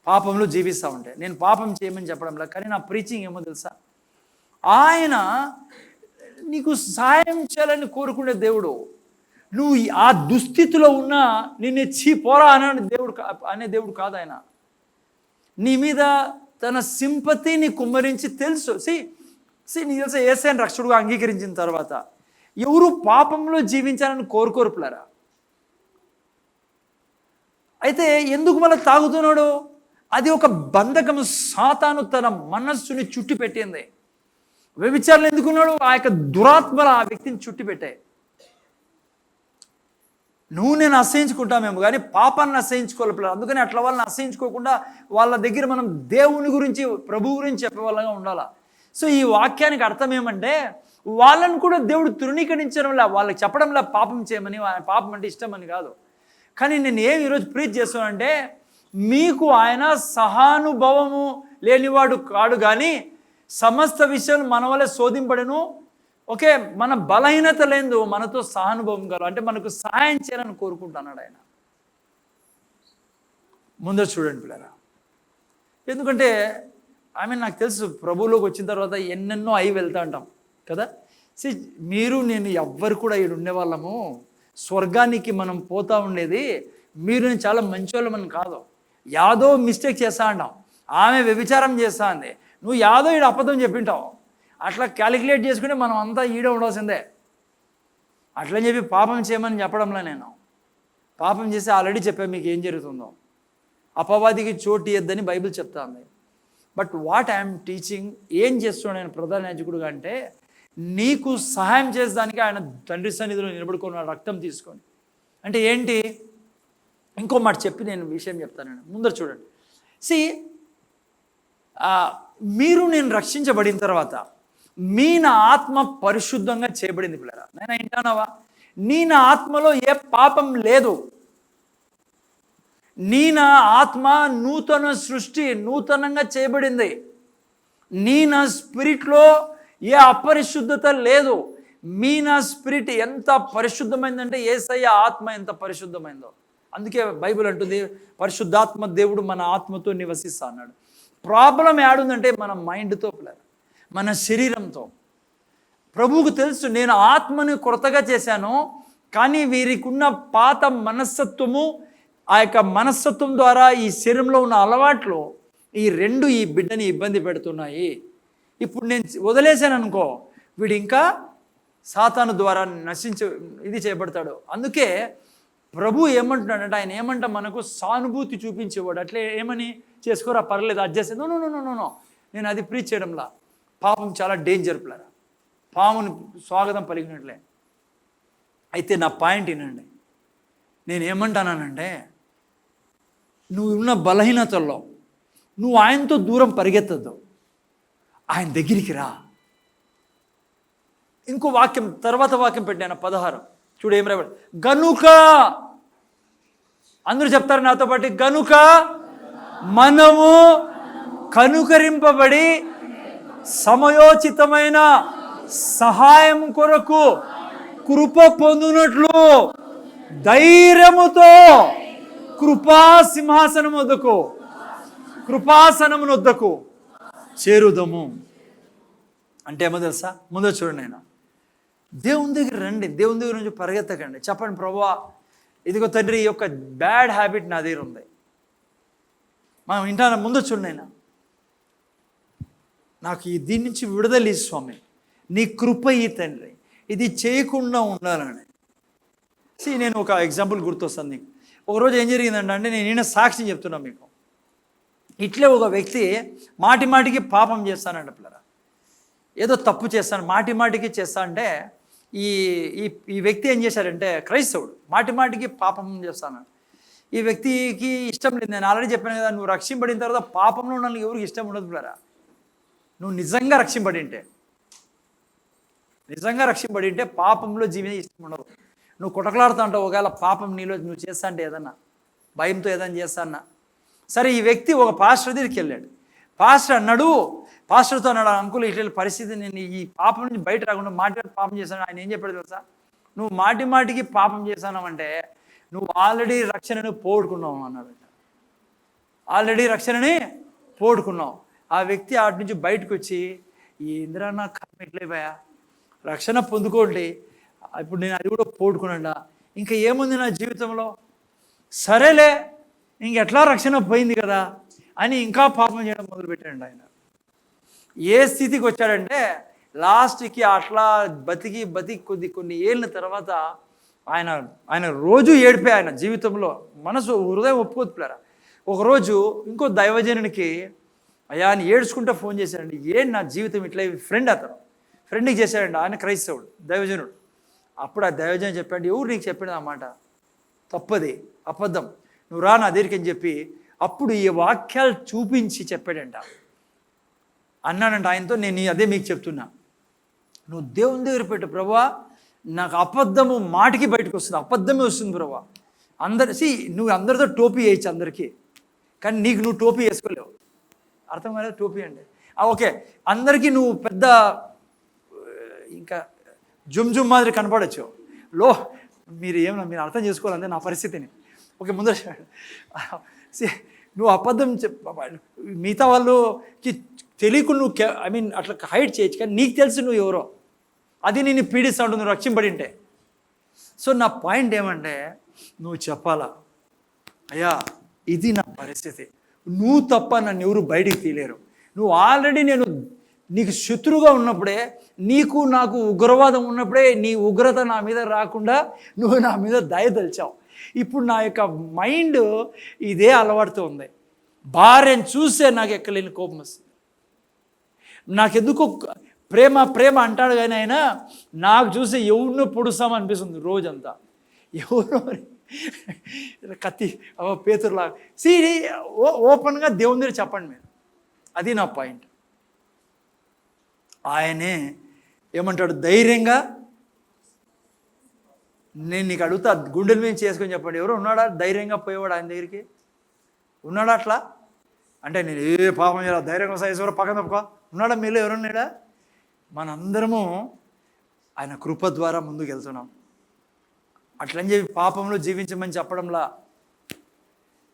పాపంలో జీవిస్తూ ఉంటే. నేను పాపం చేయమని చెప్పడంలా, కానీ నా ప్రీచింగ్ ఏమో తెలుసా? ఆయన నీకు సహాయం చేయాలని కోరుకునే దేవుడు. నువ్వు ఆ దుస్థితిలో ఉన్నా నిన్ను పోరా అనే దేవుడు కాదు ఆయన. నీ మీద తన సింపతిని కుమ్మరించి తెలుసు. నీకు తెలుసా, యేసయ్యను రక్షకుడుగా అంగీకరించిన తర్వాత ఎవరు పాపంలో జీవించాలని కోరుకోరుపులారా. అయితే ఎందుకు మళ్ళీ తాగుతున్నాడు? అది ఒక బంధకము. సాతాను తన మనస్సుని చుట్టి పెట్టింది. వ్యభిచారులు ఎందుకున్నాడు? ఆ యొక్క దురాత్మలు ఆ వ్యక్తిని చుట్టి పెట్టాయి. నువ్వు నేను అసహించుకుంటామేమో కానీ పాపాన్ని అసహించుకోవాలి పిల్లలు. అందుకని అట్లా వాళ్ళని అసహించుకోకుండా వాళ్ళ దగ్గర మనం దేవుని గురించి, ప్రభు గురించి చెప్పే వాళ్ళగా ఉండాలి. సో ఈ వాక్యానికి అర్థం ఏమంటే, వాళ్ళని కూడా దేవుడు తృణీకరించడంలా, వాళ్ళకి చెప్పడంలా పాపం చేయమని, పాపం అంటే ఇష్టం అని కాదు. కానీ నేను ఏం ఈరోజు ప్రీచ్ చేస్తానంటే, మీకు ఆయన సహానుభవము లేనివాడు కాడు కానీ సమస్త విషయాలు మన వల్ల శోధింపడను. ఓకే, మన బలహీనత లేదు, మనతో సహానుభవం కలవు, అంటే మనకు సహాయం చేయాలని కోరుకుంటున్నాడు ఆయన. ముందర చూడండి పిల్లరా. ఎందుకంటే నాకు తెలుసు ప్రభువులోకి వచ్చిన తర్వాత ఎన్నెన్నో అయి వెళ్తా ఉంటాం కదా. మీరు నేను ఎవ్వరు కూడా ఇక్కడ ఉండేవాళ్ళము, స్వర్గానికి మనం పోతా ఉండేది. మీరు నేను చాలా మంచోళ్ళు మనం కాదు. యాదో మిస్టేక్ చేస్తా అంటాం. ఆమె వ్యభిచారం చేస్తా అంది, నువ్వు యాదో ఈడ అబద్ధం చెప్పింటావు. అట్లా క్యాలిక్యులేట్ చేసుకుంటే మనం అంతా ఈడే ఉండాల్సిందే. అట్లని చెప్పి పాపం చేయమని చెప్పడంలో నేను పాపం చేసి ఆల్రెడీ చెప్పాను మీకు ఏం జరుగుతుందో. అపవాదికి చోటు ఇద్దని బైబిల్ చెప్తా ఉంది. బట్ వాట్ ఐఎమ్ టీచింగ్, ఏం చేస్తున్నాడు నేను ప్రధాన యాజకుడుగా అంటే, నీకు సహాయం చేసేదానికి ఆయన తండ్రి సన్నిధిలో నిలబడుకున్న రక్తం తీసుకొని. అంటే ఏంటి? ఇంకో మాట చెప్పి నేను విషయం చెప్తాను. ముందర చూడండి. మీరు నేను రక్షించబడిన తర్వాత మీ నా ఆత్మ పరిశుద్ధంగా చేయబడింది పిల్లరా. నేను వింటానవా? నీ నా ఆత్మలో ఏ పాపం లేదు. నీ నా ఆత్మ నూతన సృష్టి, నూతనంగా చేయబడింది. నీ నా స్పిరిట్లో ఏ అపరిశుద్ధత లేదు. మీ నా స్పిరిట్ ఎంత పరిశుద్ధమైందంటే యేసయ్య ఆత్మ ఎంత పరిశుద్ధమైందో. అందుకే బైబిల్ అంటుంది పరిశుద్ధాత్మ దేవుడు మన ఆత్మతో నివసిస్తా అన్నాడు. ప్రాబ్లం ఏడుందంటే మన మైండ్తో పిల్లలు, మన శరీరంతో. ప్రభువుకు తెలుసు నేను ఆత్మని కొరతగా చేశాను, కానీ వీరికి ఉన్న పాత మనస్తత్వము, ఆ యొక్క మనస్తత్వం ద్వారా ఈ శరీరంలో ఉన్న అలవాట్లు ఈ రెండు ఈ బిడ్డని ఇబ్బంది పెడుతున్నాయి. ఇప్పుడు నేను వదిలేశాను అనుకో, వీడు ఇంకా సాతాను ద్వారా ఇది చేయబడతాడు. అందుకే ప్రభు ఏమంటున్నాడంటే, ఆయన ఏమంటా మనకు సానుభూతి చూపించేవాడు. అట్లే ఏమని చేసుకోరా పర్లేదు adjust. No no no no no నేను అది ప్రీచ్ చేయడంలా. పాపం చాలా డేంజర్ పిల్లరా, పాముని స్వాగతం పలికినట్లే. అయితే నా పాయింట్ వినండి. నేను ఏమంటానంటే, నువ్వు ఉన్న బలహీనతల్లో నువ్వు ఆయనతో దూరం పరిగెత్తద్దు, ఆయన దగ్గరికి రా. ఇంకో వాక్యం, తర్వాత వాక్యం పెట్టాను 16 చూడు ఏం రాబడి. గనుక, అందరూ చెప్తారు నాతో పాటు, గనుక మనము కనుకరింపబడి సమయోచితమైన సహాయం కొరకు కృప పొందునట్లు ధైర్యముతో కృపాసింహాసనం వద్దకు, కృపాసనమును వద్దకు చేరుదము. అంటే ఏమో తెలుసా? ముందు చూడండి, నేను దేవుని దగ్గర రండి, దేవుని దగ్గర నుంచి పరిగెత్తకండి. చెప్పండి, ప్రభువా ఇదిగో తండ్రి, ఈ యొక్క బ్యాడ్ హ్యాబిట్ నా దగ్గర ఉంది. మనం వింటాను. ముందు చూడండి, నాకు దీని నుంచి విడుదల స్వామి, నీ కృప ఈ తండ్రి, ఇది చేయకుండా ఉండాలని. నేను ఒక ఎగ్జాంపుల్ గుర్తొస్తాను నీకు. ఒకరోజు ఏం జరిగిందంటే, నేను సాక్ష్యం చెప్తున్నాను మీకు. ఇట్లే ఒక వ్యక్తి మాటి మాటికి పాపం చేస్తానంట పిల్లరా, ఏదో తప్పు చేస్తాను, మాటి మాటికి చేస్తా అంటే ఈ వ్యక్తి ఏం చేశాడంటే, క్రైస్తవుడు, మాటి మాటికి పాపం చేస్తాను. ఈ వ్యక్తికి ఇష్టం లేదు. నేను ఆల్రెడీ చెప్పాను కదా, నువ్వు రక్షింపడిన తర్వాత పాపంలో ఉన్న ఎవరికి ఇష్టం ఉండదు పిల్లరా. నువ్వు నిజంగా రక్షింపడింటే పాపంలో జీవితం ఇష్టం ఉండదు. నువ్వు కుటకలాడుతూ ఉంటావు. ఒకవేళ పాపం నీలో నువ్వు చేస్తా అంటే ఏదన్నా భయంతో ఏదైనా చేస్తా అన్నా సరే. ఈ వ్యక్తి ఒక పాస్టర్ దగ్గరికి వెళ్ళాడు. పాస్టర్తో అన్నాడు, అంకుల్ ఇట్లా పరిస్థితి, నేను ఈ పాపం నుంచి బయట రాకుండా మాటి పాపం చేశాను. ఆయన ఏం చెప్పాడు తెలుసా? నువ్వు మాటి మాటికి పాపం చేశానంటే నువ్వు ఆల్రెడీ రక్షణను పోగొట్టుకున్నావు అన్నాడు. ఆల్రెడీ రక్షణని పోగొట్టుకున్నావు. ఆ వ్యక్తి అటు నుంచి బయటకు వచ్చి, ఏందిరా నా కర్మ ఎట్లయిపోయా, రక్షణ పొందుకోండి, ఇప్పుడు నేను అది కూడా పోగొట్టుకున్నా, ఇంకా ఏముంది నా జీవితంలో, సరేలే ఇంకెట్లా రక్షణ పోయింది కదా అని ఇంకా పాపం చేయడం మొదలుపెట్టాడు. ఆయన ఏ స్థితికి వచ్చాడంటే, లాస్ట్కి అట్లా బతికి కొన్ని ఏళ్ళ తర్వాత ఆయన ఆయన రోజు ఏడిపే, ఆయన జీవితంలో మనసు హృదయం ఒప్పుకోతులేరా. ఒకరోజు ఇంకో దైవజనునికి అయ్యా అని ఏడ్చుకుంటూ ఫోన్ చేశాడండి. ఏం నా జీవితం ఇట్లా, ఫ్రెండ్ అతను ఫ్రెండ్కి చేశాడండి, ఆయన క్రైస్తవుడు దైవజనుడు. అప్పుడు ఆ దైవజనుడు చెప్పాడు, ఎవరు నీకు చెప్పాడు ఆ మాట, తప్పది, అబద్ధం, నువ్వు రా నా దగ్గరికి అని చెప్పి అప్పుడు ఈ వాక్యాలు చూపించి చెప్పాడంట. అన్నానంట ఆయనతో, నేను అదే మీకు చెప్తున్నా, నువ్వు దేవుని దగ్గర పెట్టు ప్రభువా, నాకు అబద్ధము మాటికి బయటకు వస్తుంది, అబద్ధమే వస్తుంది ప్రభువా. నువ్వు అందరితో టోపీ వేయచ్చు అందరికీ, కానీ నీకు నువ్వు టోపీ వేసుకోలేవు. అర్థం కాలేదు టోపీ అంటే. ఓకే, అందరికీ నువ్వు పెద్ద ఇంకా జుమ్ మాదిరి కనపడచ్చు. మీరు అర్థం చేసుకోవాలంటే నా పరిస్థితిని. ఓకే, ముందర నువ్వు అబద్ధం మిగతా వాళ్ళకి తెలియకుండా నువ్వు అట్లా హైడ్ చేయొచ్చు, కానీ నీకు తెలుసు నువ్వు ఎవరో, అది నేను పీడిస్తూ ఉంటుంది నువ్వు రక్షింపడి ఉంటే. సో నా పాయింట్ ఏమంటే, నువ్వు చెప్పాలా, అయ్యా ఇది నా పరిస్థితి, నువ్వు తప్ప నన్ను ఎవరు బయటికి తీయలేరు. నువ్వు ఆల్రెడీ నేను నీకు శత్రువుగా ఉన్నప్పుడే, నీకు నాకు ఉగ్రవాదం ఉన్నప్పుడే నీ ఉగ్రత నా మీద రాకుండా నువ్వు నా మీద దయదలిచావు. ఇప్పుడు నా యొక్క మైండ్ ఇదే అలవాటుతో ఉంది. భార్యను చూస్తే నాకు ఎక్కలేని కోపం వస్తుంది. నాకెందుకో ప్రేమ అంటాడు కానీ ఆయన నాకు చూసి ఎవరినో పొడుస్తామనిపిస్తుంది రోజంతా. ఎవరో కత్తి పేతురులాగా. ఓపెన్గా దేవుని దగ్గర చెప్పండి మీరు, అది నా పాయింట్. ఆయనే ఏమంటాడు, ధైర్యంగా నేను నీకు అడుగుతా, గుండెల మీద చేసుకొని చెప్పండి, ఎవరో ఉన్నాడా ధైర్యంగా పోయేవాడు ఆయన దగ్గరికి? ఉన్నాడా అట్లా? అంటే నేను ఏ పాపం చేయాలి ధైర్యంగా సైజు పక్కన తప్పుకో, ఉన్నాడా మీలో ఎవరున్నాడా? మనందరము ఆయన కృప ద్వారా ముందుకు వెళ్తున్నాం. అట్లని చెప్పి పాపంలో జీవించమని చెప్పడంలా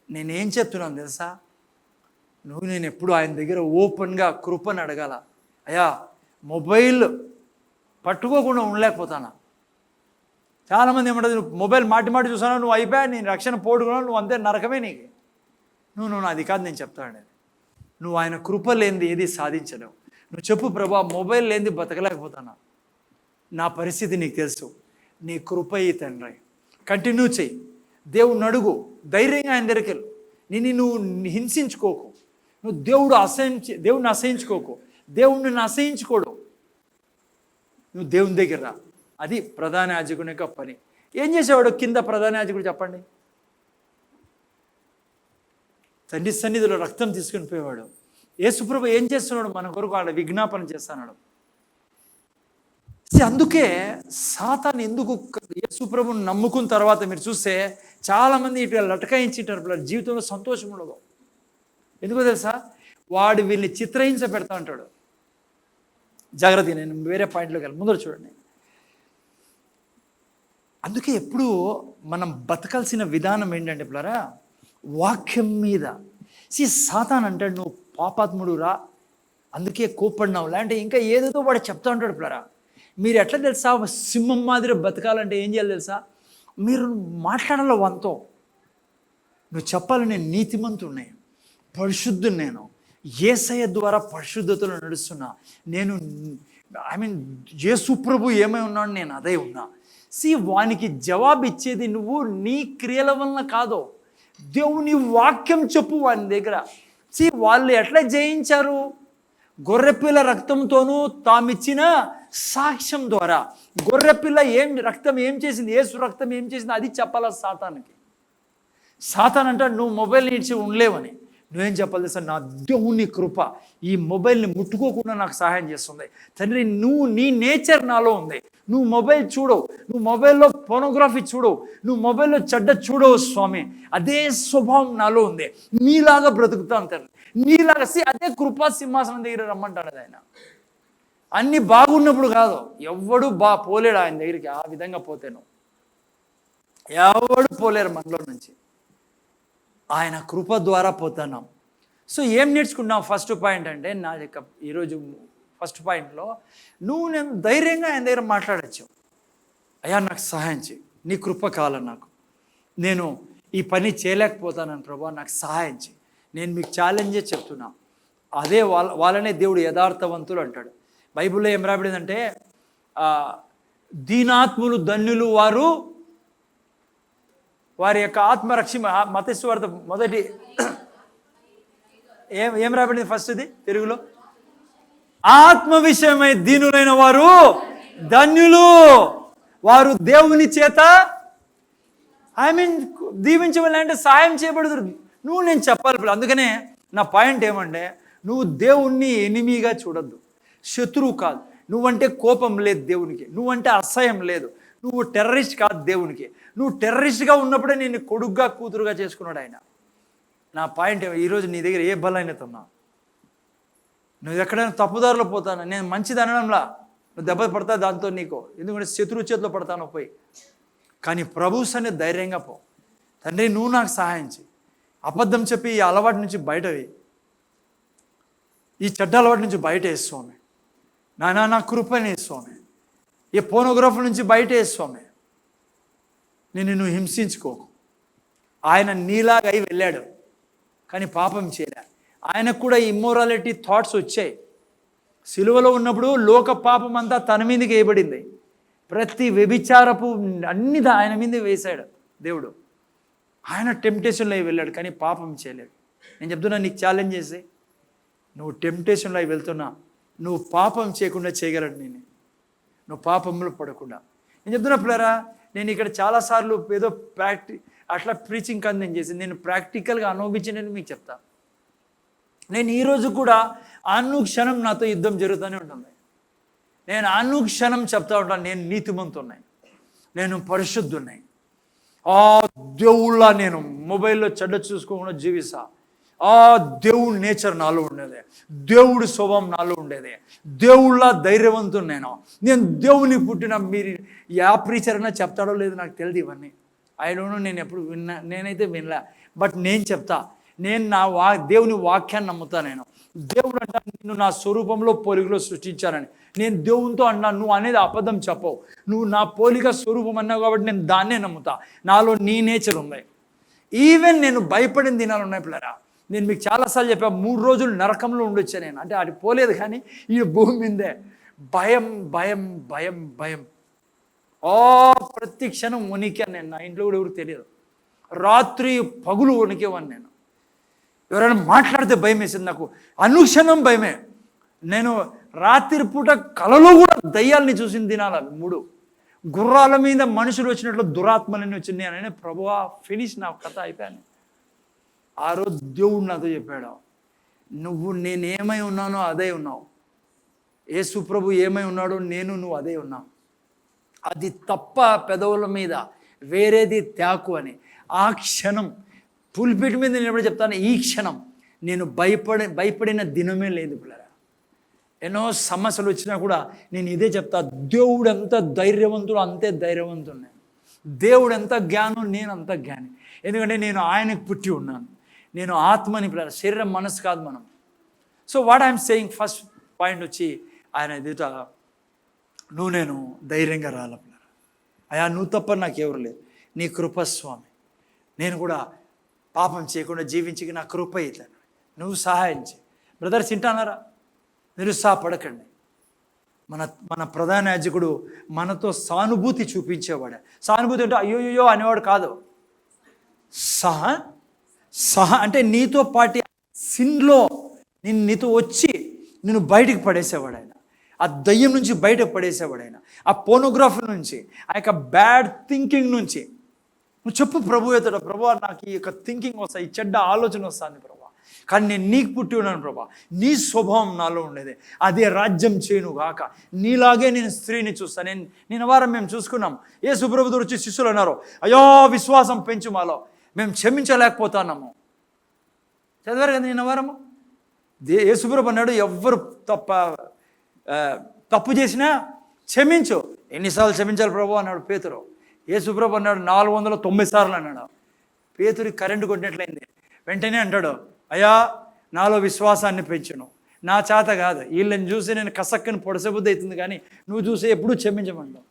నేనేం చెప్తున్నాను తెలుసా, నేను ఎప్పుడు ఆయన దగ్గర ఓపెన్గా కృపను అడగాల. అయ్యా మొబైల్ పట్టుకోకుండా ఉండలేకపోతానా? చాలామంది ఏమంటుంది, నువ్వు మొబైల్ మాటి చూసాను, నువ్వు అయిపోయా, నేను రక్షణ పోడుకున్నావు, నువ్వు అంతే నరకమే నీకు. నువ్వు అది కాదు నేను చెప్తాను. నువ్వు ఆయన కృప లేనిది ఏది సాధించలేవు. నువ్వు చెప్పు ప్రభా, మొబైల్ లేనిది బతకలేకపోతానా, నా పరిస్థితి నీకు తెలుసు, నీ కృప ఈ తండ్రి. కంటిన్యూ చెయ్యి, దేవుణ్ణి అడుగు, ధైర్యంగా ఆయన దగ్గరికి వెళ్ళు. నువ్వు హింసించుకోకు, నువ్వు దేవుడిని అసహించుకోకు, దేవుణ్ణి అసహించుకోడు, నువ్వు దేవుని దగ్గర రా. అది ప్రధాన యాజకుని యొక్క పని. ఏం చేసేవాడు కింద ప్రధాన యాజకుడు చెప్పండి? తండ్రి సన్నిధిలో రక్తం తీసుకుని పోయేవాడు. యేసుప్రభు ఏం చేస్తున్నాడు మన కొరకు? వాళ్ళ విజ్ఞాపన చేస్తున్నాడు. అందుకే సాతాను ఎందుకు యేసుప్రభుని నమ్ముకున్న తర్వాత మీరు చూస్తే చాలామంది ఇట్లా లటకాయించేటారు, జీవితంలో సంతోషం ఉండదు. ఎందుకో తెలుసా? వాడు వీళ్ళని చిత్రహింస పెడతా ఉంటాడు. జాగ్రత్త, నేను వేరే పాయింట్లోకి వెళ్ళి ముందర చూడండి. అందుకే ఎప్పుడు మనం బతకాల్సిన విధానం ఏంటంటే పిల్లరా, వాక్యం మీద. సాతాను అంటాడు, నువ్వు పాపాత్ముడు రా, అందుకే కోప్పడినావు, లేదంటే ఇంకా ఏదేదో వాడు చెప్తా ఉంటాడు పిల్లరా. మీరు ఎట్లా తెలుసా సింహం మాదిరి బతకాలంటే ఏం చేయాలి తెలుసా? మీరు మాట్లాడాల వంతో, నువ్వు చెప్పాలి నేను నీతిమంతుడిని, పరిశుద్ధుని, నేను యేసయ్య ద్వారా పరిశుద్ధతలో నడుస్తున్నా, నేను యేసు ప్రభు ఏమై ఉన్నాడు, నేను అదే ఉన్నా. వానికి జవాబు ఇచ్చేది నువ్వు నీ క్రియల వలన కాదు, దేవుని వాక్యం చెప్పు వాని దగ్గర. వాళ్ళు ఎట్లా జయించారు? గొర్రెపిల్ల రక్తంతోనూ తామిచ్చిన సాక్ష్యం ద్వారా. గొర్రెపిల్ల రక్తం ఏం చేసింది, యేసు రక్తం ఏం చేసింది, అది చెప్పాలా సాతానికి. సాతాన్ అంటే నువ్వు మొబైల్ ఇచ్చి ఉండలేవని. నువ్వేం చెప్పాలి తెలుసా? నా దేవుని కృప ఈ మొబైల్ని ముట్టుకోకుండా నాకు సహాయం చేస్తుంది తండ్రి. నీ నేచర్ నాలో ఉంది. నువ్వు మొబైల్ చూడవు, నువ్వు మొబైల్లో పోనోగ్రఫీ చూడవు, నువ్వు మొబైల్లో చెడ్డ చూడవు స్వామి. అదే స్వభావం నాలో ఉంది, నీలాగా బ్రతుకుతాను తండ్రి, నీలాగా. అదే కృపా సింహాసనం దగ్గర రమ్మంటాడు ఆయన. అన్నీ బాగున్నప్పుడు కాదు, ఎవడు పోలేడు ఆయన దగ్గరికి. ఆ విధంగా పోతే నువ్వు ఎవడు పోలేరు మనలో నుంచి. ఆయన కృప ద్వారా పోతున్నాం. సో ఏం నేర్చుకున్నాం? ఫస్ట్ పాయింట్ అంటే నా యొక్క ఈరోజు ఫస్ట్ పాయింట్లో, నేను ధైర్యంగా ఆయన దగ్గర మాట్లాడచ్చు. అయ్యా నాకు సహాయం చేయి, నీ కృప కావాలి నాకు, నేను ఈ పని చేయలేకపోతానని ప్రభా నాకు సహాయం చేయి. నేను మీకు ఛాలెంజే చెప్తున్నా. అదే వాళ్ళనే దేవుడు యథార్థవంతులు అంటాడు. బైబిల్లో ఏం రాబడిందంటే, దీనాత్ములు ధన్యులు వారు వారి యొక్క ఆత్మరక్ష మత్తయి సువార్త మొదటి ఏం రాబడింది ఫస్ట్ ఇది తెలుగులో? ఆత్మ విషయమై దీనులైన వారు ధన్యులు, వారు దేవుని చేత దీవించవాలంటే సాయం చేయబడదు. నువ్వు నేను చెప్పాలి. అందుకనే నా పాయింట్ ఏమంటే, నువ్వు దేవుణ్ణి ఎనిమిగా చూడొద్దు, శత్రువు కాదు. నువ్వంటే కోపం లేదు దేవునికి, నువ్వంటే అసహ్యం లేదు, నువ్వు టెర్రరిస్ట్ కాదు దేవునికి. నువ్వు టెర్రరిస్ట్గా ఉన్నప్పుడే నేను కొడుగ్గా కూతురుగా చేసుకున్నాడు ఆయన. నా పాయింట్ ఈరోజు నీ దగ్గర ఏ బలహీనత ఉన్నా, నువ్వు ఎక్కడైనా తప్పుదారిలో పోతాను, నేను మంచిది అనడంలా, నువ్వు దెబ్బ పడతా దాంతో నీకు, ఎందుకంటే శత్రువు చేతిలో పడతాను పోయి. కానీ ప్రభు సన్ని ధైర్యంగా పో. తండ్రి నువ్వు నాకు సహాయం చేయి, అబద్ధం చెప్పి ఈ అలవాటు నుంచి బయట వేయి, ఈ చెడ్డ అలవాటు నుంచి బయట వేసుకోమే నాయనా, నా కృపని వేసుకోమే, ఈ పోనోగ్రఫీ నుంచి బయట వేసుకోమే, నువ్వు హింసించుకోకు. ఆయన నీలాగా అయి వెళ్ళాడు కానీ పాపం చేయలే. ఆయనకు కూడా ఇమ్మోరాలిటీ థాట్స్ వచ్చాయి. సిలువలో ఉన్నప్పుడు లోక పాపం అంతా తన మీదకి వేయబడింది. ప్రతి వ్యభిచారపు అన్ని ఆయన మీద వేశాడు దేవుడు. ఆయన టెంప్టేషన్లో వెళ్ళాడు కానీ పాపం చేయలేడు. నేను చెప్తున్నా, నీకు ఛాలెంజ్ చేసి, నువ్వు టెంప్టేషన్లో వెళ్తున్నా, నువ్వు పాపం చేయకుండా చేయగలడు నేను, నువ్వు పాపంలో పడకుండా. నేను చెప్తున్నా పిల్లరా, నేను ఇక్కడ చాలాసార్లు ఏదో అట్లా ప్రీచింగ్ కాదు నేను చేసింది, నేను ప్రాక్టికల్గా అనుభవించినని మీకు చెప్తా. నేను ఈరోజు కూడా అనుక్షణం నాతో యుద్ధం జరుగుతూనే ఉంటుంది. నేను అనుక్షణం చెప్తా ఉంటాను, నేను నీతిమంతున్నాయి, నేను పరిశుద్ధున్నాయి, ఆ దేవుళ్ళ నేను మొబైల్లో చెడ్డ చూసుకోకుండా జీవిస్తా, ఆ దేవుడి నేచర్ నాలో ఉండేది, దేవుడి స్వభావం నాలో ఉండేది, దేవుళ్ళ ధైర్యవంతుడు నేను దేవుని పుట్టిన. మీరు యా ప్రీచర్ అయినా చెప్తాడో లేదో నాకు తెలియదు ఇవన్నీ, ఐ డోంట్ నో, నేను ఎప్పుడు నేనైతే వినలే. బట్ నేను చెప్తా, నేను నా దేవుని వాక్యాన్ని నమ్ముతా. నేను దేవుడు అంటా, నిన్ను నా స్వరూపంలో పోలికలో సృష్టించానని. నేను దేవునితో అన్నా, నువ్వు అనేది అబద్ధం చెప్పవు, నువ్వు నా పోలిక స్వరూపం అన్నావు కాబట్టి నేను దాన్నే నమ్ముతా. నాలో నీ నేచర్ ఉంది. ఈవెన్ నేను భయపడిన దినాలు ఉన్నాయి పిల్లరా. నేను మీకు చాలాసార్లు చెప్పా, 3 రోజులు నరకంలో ఉండొచ్చా నేను, అంటే అది పోలేదు కానీ ఈ భూమి మీదే భయం భయం భయం భయం, ప్రతి క్షణం వణికాను నేను. నా ఇంట్లో కూడా ఎవరికి తెలియదు, రాత్రి పగులు వణికేవాడిని నేను. ఎవరైనా మాట్లాడితే భయం వేసింది నాకు, అనుక్షణం భయమే. నేను రాత్రి పూట కలలో కూడా దయ్యాలని చూసిన దినాలు 3. గుర్రాల మీద మనుషులు వచ్చినట్లు దురాత్మలని వచ్చింది. నేను ప్రభువా ఫినిష్, నా కథ అయిపోయాను. ఆ రోజు దేవుడు నాతో చెప్పాడు, నువ్వు నేనేమై ఉన్నానో అదే ఉన్నావు, యేసు ప్రభు ఏమై ఉన్నాడో నువ్వు అదే ఉన్నావు, అది తప్ప పెదవుల మీద వేరేది త్యాకు అని. ఆ క్షణం పుల్పిట్ మీద నేను ఎప్పుడు చెప్తాను, ఈ క్షణం నేను భయపడిన దినమే లేదు పిల్లరా. ఎన్నో సమస్యలు వచ్చినా కూడా నేను ఇదే చెప్తా, దేవుడు ఎంత ధైర్యవంతుడు అంతే ధైర్యవంతుడు నేను, దేవుడు ఎంత జ్ఞానం నేను అంత జ్ఞాని. ఎందుకంటే నేను ఆయనకు పుట్టి ఉన్నాను, నేను ఆత్మని పిల్లల, శరీరం మనసు కాదు మనం. So what I'm saying, first point వచ్చి ఆయన ఎదుట నువ్వు నేను ధైర్యంగా రాల పిల్లల. అయ్యా నువ్వు తప్ప నాకు ఎవరు లేదు, నీ కృపస్వామి, నేను కూడా పాపం చేయకుండా జీవించి నా కృప అవుతాను, నువ్వు సహాయం చేయి. బ్రదర్స్ వింటానారా, నిరుత్సాహపడకండి. మన ప్రధాన యాజకుడు మనతో సానుభూతి చూపించేవాడే. సానుభూతి అంటే అయ్యోయ్యో అనేవాడు కాదు. సహా అంటే నీతో పాటి సిన్లో నీతో వచ్చి నేను బయటికి పడేసేవాడు ఆయన, ఆ దయ్యం నుంచి బయటకు పడేసేవాడు ఆయన, ఆ పోనోగ్రఫీ నుంచి, ఆ యొక్క బ్యాడ్ థింకింగ్ నుంచి. నువ్వు చెప్పు ప్రభు అవుతాడు, ప్రభు నాకు ఈ యొక్క థింకింగ్ వస్తాయి, ఈ చెడ్డ ఆలోచన వస్తుంది ప్రభు, కానీ నేను నీకు పుట్టి ఉన్నాను ప్రభా, నీ స్వభావం నాలో ఉండేది, అదే రాజ్యం చేయను గాక, నీలాగే నేను స్త్రీని చూస్తాను. నేను వారం మేము చూసుకున్నాం, యేసు ప్రభువు వచ్చి శిష్యులు అన్నారు, అయ్యో విశ్వాసం పెంచు మాలో, మేము క్షమించలేకపోతున్నాము. చదివారు కదా నిన్న వారము. యేసు ప్రభు అన్నాడు, ఎవ్వరు తప్పు చేసినా క్షమించు. ఎన్నిసార్లు క్షమించాలి ప్రభు అన్నాడు పేతురు. యేసు ప్రభు అన్నాడు 490 సార్లు అన్నాడు. పేతురికి కరెంటు కొట్టినట్లయింది. వెంటనే అంటాడు, అయ్యా నాలో విశ్వాసాన్ని పెంచును, నా చేత కాదు, వీళ్ళని చూసి నేను కసక్కని పొడసబుద్ధి అవుతుంది, కానీ నువ్వు చూసి ఎప్పుడూ క్షమించమంటావు.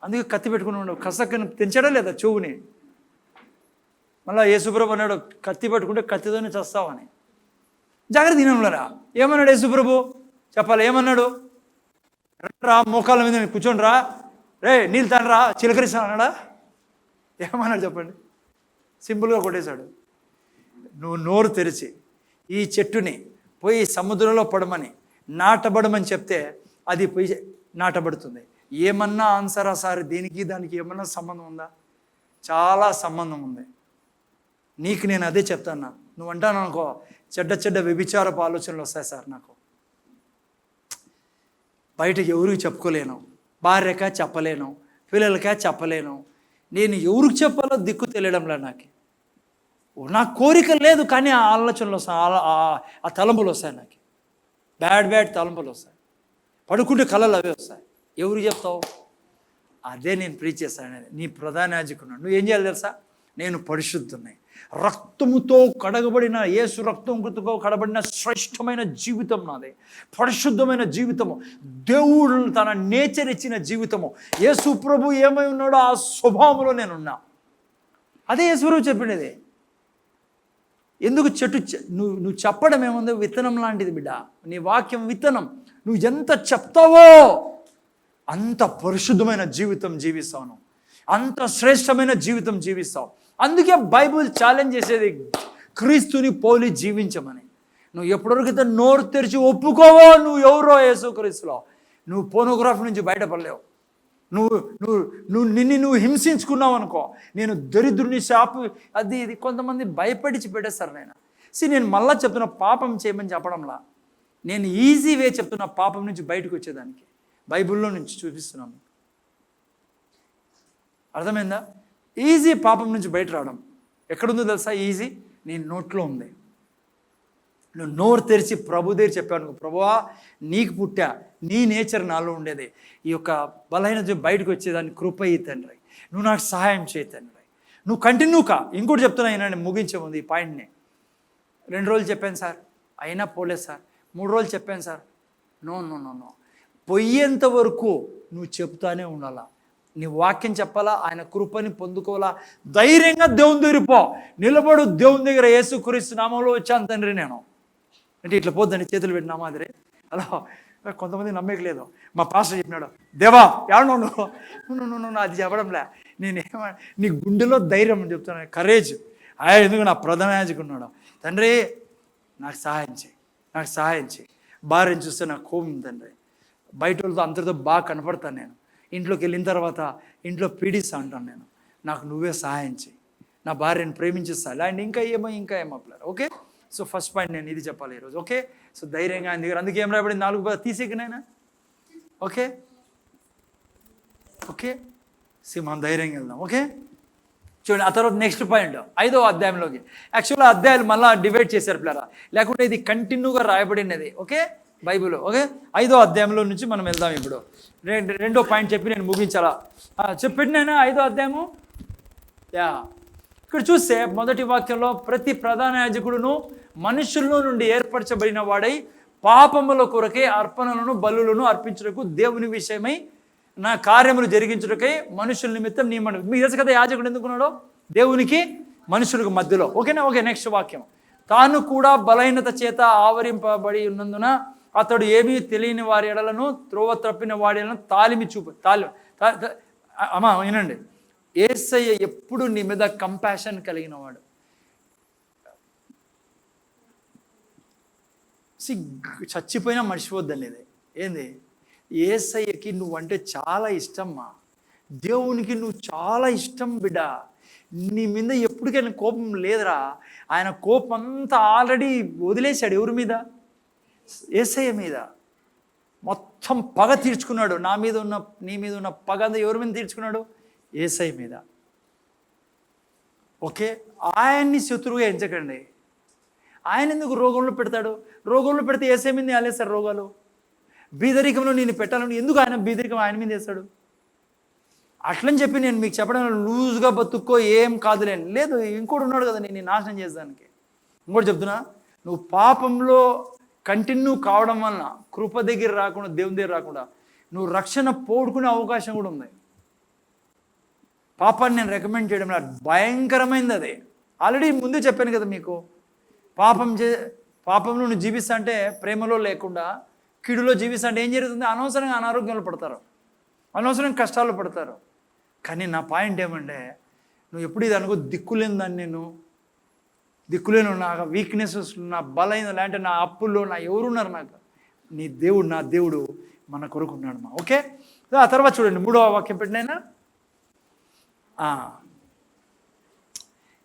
అందుకే కత్తి పెట్టుకుని ఉండవు, కసక్కని తెంచడం లేదా చెవుని. మళ్ళీ యేసుప్రభు అన్నాడు, కత్తి పట్టుకుంటే కత్తితోనే చస్తావని. జాగ్రత్త దినంలోరా. ఏమన్నాడు యేసుప్రభు చెప్పాలి, ఏమన్నాడు? రా మోకాళ్ళ మీద కూర్చోండి రా, రే నీళ్ళు తానరా చిలకరిస్తాను అన్నాడా? ఏమన్నాడు చెప్పండి? సింపుల్గా కొట్టేశాడు. నువ్వు నోరు తెరిచి ఈ చెట్టుని పోయి సముద్రంలో పడమని నాటబడమని చెప్తే అది పోయి నాటబడుతుంది. ఏమన్నా ఆన్సరా సార్? దీనికి దానికి ఏమన్నా సంబంధం ఉందా? చాలా సంబంధం ఉంది. నీకు నేను అదే చెప్తాను. నువ్వు అంటాను అనుకో, చెడ్డ వ్యభిచారపు ఆలోచనలు వస్తాయి సార్ నాకు. బయటకు ఎవరికి చెప్పుకోలేను, భార్యకా చెప్పలేను, పిల్లలకా చెప్పలేను. నేను ఎవరికి చెప్పాలో దిక్కు తెలియడంలా నాకు. నా కోరిక లేదు, కానీ ఆ ఆలోచనలు వస్తాయి, ఆ తలంపులు వస్తాయి నాకు. బ్యాడ్ తలంపులు వస్తాయి. పడుకుంటే కళలు అవే వస్తాయి. ఎవరు చెప్తావు? అదే నేను ప్రీచ్ చేస్తాను అనేది. నీ ప్రధాన యాజకున్నాడు. నువ్వు ఏం చేయాలి తెలుసా? నేను పరిశుద్ధున్నాయి, రక్తముతో కడగబడిన, యేసు రక్తంతో కడబడిన శ్రేష్టమైన జీవితం నాది, పరిశుద్ధమైన జీవితము, దేవుడు తన నేచర్ ఇచ్చిన జీవితము. యేసు ప్రభు ఏమై ఉన్నాడో ఆ స్వభావంలో నేనున్నా. అదే యేసు ప్రభు చెప్పినది. ఎందుకు చెట్టు నువ్వు చెప్పడం ఏముంది? విత్తనం లాంటిది బిడ్డ. నీ వాక్యం విత్తనం. నువ్వు ఎంత చెప్తావో అంత పరిశుద్ధమైన జీవితం జీవిస్తావు, అంత శ్రేష్టమైన జీవితం జీవిస్తావు. అందుకే బైబిల్ ఛాలెంజ్ చేసేది క్రీస్తుని పోలి జీవించమని. నువ్వు ఎప్పటివరకు నోరు తెరిచి ఒప్పుకోవో నువ్వు ఎవరో యేసుక్రీస్తులో, నువ్వు పోర్నోగ్రఫీ నుంచి బయటపడలేవు. నువ్వు హింసించుకున్నావు అనుకో, నేను దరిద్రుని శాపు అది ఇది కొంతమంది భయపడిచి పెట్టేస్తారు. నేను మళ్ళా చెప్తున్నా, పాపం చేయమని చెప్పడంలా, నేను ఈజీ వే చెప్తున్నా పాపం నుంచి బయటకు వచ్చేదానికి. బైబిల్లో నుంచి చూపిస్తున్నాను. అర్థమైందా? ఈజీ పాపం నుంచి బయట రావడం ఎక్కడుందో తెలుసా? ఈజీ నీ నోట్లో ఉంది. నువ్వు నోరు తెరిచి ప్రభు దగ్గర చెప్పాను, ప్రభువా నీకు పుట్టా, నీ నేచర్ నాలో ఉండేది, ఈ యొక్క బలహీనత బయటకు వచ్చేదాన్ని కృప ఇయ్యి తండ్రి, నువ్వు నాకు సహాయం చేయి తండ్రి. నువ్వు కంటిన్యూ కా. ఇంకోటి చెప్తున్నా అయినా ముగించే ఉంది ఈ పాయింట్ని. 2 రోజులు చెప్పాను సార్, అయినా పోలేదు సార్. 3 రోజులు చెప్పాను సార్. నో పోయేంత వరకు నువ్వు చెప్తానే ఉండాలా. నీ వాక్యం చెప్పాలా, ఆయన కృపని పొందుకోవాలా. ధైర్యంగా దేవుని దగ్గర పో, నిలబడు దేవుని దగ్గర. యేసుక్రీస్తు నామంలో వచ్చాను తండ్రి నేను అంటే ఇట్లా పోద్దని చేతులు పెట్టినా మాదిరి. అలా కొంతమంది నమ్మకలేదు. మా పాస్టర్ చెప్పినాడు, దేవా ఎవడో నువ్వు అది చెప్పడంలే. నీ గుండెలో ధైర్యం అని చెప్తున్నాను, కరేజ్. ఎందుకు నా ప్రధాన యాజకున్నాడు, తండ్రి నాకు సహాయం చేయి. భార్యను చూస్తే నాకు కోపం తండ్రి. బయట వాళ్ళతో అందరితో బాగా కనపడతాను నేను. ఇంట్లోకి వెళ్ళిన తర్వాత ఇంట్లో పీడిస్తా అంటాను నేను. నాకు నువ్వే సహాయం చేయి, నా భార్యను ప్రేమించేస్తా. అండ్ ఇంకా ఏమో plan. Okay, so first point నేను ఇది చెప్పాలి ఈరోజు. ఓకే, సో ధైర్యంగా ఆయన దగ్గర. అందుకే ఏం రాబడింది? 4 తీసేకనైనా. ఓకే మనం ధైర్యంగా వెళ్దాం. ఓకే, చూడండి. ఆ తర్వాత నెక్స్ట్ పాయింట్ 5వ అధ్యాయంలోకి. యాక్చువల్గా అధ్యాయాలు మళ్ళీ డివైడ్ చేశారు పిల్లరా, లేకుంటే ఇది కంటిన్యూగా రాయబడినది. Okay, Bible. ఓకే, 5వ అధ్యాయంలో నుంచి మనం వెళ్దాం. ఇప్పుడు రెండో పాయింట్ చెప్పి నేను ముగించాలా? చెప్పినైనా 5వ అధ్యాయము. ఇక్కడ చూస్తే మొదటి వాక్యంలో, ప్రతి ప్రధాన యాజకుడును మనుషుల్లో నుండి ఏర్పరచబడిన వాడై పాపముల కొరకే అర్పణలను బలులను అర్పించుటకు దేవుని విషయమై నా కార్యములు జరిగించుటకై మనుషుల నిమిత్తం నియమను. మీకు తెలుసు కదా యాజకుడు ఎందుకున్నాడో? దేవునికి మనుషులకు మధ్యలో. ఓకేనా? ఓకే, నెక్స్ట్ వాక్యం. తాను కూడా బలహీనత చేత ఆవరింపబడి ఉన్నందున అతడు ఏమీ తెలియని వారి ఎడలను, త్రోవ తప్పిన వాడి ఎడలను అమ్మా వినండి, యేసయ్య ఎప్పుడు నీ మీద కంపాషన్ కలిగిన వాడు. చచ్చిపోయినా మర్చిపోద్దండి ఇది. ఏంది? యేసయ్యకి నువ్వంటే చాలా ఇష్టమ్మా. దేవునికి నువ్వు చాలా ఇష్టం బిడ్డ. నీ మీద ఎప్పటికైనా కోపం లేదురా. ఆయన కోపం అంతా ఆల్రెడీ వదిలేశాడు. ఎవరి మీద? యేసయ్య మీద. మొత్తం పగ తీర్చుకున్నాడు. నీ మీద ఉన్న పగ అంతా ఎవరి మీద తీర్చుకున్నాడు? యేసయ్య మీద. ఓకే, ఆయన్ని శత్రువుగా ఎంచకండి. ఆయన ఎందుకు రోగంలో పెడతాడు? రోగంలో పెడితే యేసయ్య మీద ఆలేస్తారు రోగాలు. బీదరికంలో నేను పెట్టాలని ఎందుకు ఆయన బీదరికం ఆయన మీద వేస్తాడు? అట్లని చెప్పి నేను మీకు చెప్పడం లూజ్గా బతుక్కో ఏం కాదులేని లేదు. ఇంకోటి ఉన్నాడు కదా నేను నాశనం చేసేదానికి. ఇంకోటి చెప్తున్నా, నువ్వు పాపంలో కంటిన్యూ కావడం వలన కృప దగ్గర రాకుండా, దేవుని దగ్గర రాకుండా నువ్వు రక్షణ పోగొట్టుకునే అవకాశం కూడా ఉంది. పాపాన్ని నేను రికమెండ్ చేయడం భయంకరమైంది అది. ఆల్రెడీ ముందే చెప్పాను కదా మీకు. పాపంలో నువ్వు జీవిస్తా అంటే, ప్రేమలో లేకుండా కీడులో జీవిస్తా అంటే ఏం జరుగుతుంది? అనవసరంగా అనారోగ్యాలు పడతారు, అనవసరంగా కష్టాలు పడతారు. కానీ నా పాయింట్ ఏమంటే, నువ్వు ఎప్పుడు ఇది అనుకో, దిక్కులేని దాన్ని నేను, దిక్కులేను, నా వీక్నెసెస్, నా బలైన లేదంటే నా అప్పుల్లో నా ఎవరున్నారు నాకు, నీ దేవుడు, నా దేవుడు మన కొరకు ఉన్నాడు మా. ఓకే, ఆ తర్వాత చూడండి 3వ వాక్యం పెట్టినైనా,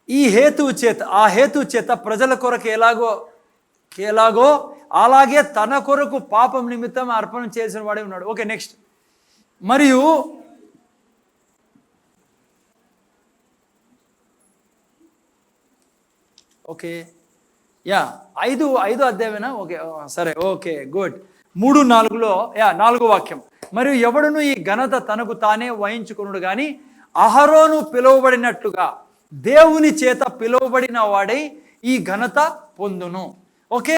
ఈ హేతువు చేత, ఆ హేతువు చేత ప్రజల కొరకు ఎలాగో అలాగే తన కొరకు పాపం నిమిత్తం అర్పణ చేసిన వాడే ఉన్నాడు. Okay, next. మరియు ఓకే, యా 5 అధ్యాయమేనా? ఓకే, సరే, ఓకే, గుడ్. 3:4లో 4వ వాక్యం, మరియు ఎవడును ఈ ఘనత తనకు తానే వహించుకున్నాడు కానీ అహరోను పిలువబడినట్లుగా దేవుని చేత పిలువబడిన వాడై ఈ ఘనత పొందును. ఓకే,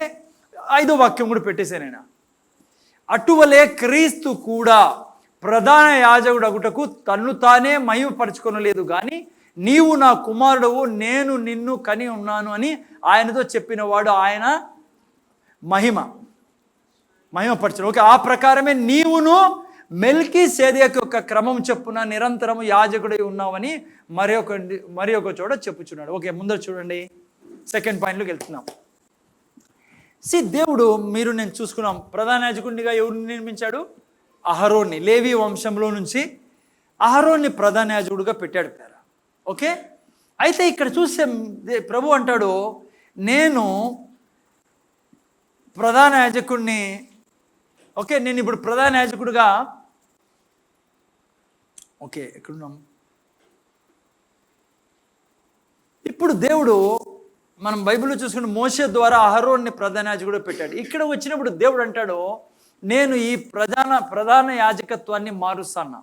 5వ వాక్యం కూడా పెట్టేశాను. అటువలే క్రీస్తు కూడా ప్రధాన యాజకుడగుటకు తన్ను తానే మహిమపరచుకొనలేదు కానీ నీవు నా కుమారుడవు, నేను నిన్ను కని ఉన్నాను అని ఆయనతో చెప్పిన వాడు ఆయన మహిమపరచను. ఓకే, ఆ ప్రకారమే నీవును మెల్కీసెదెకు యొక్క క్రమం చెప్పున నిరంతరము యాజకుడై ఉన్నావని మరి ఒక చోట చెప్పుచున్నాడు. ఓకే, ముందర చూడండి, సెకండ్ పాయింట్లోకి వెళ్తున్నాం. దేవుడు, నేను చూసుకున్నాం, ప్రధాన యాజకుడిగా ఎవరిని నిర్మించాడు? అహరోన్ని. లేవి వంశంలో నుంచి అహరోన్ని ప్రధాన యాజకుడిగా పెట్టాడు పేర. ఓకే, అయితే ఇక్కడ చూస్తే ప్రభు అంటాడు, నేను ప్రధాన యాజకుడిని, ఓకే, నేను ఇప్పుడు ప్రధాన యాజకుడిగా, ఓకే, ఎక్కడున్నాం ఇప్పుడు? దేవుడు, మనం బైబిల్లో చూసుకుంటే మోషే ద్వారా అహరోన్ని ప్రధాన యాజకుడు పెట్టాడు. ఇక్కడ వచ్చినప్పుడు దేవుడు అంటాడు, నేను ఈ ప్రధాన యాజకత్వాన్ని మారుస్తాను.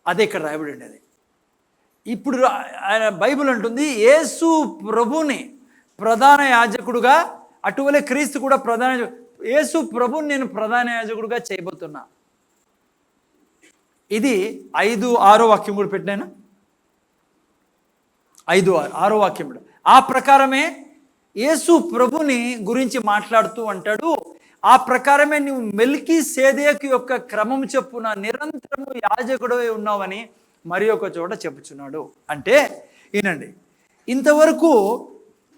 అదే ఇక్కడ రాయబడి ఉండేది. ఇప్పుడు ఆయన బైబిల్ అంటుంది, యేసు ప్రభుని ప్రధాన యాజకుడుగా, అటువలే క్రీస్తు కూడా యేసు ప్రభుని నేను ప్రధాన యాజకుడుగా చేయబోతున్నా. ఇది 5-6 వాక్యం కూడా పెట్టినాను. 5-6 వాక్యం. ఆ ప్రకారమే యేసు ప్రభుని గురించి మాట్లాడుతూ అంటాడు, ఆ ప్రకారమే నువ్వు మెల్కీసెదెకు యొక్క క్రమం చెప్పున నిరంతరము యాజకుడై ఉన్నావని మరి ఒక చోట చెప్పుచున్నాడు. అంటే ఈనండి, ఇంతవరకు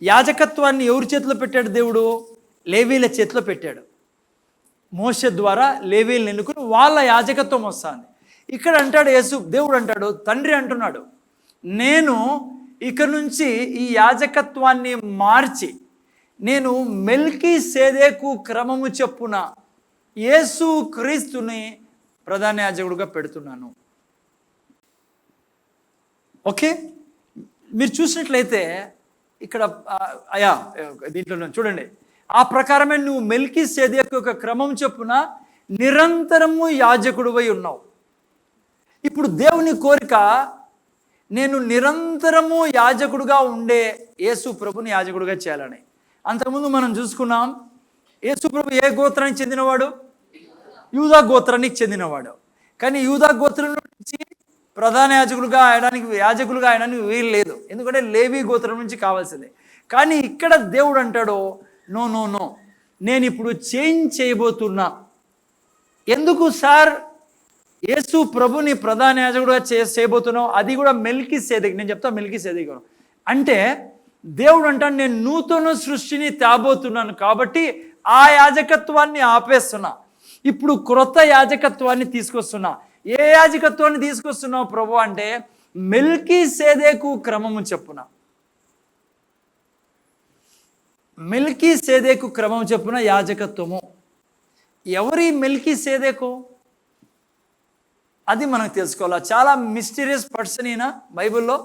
యాజకత్వాన్ని ఎవరి చేతిలో పెట్టాడు దేవుడు? లేవీల చేతిలో పెట్టాడు. మోషే ద్వారా లేవీలను ఎన్నుకుని వాళ్ళ యాజకత్వం వస్తుంది. ఇక్కడ అంటాడు దేవుడు అంటాడు, తండ్రి అంటున్నాడు, నేను ఇక నుంచి ఈ యాజకత్వాన్ని మార్చి నేను మెల్కీసెదెకు క్రమము చెప్పున యేసు క్రీస్తుని ప్రధాన యాజకుడుగా పెడుతున్నాను. ఓకే, మీరు చూసినట్లయితే ఇక్కడ దీంట్లో చూడండి, ఆ ప్రకారమే నువ్వు మెల్కీసెదెకు యొక్క క్రమం చెప్పున నిరంతరము యాజకుడివై ఉన్నావు. ఇప్పుడు దేవుని కోరిక, నేను నిరంతరము యాజకుడుగా ఉండే యేసు ప్రభుని యాజకుడుగా చేయాలని. అంతకుముందు మనం చూసుకున్నాం, యేసు ప్రభు ఏ గోత్రానికి చెందినవాడు? యూదా గోత్రానికి చెందినవాడు. కానీ యూదా గోత్రం నుంచి ప్రధాన యాజకులుగా ఆయడానికి వీలు లేదు, ఎందుకంటే లేవి గోత్రం నుంచి కావాల్సిందే. కానీ ఇక్కడ దేవుడు అంటాడు, నో, నేను ఇప్పుడు చేంజ్ చేయబోతున్నా. ఎందుకు సార్ యేసు ప్రభుని ప్రధాన యాజకుడుగా చేయబోతున్నావు? అది కూడా మెల్కీసెదెకు. నేను చెప్తా, మెల్కీసెదెకు అంటే దేవుడు అంటాడు, నేను నూతన సృష్టిని తేబోతున్నాను కాబట్టి ఆ యాజకత్వాన్ని ఆపేస్తున్నా, ఇప్పుడు క్రొత్త యాజకత్వాన్ని తీసుకొస్తున్నా. ఏ యాజకత్వాన్ని తీసుకొస్తున్నావు ప్రభు అంటే మెల్కీసెదెకు క్రమము చెప్పున. మెల్కీసెదెకు క్రమం చెప్పున యాజకత్వము. ఎవరి మెల్కీసెదెకు? అది మనకు తెలుసుకోవాలా. చాలా మిస్టీరియస్ పర్సన్ ఈయన బైబిల్లో,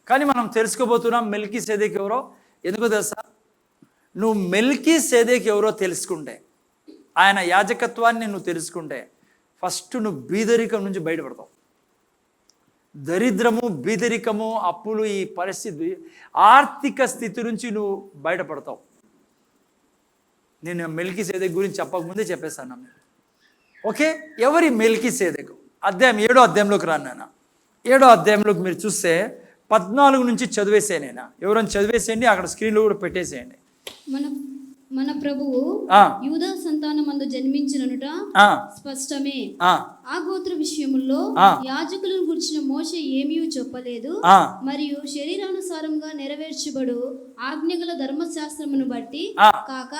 కానీ మనం తెలుసుకోబోతున్నాం మెల్కీసెదెకు ఎవరో. ఎందుకో తెలుసా? నువ్వు మెల్కీసెదెకు ఎవరో తెలుసుకుంటే, ఆయన యాజకత్వాన్ని నువ్వు తెలుసుకుంటే, ఫస్ట్ నువ్వు బీదరికం నుంచి బయటపడతావు. దరిద్రము, బీదరికము, అప్పులు, ఈ పరిస్థితి, ఆర్థిక స్థితి నుంచి నువ్వు బయటపడతావు. నేను మెల్కీసెదెకు గురించి చెప్పకముందే చెప్పేస్తాను. ఓకే, ఎవరి మెల్కీసెదెకు? 7వ అధ్యాయంలోకి రాను నాన్న. 7వ అధ్యాయంలోకి మీరు చూస్తే 14 నుంచి చదివేసేనైనా, ఎవరైనా చదివేసేయండి, అక్కడ స్క్రీన్లో కూడా పెట్టేసేయండి. మన ప్రభువు ఆ, యూదా సంతానమందు జన్మించిననుట ఆ, స్పష్టమే. ఆ, ఆ గోత్ర విషయములో ఆ. యాజకులను గురించిన మోషే ఏమీ చెప్పలేదు. ఆ, మరియు శరీరానుసారంగా నెరవేర్చబడు ఆజ్ఞగల ధర్మశాస్త్రమును బట్టి ఆ. కాక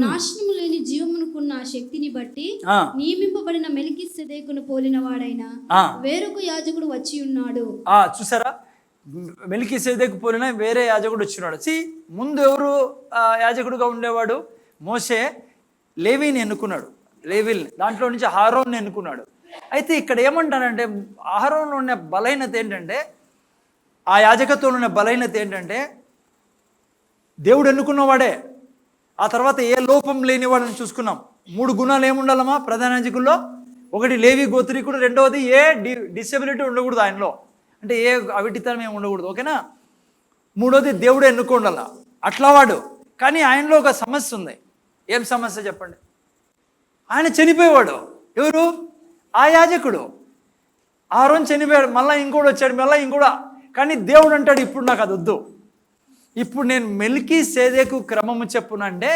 నాశనము లేని జీవమునుకున్న ఆ శక్తిని బట్టి ఆ, నియమింపబడిన మెల్కీసెదెకును పోలిన వాడైన ఆ. వేరొక యాజకుడు వచ్చి ఉన్నాడు. చూసారా, మెల్కీసెదెకు పోలిన వేరే యాజకుడు వచ్చినాడు. ముందు ఎవరు యాజకుడుగా ఉండేవాడు? మోషే లేవీని ఎన్నుకున్నాడు, లేవీల్ని. దాంట్లో నుంచి అహరోన్ని ఎన్నుకున్నాడు. అయితే ఇక్కడ ఏమంటానంటే, అహరోన్లో ఉన్న బలహీనత ఏంటంటే, ఆ యాజకత్వంలో ఉన్న బలహీనత ఏంటంటే, దేవుడు ఎన్నుకున్నవాడే, ఆ తర్వాత ఏ లోపం లేనివాడని చూసుకున్నాం. 3 గుణాలు ఏముండాలమ్మా ప్రధాన యాజకుల్లో? ఒకటి లేవి గోత్రీకుడు, రెండవది ఏ డిసెబిలిటీ ఉండకూడదు ఆయనలో, అంటే ఏ అవిటితనం ఏమి ఉండకూడదు, ఓకేనా? మూడోది దేవుడు ఎన్నుకోండాల, అట్లా వాడు. కానీ ఆయనలో ఒక సమస్య ఉంది. ఏం సమస్య చెప్పండి? ఆయన చనిపోయేవాడు. ఎవరు? ఆ యాజకుడు. ఆ రోజు చనిపోయాడు, మళ్ళీ ఇంకోటి వచ్చాడు, మళ్ళీ ఇంకోటి. కానీ దేవుడు అంటాడు, ఇప్పుడు నాకు అది వద్దు, ఇప్పుడు నేను మెల్కీసెదెకు క్రమము చెప్పునంటే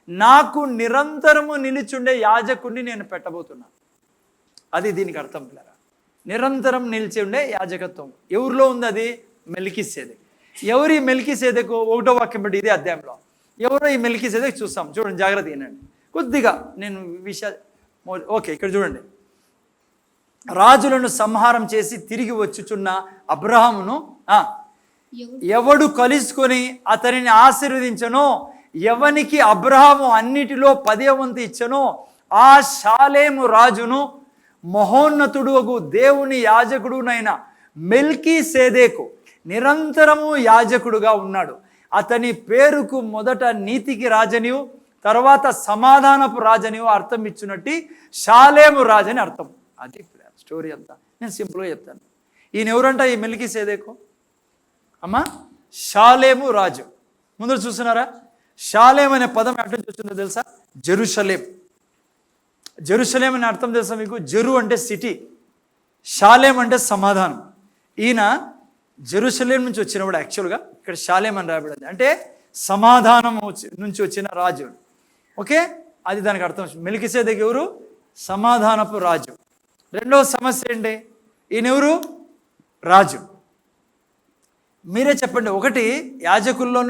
నాకు నిరంతరము నిలిచుండే యాజకుడిని నేను పెట్టబోతున్నా. అది దీనికి అర్థం పిల్లరా. నిరంతరం నిలిచి ఉండే యాజకత్వం ఎవరిలో ఉంది? అది మెల్కీసెదెకు. ఎవరు ఈ మెల్కీసెదెకు? 1వ వాక్యం బట్టి ఇదే అధ్యాయంలో ఎవరో ఈ మెల్కీసెదెకు చూస్తాం. చూడండి, జాగ్రత్త వినండి కొద్దిగా. నేను ఓకే, ఇక్కడ చూడండి. రాజులను సంహారం చేసి తిరిగి వచ్చుచున్న అబ్రహామును ఎవడు కలుసుకొని అతనిని ఆశీర్వదించనో, ఎవనికి అబ్రహాము అన్నిటిలో 10వ వంతు ఇచ్చనో, ఆ షాలేము రాజును మహోన్నతుడు దేవుని యాజకుడునైన మెల్కీసెదెకు నిరంతరము యాజకుడుగా ఉన్నాడు. అతని పేరుకు మొదట నీతికి రాజనియు తర్వాత సమాధానపు రాజనియు అర్థం ఇచ్చినట్టు షాలేము రాజని అర్థం. అది స్టోరీ అంతా. నేను సింపుల్గా చెప్తాను. ఈయన ఎవరంట? ఈ మెల్కీసెదెకు అమ్మా షాలేము రాజు. ముందర చూస్తున్నారా? షాలేం అనే పదం ఎక్కడ చూస్తుందో తెలుసా? జెరూషలేం. జెరూషలేం అనే అర్థం తెలుసా మీకు? జెరు అంటే సిటీ, షాలేం అంటే సమాధానం. ఈయన జెరూషలేం నుంచి వచ్చినవాడు. యాక్చువల్గా ఇక్కడ షాలేం అని రాయబడింది, అంటే సమాధానం నుంచి వచ్చిన రాజు. ఓకే, అది దానికి అర్థం. మెల్కీసెదెకు ఎవరు? సమాధానపు రాజు. రెండవ సమస్య ఏంటి? ఈయన ఎవరు? రాజు. మీరే చెప్పండి. ఒకటి, యాజకుల్లో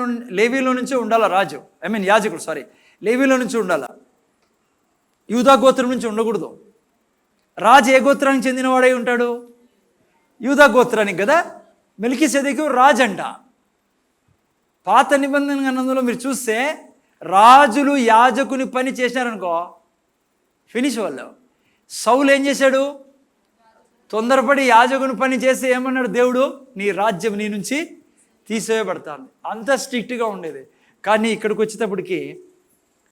లేవీలో నుంచే ఉండాలా రాజు, యాజకుడు, లేవీలో నుంచి ఉండాలా, యూదా గోత్రం నుంచి ఉండకూడదు. రాజు ఏ గోత్రానికి చెందినవాడై ఉంటాడు? యూదా గోత్రానికి కదా. మెల్కీసెదెకు రాజు అంట. పాత నిబంధన గ్రంథంలో మీరు చూస్తే రాజులు యాజకుని పని చేసినారనుకో ఫినిష్ వాళ్ళు. సౌలు ఏం చేశాడు? తొందరపడి యాజకుని పని చేసి ఏమన్నాడు? దేవుడు నీ రాజ్యం నీ నుంచి తీసివేయబడతాను. అంత స్ట్రిక్ట్గా ఉండేది. కానీ ఇక్కడికి వచ్చేటప్పటికి,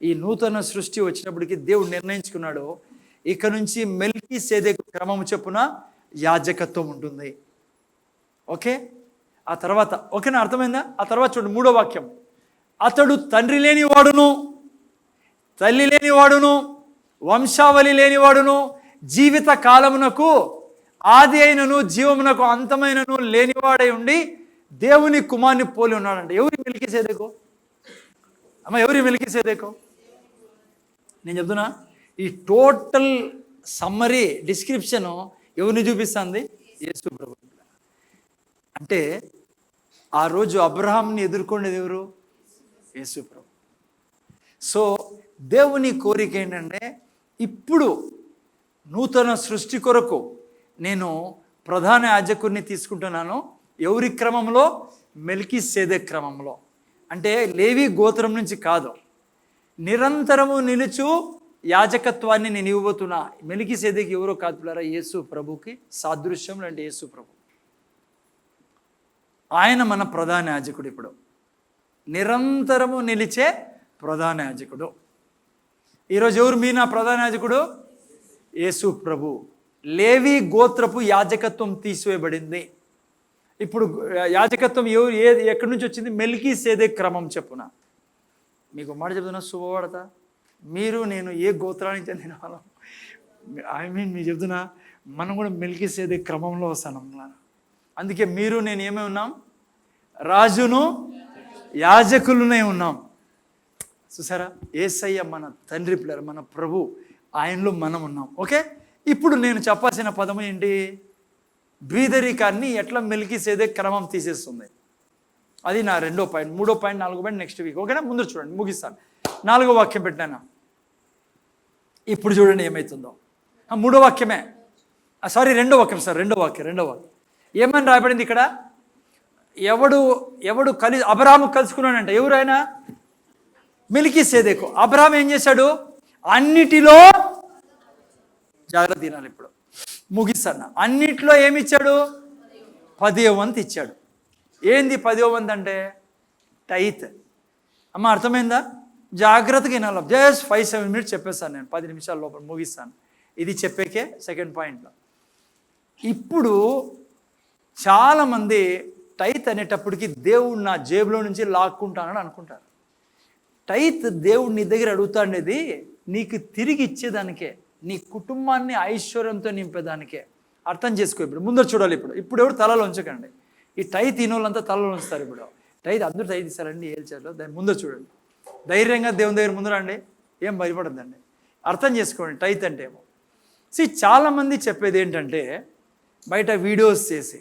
ఈ నూతన సృష్టి వచ్చినప్పటికీ దేవుడు నిర్ణయించుకున్నాడు, ఇక నుంచి మెల్కీసెదెకు క్రమము చొప్పున యాజకత్వం ఉంటుంది. ఓకే, ఆ తర్వాత ఓకేనా, అర్థమైందా? ఆ తర్వాత చూడండి 3వ వాక్యం. అతడు తండ్రి లేనివాడును తల్లి లేనివాడును వంశావళి లేనివాడును జీవిత కాలమునకు ఆది అయినను జీవమునకు అంతమైనను లేనివాడై ఉండి దేవుని కుమారుని పోలి ఉన్నాడంట. ఎవరి మెల్కీసెదెకు అమ్మ? ఎవరి మెల్కీసెదెకు? నేను చెప్తున్నా, ఈ టోటల్ సమ్మరీ డిస్క్రిప్షను ఎవరిని చూపిస్తుంది? యేసు ప్రభు. అంటే ఆ రోజు అబ్రహాంని ఎదుర్కొనేది ఎవరు? యేసు ప్రభు. సో దేవుని కోరిక ఏంటంటే, ఇప్పుడు నూతన సృష్టి కొరకు నేను ప్రధాన యాజకుడిని తీసుకుంటున్నాను. ఎవరి క్రమంలో? మెల్కీసెదెకు క్రమంలో. అంటే లేవి గోత్రం నుంచి కాదు, నిరంతరము నిలుచు యాజకత్వాన్ని నేను ఇవ్వబోతున్నా. మెల్కీసెదెకు ఎవరో కాదు పిల్లరా, యేసు ప్రభుకి సాదృశ్యం. అంటే యేసు ప్రభు ఆయన మన ప్రధాన యాజకుడు. ఇప్పుడు నిరంతరము నిలిచే ప్రధాన యాజకుడు. ఈరోజు ఎవరు మీ నా ప్రధాన యాజకుడు? యేసు ప్రభు. లేవి గోత్రపు యాజకత్వం తీసివేయబడింది. ఇప్పుడు యాజకత్వం ఎక్కడి నుంచి వచ్చింది? మెల్కీసెదెకు క్రమం చెప్పున. మీకు మాట చెప్తున్నా, శుభవార్త. మీరు నేను ఏ గోత్రానికి చెందిన వాళ్ళం? మీకు చెప్తున్నా, మనం కూడా మెల్కీసెదెకు క్రమంలో వస్తాం. అందుకే మీరు నేను ఏమై ఉన్నాం? రాజును యాజకులునే ఉన్నాం. చూసారా, యేసయ్య మన తండ్రి పిల్లలు, మన ప్రభు, ఆయనలో మనం ఉన్నాం. ఓకే, ఇప్పుడు నేను చెప్పాల్సిన పదము ఏంటి? బీదరికాన్ని ఎట్లా మెలికిసేదే క్రమం తీసేస్తుంది. అది నా 2వ పాయింట్. 3వ పాయింట్, 4వ పాయింట్ నెక్స్ట్ వీక్. ఓకేనా? ముందు చూడండి, ముగిస్తాను. 4వ వాక్యం పెట్టినాను. ఇప్పుడు చూడండి ఏమవుతుందో. 3వ వాక్యమే, సారీ 2వ వాక్యం సార్, 2వ వాక్యం. ఏమని రాయబడింది ఇక్కడ? ఎవడు అబ్రాహాము కలుసుకున్నాడంట. ఎవరైనా? మెలికిసేదెకు. అబ్రాహాం ఏం చేశాడు? అన్నిటిలో, జాగ్రత్త తినాలి ఇప్పుడు, ముగిస్తాను. అన్నిటిలో ఏమిచ్చాడు? 10వ వంతు ఇచ్చాడు. ఏంది 10వ వంతు అంటే? టైత్. అమ్మ అర్థమైందా? జాగ్రత్తగా వినాలి. జస్ట్ 5-7 మినిట్స్ చెప్పేస్తాను నేను, 10 నిమిషాల లోపల ముగిస్తాను. ఇది చెప్పేకే సెకండ్ పాయింట్లో. ఇప్పుడు చాలామంది టైత్ అనేటప్పటికి దేవుడు నా జేబులో నుంచి లాక్కుంటానని అనుకుంటారు. టైత్ దేవుడు నీ దగ్గర అడుగుతాండేది నీకు తిరిగి ఇచ్చేదానికే, నీ కుటుంబాన్ని ఐశ్వర్యంతో నింపేదానికే. అర్థం చేసుకో. ఇప్పుడు ముందర చూడాలి. ఇప్పుడు ఎవరు తలలో ఉంచకండి. ఈ టైత్ తినోళ్ళంతా తలలో ఉంచుతారు. ఇప్పుడు టైత్ అందరూ టైత్ ఇస్తారండి, ఏల్చారు. దాన్ని ముందర చూడండి. ధైర్యంగా దేవుని దగ్గర ముందరండి, ఏం భయపడద్దండి. అర్థం చేసుకోండి టైత్ అంటే ఏమో. చాలామంది చెప్పేది ఏంటంటే, బయట వీడియోస్ చేసి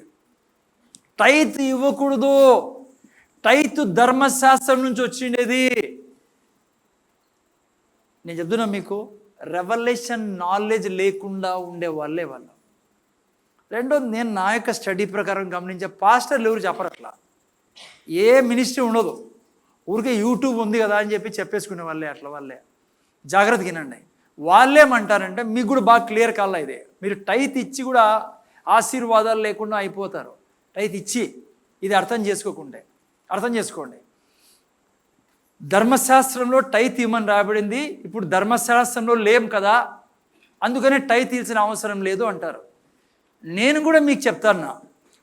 టైత్ ఇవ్వకూడదు, టైత్ ధర్మశాస్త్రం నుంచి వచ్చిండేది. నేను చెప్తున్నా మీకు, రెవల్యూషన్ నాలెడ్జ్ లేకుండా ఉండే వాళ్ళే వాళ్ళు. రెండోది, నేను నా యొక్క స్టడీ ప్రకారం గమనించే పాస్టర్లు ఎవరు చెప్పరు అట్లా. ఏ మినిస్ట్రీ ఉండదు, ఊరికే యూట్యూబ్ ఉంది కదా అని చెప్పి చెప్పేసుకునే వాళ్ళే అట్లా. వాళ్ళే జాగ్రత్తగా వినండి. వాళ్ళేమంటారంటే, మీకు కూడా బాగా క్లియర్ కాలా ఇదే, మీరు టైత్ ఇచ్చి కూడా ఆశీర్వాదాలు లేకుండా అయిపోతారు. టైత్ ఇచ్చి, ఇది అర్థం చేసుకోండి. ధర్మశాస్త్రంలో టైత్ ఇవ్వమని రాబడింది. ఇప్పుడు ధర్మశాస్త్రంలో లేం కదా, అందుకనే టైత్ ఇచ్చిన అవసరం లేదు అంటారు. నేను కూడా మీకు చెప్తాను,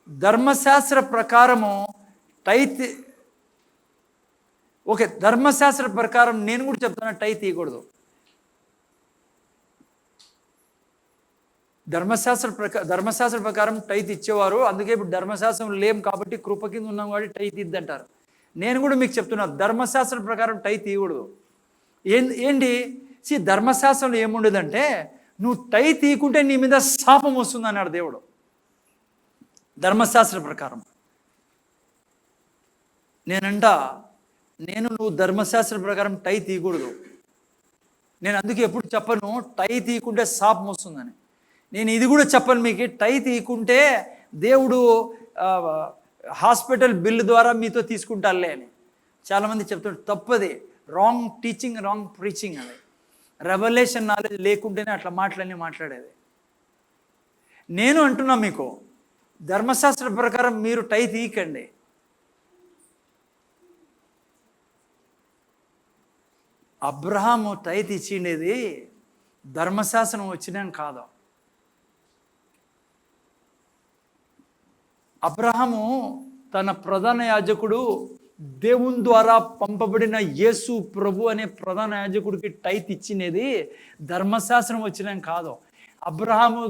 ధర్మశాస్త్ర ప్రకారము టైత్, ఓకే, ధర్మశాస్త్ర ప్రకారం నేను కూడా చెప్తాను టైత్ ఇవ్వకూడదు. ధర్మశాస్త్ర ప్రకారం టైత్ ఇచ్చేవారు, అందుకే ఇప్పుడు ధర్మశాస్త్రం లేం కాబట్టి కృప కింద ఉన్నాం కాబట్టి టైత్ ఇద్దంటారు. నేను కూడా మీకు చెప్తున్నా, ధర్మశాస్త్ర ప్రకారం టైత్ ఇవ్వకూడదు. ఏంటి ధర్మశాస్త్రంలో ఏముండదంటే, నువ్వు టైత్ ఇవ్వకుంటే నీ మీద శాపం వస్తుంది అన్నాడు దేవుడు. ధర్మశాస్త్ర ప్రకారం నువ్వు ధర్మశాస్త్ర ప్రకారం టైత్ ఇవ్వకూడదు. నేను అందుకే ఎప్పుడు చెప్పను టైత్ ఇవ్వకుంటే శాపం వస్తుందని. నేను ఇది కూడా చెప్పను మీకు, టైత్ ఇవ్వకుంటే దేవుడు హాస్పిటల్ బిల్లు ద్వారా మీతో తీసుకుంటారులే అని. చాలామంది చెప్తుంటారు, తప్పది. Wrong teaching, wrong preaching. అది రెవల్యూషన్ నాలెడ్జ్ లేకుంటేనే అట్లా మాటలన్నీ మాట్లాడేది. నేను అంటున్నా మీకు, ధర్మశాస్త్ర ప్రకారం మీరు టైత్ ఇవ్వకండి. అబ్రహాము టైత్ ఇచ్చిండేది ధర్మశాస్త్రం వచ్చినాం కాదు. అబ్రహాము తన ప్రధాన యాజకుడు, దేవుని ద్వారా పంపబడిన యేసు ప్రభు అనే ప్రధాన యాజకుడికి టైత్ ఇచ్చినది ధర్మశాస్త్రం వచ్చినాం కాదు. అబ్రహాము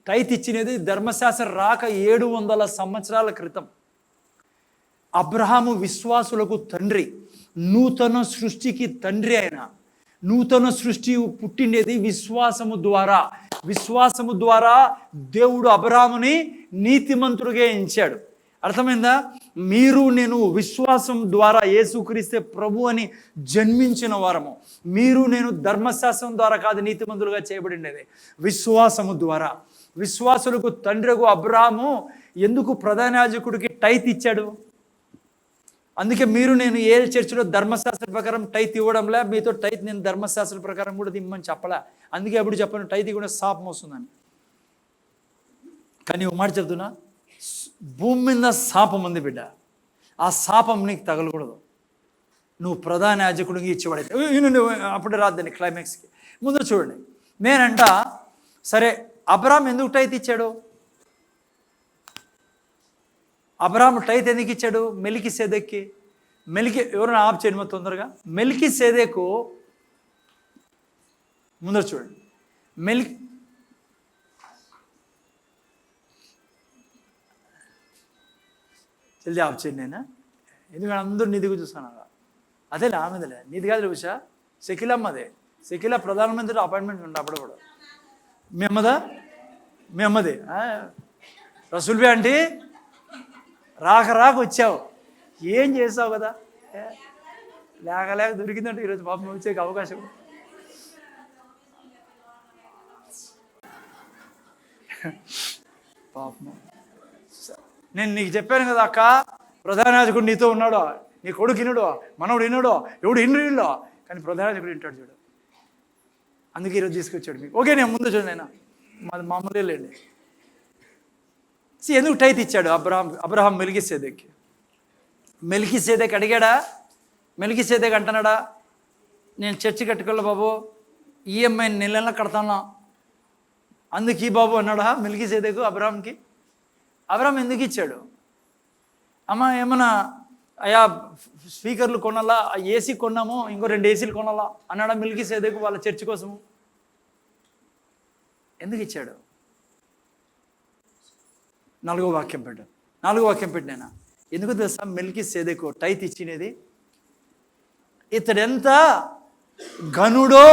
టైత్ ఇచ్చినది ధర్మశాస్త్రం రాక 700 సంవత్సరాల క్రితం. అబ్రహాము విశ్వాసులకు తండ్రి, నూతన సృష్టికి తండ్రి. అయిన నూతన సృష్టి పుట్టిండేది విశ్వాసము ద్వారా దేవుడు అబ్రహాముని నీతిమంతుడిగా ఎంచాడు. అర్థమైందా? నేను విశ్వాసం ద్వారా యేసుక్రీస్తే ప్రభు అని జన్మించిన వారము. నేను ధర్మశాస్త్రం ద్వారా కాదు నీతిమంతులుగా చేయబడినది, విశ్వాసము ద్వారా. విశ్వాసులకు తండ్రికు అబ్రహాము ఎందుకు ప్రధాన యాజకుడికి టైత్ ఇచ్చాడు? అందుకే నేను ఏ చర్చిలో ధర్మశాస్త్ర ప్రకారం టైత్ ఇవ్వడంలే, మీతో టైత్ నేను ధర్మశాస్త్ర ప్రకారం కూడా ఇమ్మని చెప్పలే. అందుకే ఎప్పుడు చెప్పను టైత్ కూడా శాపం వస్తుందని. కానీ ఒక మాట చెప్తున్నా, భూమి మీద శాపం ఉంది బిడ్డ. ఆ శాపం నీకు తగలకూడదు. నువ్వు ప్రధాన యాజకుడికి ఇచ్చేవాడైతే. అప్పుడే రాద్దని క్లైమాక్స్కి. ముందు చూడండి, నేనంట సరే అబ్రహాం ఎందుకు టైత్ ఇచ్చాడు? అబ్రహాము టైత్ ఎందుకు ఇచ్చాడు? మెలికిసేదెక్కి. ఎవరైనా ఆప్ చేయడం తొందరగా. మెలికిసేదెకు ముందర చూడండి. జల్దీ ఆప్ చేయండి. నేను ఎందుకంటే అందరూ నీ దిగు చూస్తాను. అదేలే ఆమెదిలే, నీది కాదు ఉషా, షకీలమ్మదే. షకీల ప్రధానమంత్రి అపాయింట్మెంట్ ఉండే అప్పుడప్పుడు. మీ అమ్మదా? మీ అమ్మది. రసూల్బీ అంటే రాక వచ్చావు, ఏం చేసావు కదా, లేక దొరికిందంటే ఈరోజు పాపం వచ్చే అవకాశం. పాపం నేను నీకు చెప్పాను కదా అక్క, ప్రధాన యాజకుడు నీతో ఉన్నాడో, నీ కొడుకు వినడో, మనవుడు వినడో, ఎవడు వినడో, కానీ ప్రధాన యాజకుడు వింటాడు చూడు. అందుకే ఈరోజు తీసుకొచ్చాడు మీకు. ఓకే, నేను ముందు చూడండి, అయినా మాది మామూలే లేండి. ఎందుకు టైత్ ఇచ్చాడు అబ్రహాం మెల్కీసెదెక్కి? మెల్కీసెదెక్ అడిగాడా? మెల్కీసెదెక్ అంటున్నాడా, నేను చర్చి కట్టుకోలే బాబు, ఈఎంఐ నెల కడతాను, అందుకు ఈ బాబు అన్నాడా మెల్కీసెదెక్ అబ్రహాంకి? అబ్రహాం ఎందుకు ఇచ్చాడు? అమ్మ ఏమన్నా అయ్యా స్పీకర్లు కొనాలా, ఏసీ కొన్నాము, ఇంకో 2 ఏసీలు కొనాలా అన్నాడా మెల్కీసెదెక్ వాళ్ళ చర్చి కోసము? ఎందుకు ఇచ్చాడు? 4వ వాక్యం పెట్టినా ఎందుకు తెలుసా? మెల్కీసెదెకు టైత్ ఇచ్చినది, ఇతడెంత ఘనుడో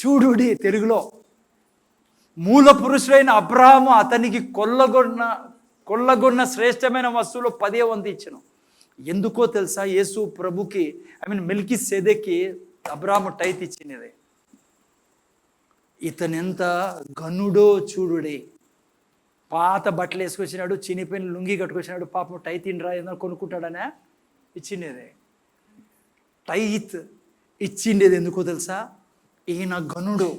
చూడుడి. తెలుగులో మూల పురుషుడైన అబ్రహాము అతనికి కొల్లగొన్న శ్రేష్టమైన వస్తువులు 10వ వంతు ఇచ్చను. ఎందుకో తెలుసా? యేసు ప్రభుకి మెల్కీసెదెక్కి అబ్రహాము టైత్ ఇచ్చినది. ఇతనెంత ఘనుడో చూడుడే. పాత బట్టలు వేసుకొచ్చినాడు, చినిపోయిన లుంగి కట్టుకొచ్చినాడు, పాపం టైత్ ఇండ్రా ఏదైనా కొనుక్కుంటాడనే ఇచ్చిండేది. టైత్ ఇచ్చిండేది ఎందుకో తెలుసా? ఈయన ఘనుడు,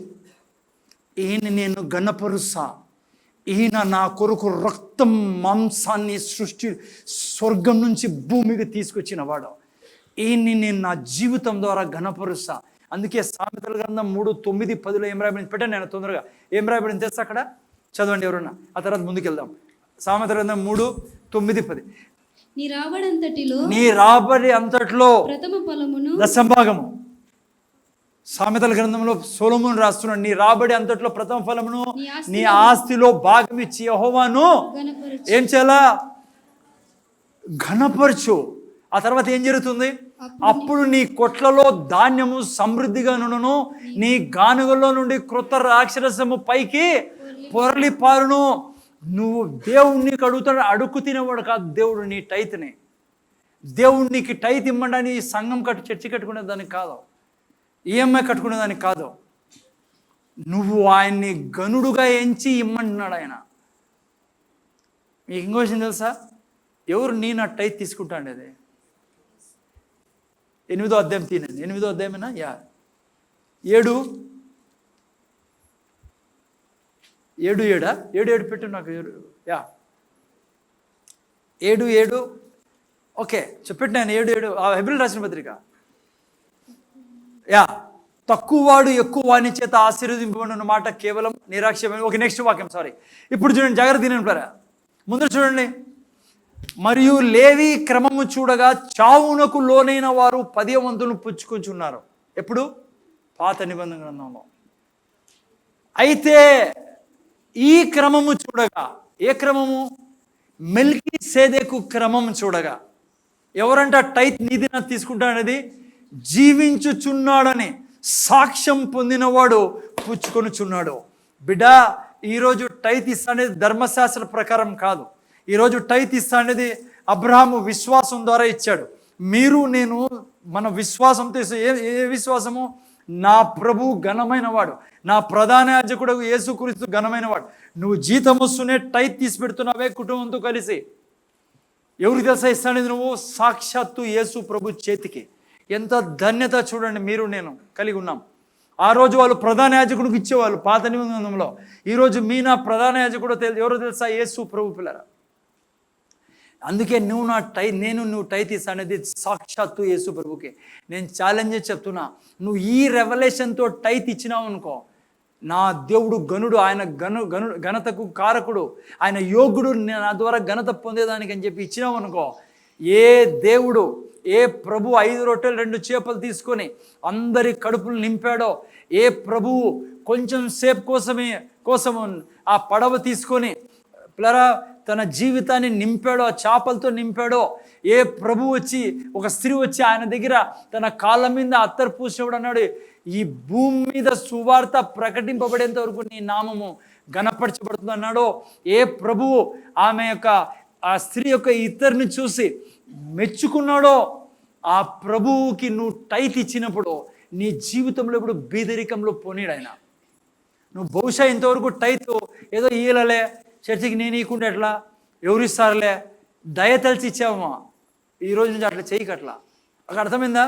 ఈయన నేను ఘనపరుస్తా, ఈయన నా కొరకు రక్తం మాంసాన్ని స్వర్గం నుంచి భూమికి తీసుకొచ్చిన వాడు, ఈయన్ని నేను నా జీవితం ద్వారా ఘనపరుస్తా. అందుకే సామెతల గ్రంథం 3:9-10 ఏం రాయబడింది పెట్టండి, నేను తొందరగా ఏం రాయబడింది తెలుసా అక్కడ? చదవండి ఎవరన్నా, ఆ తర్వాత ముందుకెళ్దాం. సామెతల గ్రంథం 3:9-10. నీ రాబడి అంతట్లో ప్రథమ ఫలమును దశంభాగము. సామెతల గ్రంథంలో సొలొమోను రాస్తున్నాడు, నీ రాబడి అంతట్లో ప్రథమ ఫలమును నీ ఆస్తిలో భాగం ఇచ్చి యెహోవాను ఏం చేయాలా? ఘనపరచు. ఆ తర్వాత ఏం జరుగుతుంది? అప్పుడు నీ కొట్లలో ధాన్యము సమృద్ధిగా నుండును, నీ గానుగల్లో నుండి క్రొత్త రాక్షరసము పైకి పొరలి పారును. నువ్వు దేవుణ్ణి అడుగు తినేవాడు కాదు దేవుడు, నీ టైత్ని. దేవుడు నీకు టైత్ ఇమ్మని సంఘం చర్చి కట్టుకునే దానికి కాదు, ఈఎంఐ కట్టుకునే దానికి కాదు, నువ్వు ఆయన్ని గనుడుగా ఎంచి ఇమ్మంటున్నాడు ఆయన. మీకు ఇంకో విషయం తెలుసా? ఎవరు నీ నా టైత్ తీసుకుంటాండి? అది 8వ అధ్యాయం తినండి. 8వ అధ్యాయమేనా? 7 పెట్టు నాకు. 7 ఓకే చెప్పండి. నేను 7 హెబ్రీయులకు రాసిన పత్రిక. తక్కువ వాడు ఎక్కువ వాని చేత ఆశీర్వదింపబడిన మాట కేవలం నిరాక్షేపం. ఓకే, నెక్స్ట్ వాక్యం. సారీ, ఇప్పుడు చూడండి, జాగ్రత్త తినండి. ముందు చూడండి. మరియు లేవి క్రమము చూడగా చావునకు లోనైన వారు 10వ వంతును పుచ్చుకొంచున్నారు. ఎప్పుడు? పాత నిబంధన గ్రంథంలో. అయితే ఈ క్రమము చూడగా, ఏ క్రమము? మెల్కీసెదెకు క్రమము చూడగా, ఎవరంట టైత్ నీది నాకు తీసుకుంటాడనేది? జీవించుచున్నాడని సాక్ష్యం పొందినవాడు పుచ్చుకొనుచున్నాడు. బిడ్డ, ఈరోజు టైత్ ఇస్తా అనేది ధర్మశాస్త్ర ప్రకారం కాదు. ఈరోజు టైత్ ఇస్తా అనేది అబ్రహాము విశ్వాసం ద్వారా ఇచ్చాడు. మీరు నేను మన విశ్వాసంతో ఏ విశ్వాసము? నా ప్రభు ఘనమైన వాడు, నా ప్రధాన యాజకుడు యేసుక్రీస్తు ఘనమైన వాడు. నువ్వు జీతం వస్తూనే టైత్ తీసి పెడుతున్నావే కుటుంబంతో కలిసి. ఎవరికి తెలుసా ఇస్తానేది? నువ్వు సాక్షాత్తు యేసు ప్రభు చేతికి. ఎంత ధన్యత చూడండి, మీరు నేను కలిగి ఉన్నాం. ఆ రోజు వాళ్ళు ప్రధాన యాజకుడికి ఇచ్చేవాళ్ళు పాత నిబంధనలో. ఈరోజు మీ నా ప్రధాన యాజకుడు ఎవరో తెలుసా? యేసు ప్రభు పిల్లరా. అందుకే నువ్వు నువ్వు టైత్ ఇస్తా అనేది సాక్షాత్తు యేసు ప్రభుకి. నేను ఛాలెంజ్ చెప్తున్నా, నువ్వు ఈ రెవల్యూషన్తో టైత్ ఇచ్చినావు అనుకో, నా దేవుడు గనుడు, ఆయన ఘనతకు కారకుడు, ఆయన యోగుడు, నా ద్వారా ఘనత పొందేదానికి అని చెప్పి ఇచ్చినావు అనుకో, ఏ దేవుడు, ఏ ప్రభు 5 రొట్టెలు 2 చేపలు తీసుకొని అందరి కడుపులు నింపాడో, ఏ ప్రభువు కొంచెం సేపు కోసము ఆ పడవ తీసుకొని తన జీవితాన్ని నింపాడో, ఆ చేపలతో నింపాడో, ఏ ప్రభు వచ్చి, ఒక స్త్రీ వచ్చి ఆయన దగ్గర తన కాళ్ళ మీద అత్తరు పూసినప్పుడు అన్నాడు, ఈ భూమి మీద సువార్త ప్రకటింపబడేంత వరకు నీ నామము గణపరచబడుతుంది అన్నాడో, ఏ ప్రభువు ఆమె యొక్క ఆ స్త్రీ యొక్క ఇద్దరిని చూసి మెచ్చుకున్నాడో, ఆ ప్రభువుకి నువ్వు టైత్ ఇచ్చినప్పుడు నీ జీవితంలో ఇప్పుడు బీదరికంలో పోనీడు ఆయన. నువ్వు బహుశా ఇంతవరకు టైత్ ఏదో ఈలలే, చర్చికి నేను ఇవ్వకుంటే ఎట్లా, ఎవరిస్తారులే, దయ తలిచి ఇచ్చావమ్మా, ఈ రోజు నుంచి అట్లా చేయకట్లా. అక్కడ అర్థమైందా?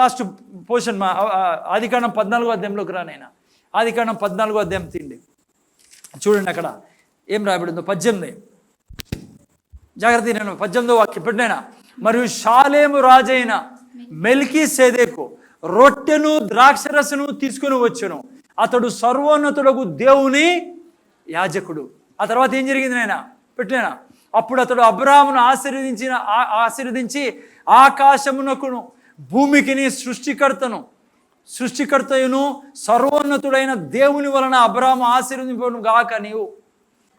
లాస్ట్ పోర్షన్ మా ఆదికాండం 14వ అధ్యాయంలోకి రానైనా. ఆదికాండం 14వ అధ్యాయం తీయండి, చూడండి అక్కడ ఏం రాయబడిందో. 18 జాగ్రత్త, నేను 18వ వాక్యం పెట్టినైనా. మరియు షాలేము రాజైన మెల్కీసెదెకు రొట్టెను ద్రాక్షరసను తీసుకుని వచ్చును, అతడు సర్వోన్నతుడగు దేవుని యాజకుడు. ఆ తర్వాత ఏం జరిగింది నాయన పెట్టినా? అప్పుడు అతడు అబ్రాహామును ఆశీర్వదించి ఆకాశమునకును భూమికిని సృష్టికర్తయును సర్వోన్నతుడైన దేవుని వలన అబ్రాహాము ఆశీర్వదింపను గాక నీవు.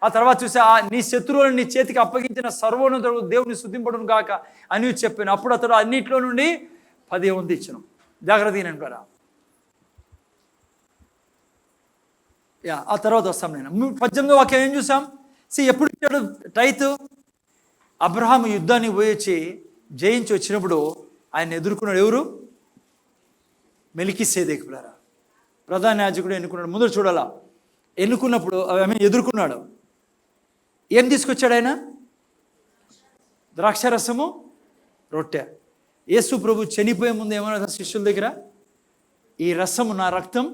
ఆ తర్వాత చూసి నీ శత్రువులను నీ చేతికి అప్పగించిన సర్వోన్నతుడు దేవుని స్తుతింపడును గాక అని చెప్పాను. అప్పుడు అతడు అన్నిట్లో నుండి 10 వంతు ఇచ్చను. జాగ్రత్త వినంటారా? ఆ తర్వాత వస్తాం. నేను 18వ వాక్యం ఏం చూసాం? ఎప్పుడు ఇచ్చాడు టైత్? అబ్రహాము యుద్ధానికి పోయి వచ్చి జయించి వచ్చినప్పుడు ఆయన ఎదుర్కొన్నాడు. ఎవరు? మెల్కీసెదెకు పిల్లరా, ప్రధాన యాజకుడు ఎన్నుకున్నాడు. ముందు చూడాలా, ఎన్నుకున్నప్పుడు ఎదుర్కొన్నాడు. ఏం తీసుకొచ్చాడు ఆయన? ద్రాక్షరసము, రొట్టె. యేసు ప్రభు చనిపోయే ముందు ఏమన్నా శిష్యుల దగ్గర, ఈ రసము నా రక్తం,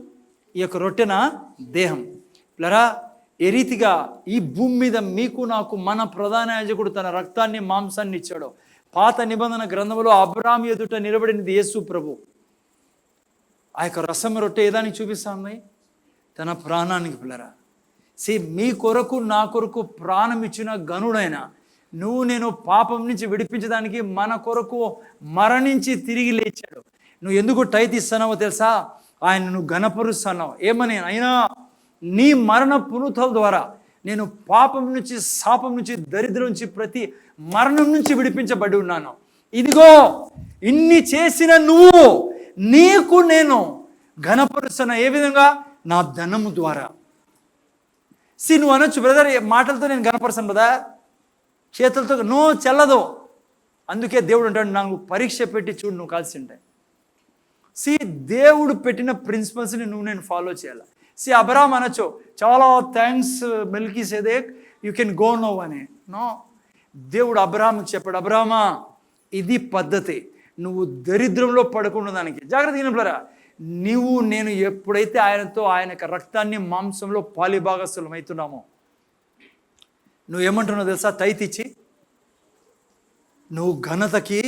ఈ యొక్క రొట్టె నా దేహం. పిల్లరా, ఏ రీతిగా ఈ భూమి మీద మీకు నాకు మన ప్రధాన యాజకుడు తన రక్తాన్ని మాంసాన్ని ఇచ్చాడో, పాత నిబంధన గ్రంథంలో అబ్రాహాము ఎదుట నిలబడినది యేసు ప్రభు. ఆ యొక్క రసం రొట్టె ఏదానికి చూపిస్తుంది? తన ప్రాణానికి. పిల్లరా, మీ కొరకు నా కొరకు ప్రాణం ఇచ్చిన గనుడైన నువ్వు నేను పాపం నుంచి విడిపించడానికి మన కొరకు మరణించి తిరిగి లేచాడు. నువ్వు ఎందుకు టైత్ ఇస్తున్నావో తెలుసా? ఆయన నువ్వు ఘనపరుస్తున్నావు. ఏమని? అయినా నీ మరణ పునరుత్థానం ద్వారా నేను పాపం నుంచి, శాపం నుంచి, దరిద్రం నుంచి, ప్రతి మరణం నుంచి విడిపించబడి ఉన్నాను. ఇదిగో ఇన్ని చేసిన నువ్వు నీకు నేను ఘనపరుస్తున్నా. ఏ విధంగా? నా ధనము ద్వారా. నువ్వు అనొచ్చు, బ్రదర్ మాటలతో నేను ఘనపరుస్తాను కదా, చేతులతో చెల్లదు. అందుకే దేవుడు అంటాడు, నాకు పరీక్ష పెట్టి చూడు నువ్వు కాల్సి ఉంటాయి. దేవుడు పెట్టిన ప్రిన్సిపల్స్ని నువ్వు నేను ఫాలో చేయాలి. అబ్రహాం అనొచ్చు, చాలా thanks Melchizedek, you can go no అని. నో, దేవుడు అబ్రహాంకి చెప్పాడు, అబ్రహామా ఇది పద్ధతి, నువ్వు దరిద్రంలో పడకుండా దానికి జాగ్రత్త వినరా. నువ్వు నేను ఎప్పుడైతే ఆయనతో ఆయన రక్తాన్ని మాంసంలో పాలిభాగస్థులం అవుతున్నామో, నువ్వేమంటున్నావు తెలుసా? టైత్ ఇచ్చి నువ్వు ఘనతకి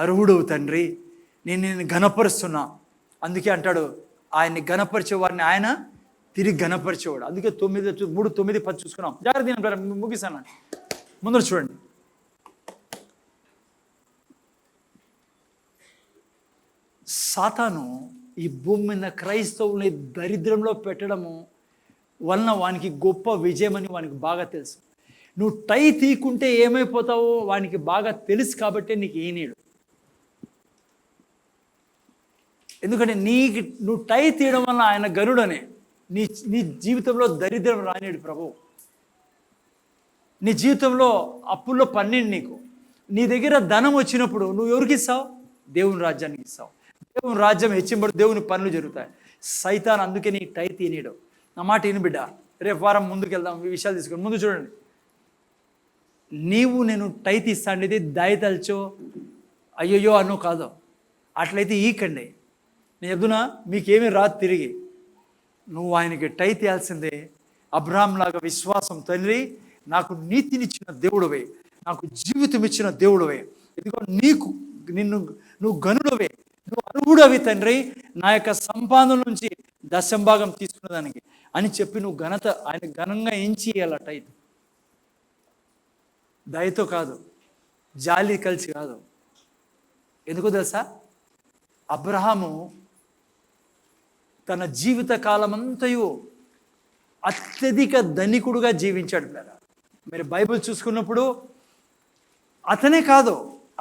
అర్హుడు తండ్రి, నేను ఘనపరుస్తున్నా. అందుకే అంటాడు, ఆయన్ని ఘనపరిచేవాడిని ఆయన తిరిగి ఘనపరిచేవాడు. అందుకే 3, 9, 10 చూసుకున్నాం. జాగ్రత్త ముగిస్తాను. ముందర చూడండి. సాతాను ఈ భూమి మీద క్రైస్తవుల్ని దరిద్రంలో పెట్టడము వలన వానికి గొప్ప విజయమని వానికి బాగా తెలుసు. నువ్వు టై తీకుంటే ఏమైపోతావో వానికి బాగా తెలుసు కాబట్టి నీకు ఏనీడు. ఎందుకంటే నువ్వు టై తీయడం వల్ల ఆయన గరుడనే నీ జీవితంలో దరిద్రం రానేడు ప్రభు. నీ జీవితంలో అప్పుల్లో పన్నెండు. నీ దగ్గర ధనం వచ్చినప్పుడు నువ్వు ఎవరికి ఇస్తావు? దేవుని రాజ్యానికి ఇస్తావు. దేవుని రాజ్యం హెచ్చింబడి దేవుని పనులు జరుగుతాయి. సైతాన్ అందుకే నీ టై తీయనీడు. నా మాట విను బిడ్డ, రేపు వారం ముందుకు వెళ్దాం, ఈ విషయాలు తీసుకొని. ముందు చూడండి, నేను టై తీస్తాండి దయతల్చో అయ్యయ్యో అన్నో కాదు. అట్లయితే ఈకండి. నేను చెప్తున్నా, మీకేమీ రాదు తిరిగి. నువ్వు ఆయనకి టై తీయాల్సిందే. అబ్రహాం లాగా విశ్వాసం, తండ్రి నాకు నీతినిచ్చిన దేవుడవే, నాకు జీవితం ఇచ్చిన దేవుడవే, ఇదిగో నువ్వు గనుడవే, నువ్వు అర్హుడవి తండ్రి, నా యొక్క సంపాదన నుంచి 10% తీసుకున్నదానికి అని చెప్పి నువ్వు ఆయన ఘనంగా ఎంచి ఇవ్వాలి. టై దయతో కాదు, జాలి కలిసి కాదు. ఎందుకో తెలుసా? అబ్రహాము తన జీవిత కాలమంతయు అత్యధిక ధనికుడుగా జీవించాడు. మీరు బైబిల్ చూసుకున్నప్పుడు అతనే కాదు,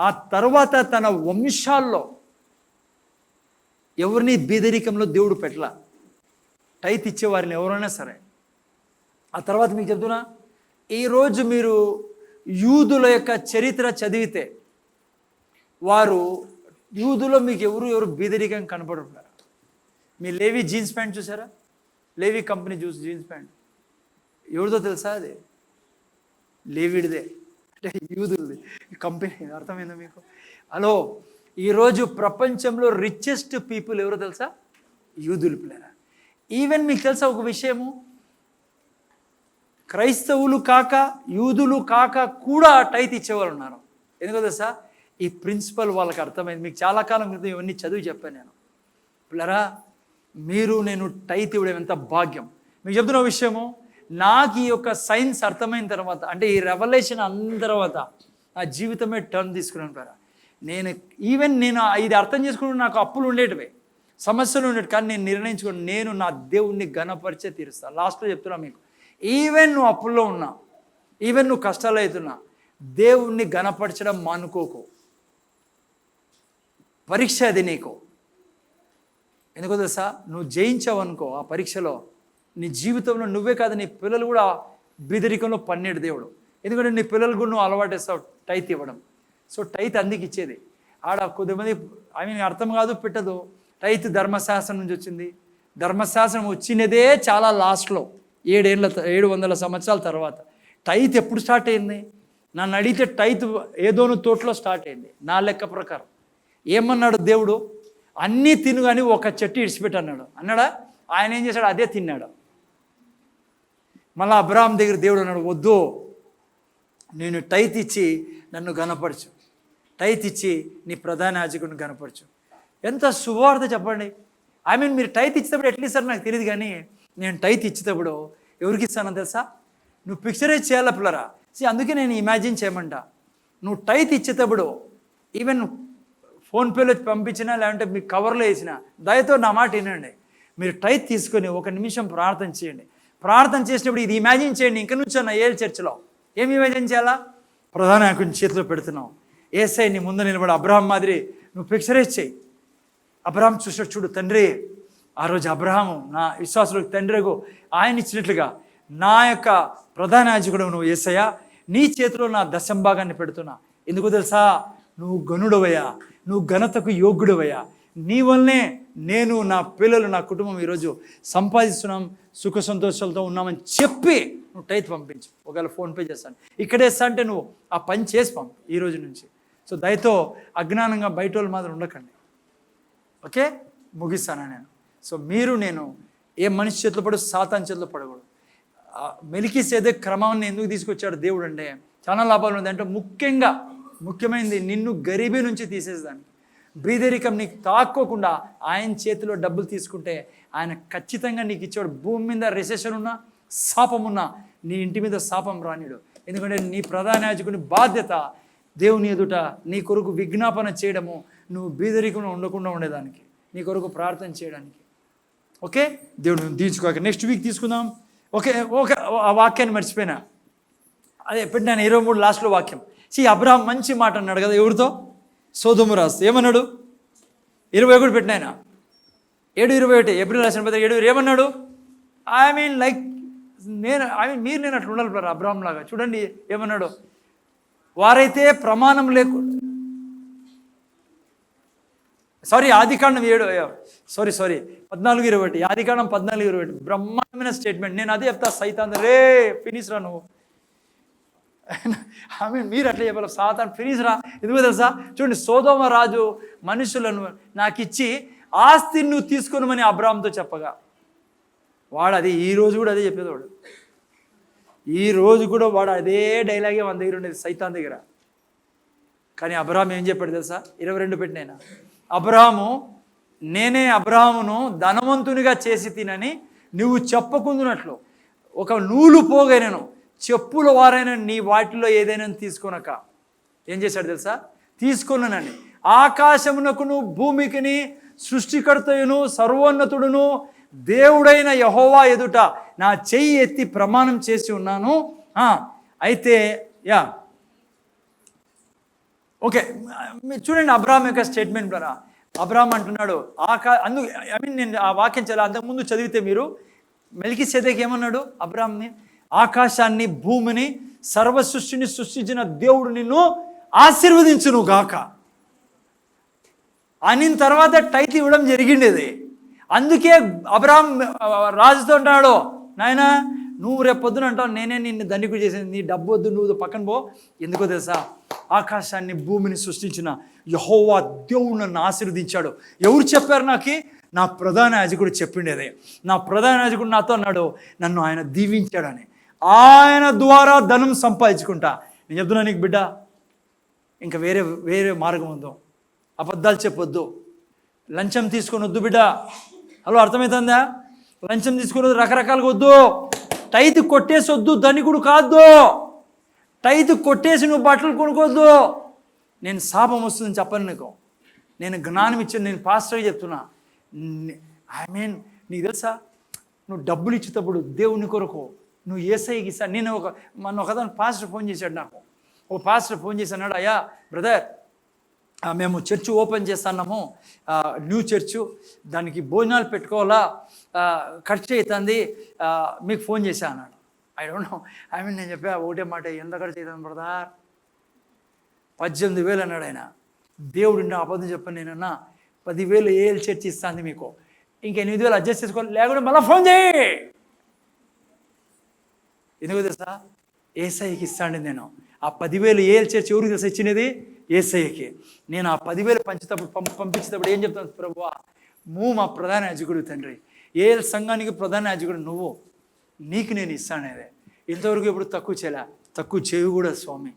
ఆ తర్వాత తన వంశాల్లో ఎవరిని బీదరికంలో దేవుడు పెట్టలా. టైత్ ఇచ్చేవారిని ఎవరైనా సరే. ఆ తర్వాత మీకు చెప్తున్నా, ఈరోజు మీరు యూదుల యొక్క చరిత్ర చదివితే వారు యూదులో మీకు ఎవరు బీదరికం కనపడుతున్నారు. మీ లేవి జీన్స్ ప్యాంట్ చూసారా? లేవి కంపెనీ జీన్స్ ప్యాంట్ ఎవరిదో తెలుసా? అది లేవిడిదే, అంటే యూదులది కంపెనీ. అర్థమైందా మీకు? హలో, ఈరోజు ప్రపంచంలో రిచెస్ట్ పీపుల్ ఎవరో తెలుసా? యూదులు పిల్లరా. ఈవెన్ మీకు తెలుసా ఒక విషయము, క్రైస్తవులు కాక యూదులు కాక కూడా టైత్ ఇచ్చేవాళ్ళు ఉన్నారు. ఎందుకో తెలుసా? ఈ ప్రిన్సిపల్ వాళ్ళకి అర్థమైంది. మీకు చాలా కాలం క్రితం ఇవన్నీ చదివి చెప్పాను నేను. పిల్లరా, మీరు నేను టైత్ ఇవ్వడం ఎంత భాగ్యం. మీకు చెప్తున్న విషయము, నాకు ఈ యొక్క సైన్స్ అర్థమైన తర్వాత, అంటే ఈ రెవల్యూషన్ అందిన తర్వాత నా జీవితమే టర్న్ తీసుకున్నాను పిల్లరా. నేను ఇది అర్థం చేసుకుంటే నాకు అప్పులు ఉండేటివే, సమస్యలు ఉండేవి, కానీ నేను నిర్ణయించుకుని నేను నా దేవుణ్ణి ఘనపరిచే తీరుస్తాను. లాస్ట్లో చెప్తున్నా మీకు, ఈవెన్ నువ్వు అప్పుల్లో ఉన్నా, ఈవెన్ నువ్వు కష్టాలు అవుతున్నా, దేవుణ్ణి ఘనపరచడం మానుకోకు. పరీక్ష అది నీకు. ఎందుకో తెలుసా? నువ్వు జయించావు అనుకో ఆ పరీక్షలో, నీ జీవితంలో నువ్వే కాదు నీ పిల్లలు కూడా బీదరికంలో పన్నేడు దేవుడు. ఎందుకంటే నీ పిల్లలు కూడా నువ్వు అలవాటు వేస్తావు టైత్ ఇవ్వడం. సో టైత్ అందుకు ఇచ్చేది. ఆడ కొద్దిమంది అర్థం కాదు, పెట్టదు. టైత్ ధర్మశాస్త్రం నుంచి వచ్చింది. ధర్మశాస్త్రం వచ్చినదే చాలా లాస్ట్లో 700 సంవత్సరాల తర్వాత. టైత్ ఎప్పుడు స్టార్ట్ అయింది? నన్ను అడిగితే టైత్ ఏదోను తోటలో స్టార్ట్ అయింది నా లెక్క ప్రకారం. ఏమన్నాడు దేవుడు? అన్నీ తిను కానీ ఒక చెట్టు ఇడిచిపెట్టి అన్నాడా? ఆయన ఏం చేశాడు? అదే తిన్నాడు. మళ్ళీ అబ్రహాం దగ్గర దేవుడు అన్నాడు, వద్దు, నేను టైత్ ఇచ్చి నన్ను గనపరచు, టైత్ ఇచ్చి నీ ప్రధాన యాజకుడిని గనపరచు. ఎంత శుభవార్త చెప్పండి. మీరు టైత్ ఇచ్చేటప్పుడు ఎట్లా ఇస్తారో నాకు తెలియదు, కానీ నేను టైత్ ఇచ్చేటప్పుడు ఎవరికి ఇస్తానో తెలుసా? నువ్వు పిక్చరైజ్ చేయాల పిల్లరా. అందుకే నేను ఇమాజిన్ చేయమంటా. నువ్వు టైత్ ఇచ్చేటప్పుడు ఈవెన్ ఫోన్పేలో పంపించినా లేదంటే మీ కవర్లో వేసినా, దయతో నా మాట వినండి. మీరు టైత్ తీసుకొని 1 నిమిషం ప్రార్థన చేయండి. ప్రార్థన చేసినప్పుడు ఇది ఇమాజిన్ చేయండి. ఇంక నుంచి నా ఏల్ చర్చిలో ఏమి ఇమాజిన్ చేయాలా? ప్రధాన యాజకుని చేతిలో పెడుతున్నావు. యేసయ్య నీ ముందు నిలబడి అబ్రహాం మాదిరి నువ్వు పిక్చరైజ్ చేయి. అబ్రహాం చూసాడు, చూడు తండ్రి, ఆ రోజు అబ్రహాము నా విశ్వాసులకు తండ్రికు ఆయన ఇచ్చినట్లుగా నా యొక్క ప్రధాన యాజకుడు నువ్వు యేసయ్య, నీ చేతిలో నా దశంభాగాన్ని పెడుతున్నా. ఎందుకు తెలుసా? నువ్వు గనుడవయ్యా, నువ్వు ఘనతకు యోగ్యుడవయ్యా. నీ వల్లనే నేను, నా పిల్లలు, నా కుటుంబం ఈరోజు సంపాదిస్తున్నాం, సుఖ సంతోషాలతో ఉన్నామని చెప్పి నువ్వు టైత్ పంపించు. ఒకవేళ ఫోన్పే చేస్తాను, ఇక్కడే వేస్తా అంటే నువ్వు ఆ పని చేసి పంపు ఈ రోజు నుంచి. సో దయతో అజ్ఞానంగా బయట వాళ్ళు మాత్రం ఉండకండి. ఓకే, ముగిస్తాను నేను. సో నేను ఏ మనిషి చేతిలో పడు, సాతాను చేతిలో పడకూడదు. మెలికీసేదెకు క్రమాన్ని ఎందుకు తీసుకొచ్చాడు దేవుడు అంటే చాలా లాభాలు ఉంది. అంటే ముఖ్యమైనది నిన్ను గరీబీ నుంచి తీసేసేదానికి, బీదరికం నీకు తాక్కోకుండా ఆయన చేతిలో డబ్బులు తీసుకుంటే ఆయన ఖచ్చితంగా నీకు ఇచ్చాడు. భూమి మీద రిసెషన్ ఉన్నా, శాపం ఉన్నా, నీ ఇంటి మీద శాపం రానిడు. ఎందుకంటే నీ ప్రధాన యాజకుని బాధ్యత దేవుని ఎదుట నీ కొరకు విజ్ఞాపన చేయడము, నువ్వు బీదరికంలో ఉండకుండా ఉండేదానికి, నీ కొరకు ప్రార్థన చేయడానికి. ఓకే, దేవుడు తీర్చుకోక. నెక్స్ట్ వీక్ తీసుకుందాం. ఓకే, ఆ వాక్యాన్ని మర్చిపోయినా, అదే పెట్టినాను 23 లాస్ట్లో వాక్యం. అబ్రహాం మంచి మాట అన్నాడు కదా, ఎవరితో? సోదొమ రాస్తూ ఏమన్నాడు? 21 పెట్టినాయన 7:21 ఏప్రిల్ రాసిన పత్రిక 7 ఏమన్నాడు? లైక్ నేను అట్లా ఉండాలి అబ్రహాం లాగా. చూడండి ఏమన్నాడు? వారైతే ప్రమాణం లేకుండా, ఆదికాండం 14:21 ఆదికాండం 14:21 బ్రహ్మాండమైన స్టేట్మెంట్. నేను అదే చెప్తా, సైతాన్ రే ఫినిష్ రా నువ్వు. మీరు అట్లా చెప్పాలి, సాతాన్ ఫినిష్ రా. ఎందుకు తెలుసా? చూడండి, సోదోమ రాజు మనుషులను నాకు ఇచ్చి ఆస్తిని నువ్వు తీసుకున్నామని అబ్రహాంతో చెప్పగా, వాడు అది ఈ రోజు కూడా అదే చెప్పేవాడు. ఈ రోజు కూడా వాడు అదే డైలాగే మన దగ్గర ఉండేది, సైతాన్ దగ్గర. కానీ అబ్రహాం ఏం చెప్పాడు తెలుసా? 22 పెట్టినైనా, నేనే అబ్రహామును ధనవంతునిగా చేసి తినని నువ్వు చెప్పకుందునట్లు ఒక నూలు పోగైనను చెప్పుల వారైనా నీ వాటిలో ఏదైనా తీసుకొనక. ఏం చేశాడు తెలుసా? తీసుకొనని ఆకాశమునకును భూమికిని సృష్టికర్తయును సర్వోన్నతుడును దేవుడైన యెహోవా ఎదుట నా చెయ్యి ఎత్తి ప్రమాణం చేసి ఉన్నాను. అయితే ఓకే, మీరు చూడండి అబ్రాహాం యొక్క స్టేట్మెంట్ ద్వారా. అబ్రాహాం అంటున్నాడు నేను ఆ వాక్యం చాలా అంతకుముందు చదివితే మీరు మెల్కీసెదెకు ఏమన్నాడు అబ్రాహాంని? ఆకాశాన్ని భూమిని సర్వ సృష్టిని సృష్టించిన దేవుడు నిన్ను ఆశీర్వదించును గాక అనిన తర్వాత టైట్ ఇవ్వడం జరిగిండేది. అందుకే అబ్రాహాం రాజుతో అంటాడు, నాయనా నువ్వు రేపు పొద్దున అంటావు నేనే నిన్ను ధనికుడు చేసింది, నీ డబ్బు వద్దు, నువ్వు పక్కన పో. ఎందుకో తెలుసా? ఆకాశాన్ని భూమిని సృష్టించిన యెహోవా దేవుడు నన్ను ఆశీర్వదించాడు. ఎవరు చెప్పారు నాకు? నా ప్రధాన యాజకుడు చెప్పిండేదే. నా ప్రధాన యాజకుడు నాతో అన్నాడు, నన్ను ఆయన దీవించాడని. ఆయన ద్వారా ధనం సంపాదించుకుంటా. నేను చెప్తున్నా నీకు బిడ్డ, ఇంకా వేరే మార్గం ఉందో. అబద్ధాలు చెప్పొద్దు, లంచం తీసుకొని వద్దు బిడ్డ. హలో, అర్థమవుతుందా? లంచం తీసుకుని రకరకాలుగా వద్దు. టైతు కొట్టేసి వద్దు, ధనికుడు కాదు. టైతు కొట్టేసి నువ్వు బట్టలు కొనుక్కోవద్దు. నేను శాపం వస్తుందని చెప్పను నీకు. నేను జ్ఞానం ఇచ్చాను, నేను పాస్టర్గా చెప్తున్నా. నీకు తెలుసా, నువ్వు డబ్బులు ఇచ్చేటప్పుడు దేవుని కొరకు నువ్వు యేసయ్యకి ఇస్తా. నేను ఒకదాని పాస్టర్ ఫోన్ చేశాడు నాకు. ఓ పాస్టర్ ఫోన్ చేసి అన్నాడు, అయ్యా బ్రదర్, మేము చర్చ్ ఓపెన్ చేస్తున్నాము, న్యూ చర్చ్, దానికి భోజనాలు పెట్టుకోవాలా, ఖర్చు అవుతుంది, మీకు ఫోన్ చేశా అన్నాడు. I don't know. నేను చెప్పా ఒకటే మాట, ఎంత ఖర్చు అవుతుంది బ్రదర్? 18,000 అన్నాడు ఆయన. దేవుడు నా అబద్ధం చెప్పాను నేనన్నా. 10,000 ఏఎల్ చర్చ్ ఇస్తాంది మీకు, ఇంక 8,000 అడ్జస్ట్ చేసుకోవాలి, లేకుంటే మళ్ళీ ఫోన్ చేయి. ఎందుకు తెలుసా? యేసయ్యకి ఇస్తాండి నేను. ఆ 10,000 ఏఎల్ చర్చ్ ఎవరికి తెలుసా ఇచ్చినది? యేసయ్యకి. నేను ఆ 10,000 పంపించేటప్పుడు ఏం చెప్తాను? ప్రభువా, నువ్వు మా ప్రధాన యాజకుడు తండ్రి, ఏఎల్ సంఘానికి ప్రధాన యాజకుడు నువ్వు, నీకు నేను ఇస్తానేదే. ఇంతవరకు ఎప్పుడు తక్కువ చేయలే, తక్కువ చేయు కూడా స్వామి.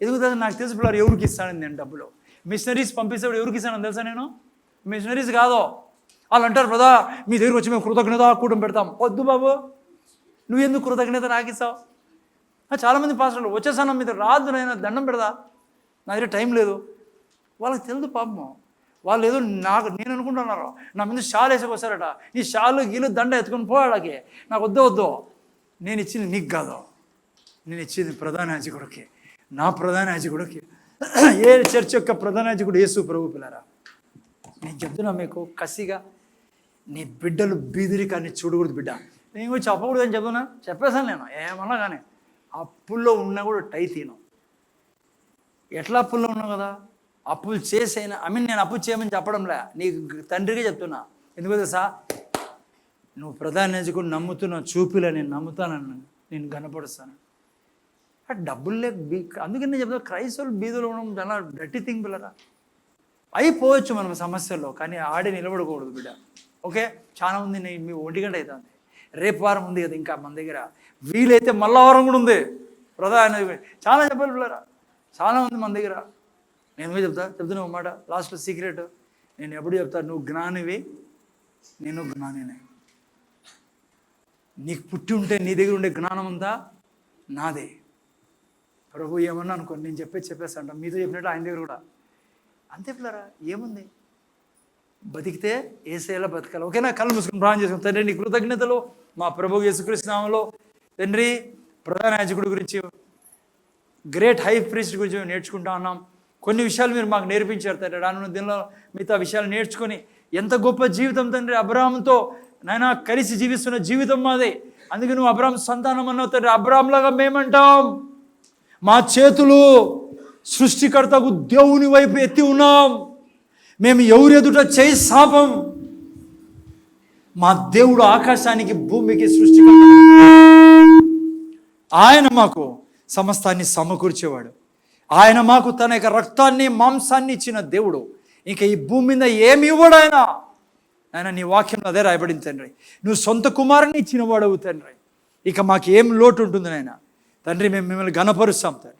ఎందుకు తెలుసా? నాకు తెలుసు పిల్లలు ఎవరికి ఇస్తానని నేను డబ్బులు. మిషనరీస్ పంపిస్తేప్పుడు ఎవరికి ఇస్తానని తెలుసా? నేను మిషనరీస్ కాదు. వాళ్ళు అంటారు, బ్రదా మీ దగ్గరికి వచ్చి మేము కృతజ్ఞత కూటం పెడతాం. వద్దు బాబు, నువ్వు ఎందుకు కృతజ్ఞత నాకు ఇస్తావు? చాలామంది పాస్టర్లు వచ్చేసాను మీద రాదు, నేను దండం పెడదా, నా దగ్గర టైం లేదు. వాళ్ళకి తెలియదు పాపం. వాళ్ళు ఏదో నేను అనుకుంటున్నారు నా మీద షాలు వేసుకొస్తారట. ఈ షాలు గీలు దండ ఎత్తుకొని పోవాళ్ళకి. నాకు వద్దు. నేను ఇచ్చింది నీకు కాదు, నేను ఇచ్చింది ప్రధాన యాజకుడికి, నా ప్రధాన యాజకుడికి. ఏ చర్చ్ యొక్క ప్రధాన యాజకుడు యేసు ప్రభు పిల్లరా. నేను చెప్తున్నా మీకు కసిగా, నీ బిడ్డలు బీదిరికాన్ని చూడకూడదు బిడ్డ. నేను కూడా చెప్పకూడదు అని చెప్తున్నా, చెప్పేసాను నేను. ఏమన్నా కానీ అప్పుల్లో ఉన్నా కూడా టై తిను. ఎట్లా అప్పుల్లో ఉన్నావు కదా, అప్పులు చేసైనా నేను అప్పు చేయమని చెప్పడంలే, నీకు తండ్రిగా చెప్తున్నా. ఎందుకు తెలుసా? నువ్వు ప్రధాన యాజకుడు నమ్ముతున్నావు, చూపిలే, నేను నమ్ముతానన్నా, నేను గనపడుస్తాను. డబ్బులే అందుకని నేను చెప్తాను, క్రైస్తవులు బీదులు ఉండడం చాలా డర్టీ థింగ్ పిల్లరా. అయిపోవచ్చు మనం సమస్యల్లో, కానీ ఆడే నిలబడకూడదు బిడ్డ. ఓకే, చాలా ఉంది. మీ 1 గంట అవుతుంది, రేపు వారం ఉంది కదా ఇంకా మన దగ్గర. వీలైతే మళ్ళా వారం కూడా ఉంది ప్రధాన. చాలా చెప్పాలి పిల్లరా, చాలా ఉంది మన దగ్గర. నేను చెప్తున్నా ఒక మాట లాస్ట్లో సీక్రెట్. నేను ఎప్పుడు చెప్తాను, నువ్వు జ్ఞానివి, నేను జ్ఞానినే. నీకు పుట్టి ఉంటే నీ దగ్గర ఉండే జ్ఞానం అంతా నాదే. ప్రభు ఏమన్నా అనుకో, నేను చెప్పేస్తాంట, మీతో చెప్పినట్టు ఆయన దగ్గర కూడా అంతే పిల్లరా. ఏముంది, బతికితే యేసయ్యలా బతకాలి. ఓకేనా? కళ్ళు మూసుకుని ప్రాణం చేసుకుని, తండ్రి నీ కృతజ్ఞతలు మా ప్రభు యేసుక్రీస్తు నామములో తండ్రి, ప్రధాన యాజకుడి గురించి, గ్రేట్ హై ప్రీస్ట్ గురించి మేము నేర్చుకుంటా ఉన్నాం. కొన్ని విషయాలు మీరు మాకు నేర్పించారు తండ్రి. రానున్న దినంలో మిగతా విషయాలు నేర్చుకొని ఎంత గొప్ప జీవితం తండ్రి, అబ్రాహాముతో నాయన కలిసి జీవిస్తున్న జీవితం మాదే. అందుకే నువ్వు అబ్రాహాం సంతానం అన్నావు తండ్రి. అబ్రాహాంలాగా మేమంటాం, మా చేతులు సృష్టికర్తకు దేవుని వైపు ఎత్తి ఉన్నాం. మేము ఎవరు ఎదుట చేయి శాపం. మా దేవుడు ఆకాశానికి భూమికి సృష్టికర్త. ఆయన మాకు సమస్తాన్ని సమకూర్చేవాడు. ఆయన మాకు తన యొక్క రక్తాన్ని మాంసాన్ని ఇచ్చిన దేవుడు. ఇంకా ఈ భూమి మీద ఏమి ఇవ్వడు ఆయన. నీ వాక్యంలో అదే రాయబడింది తండ్రి. నువ్వు సొంత కుమారుని ఇచ్చిన వాడవు తండ్రి. ఇక మాకు ఏం లోటు ఉంటుంది నాయన తండ్రి. మేము మిమ్మల్ని గణపరుస్తాం తండ్రి,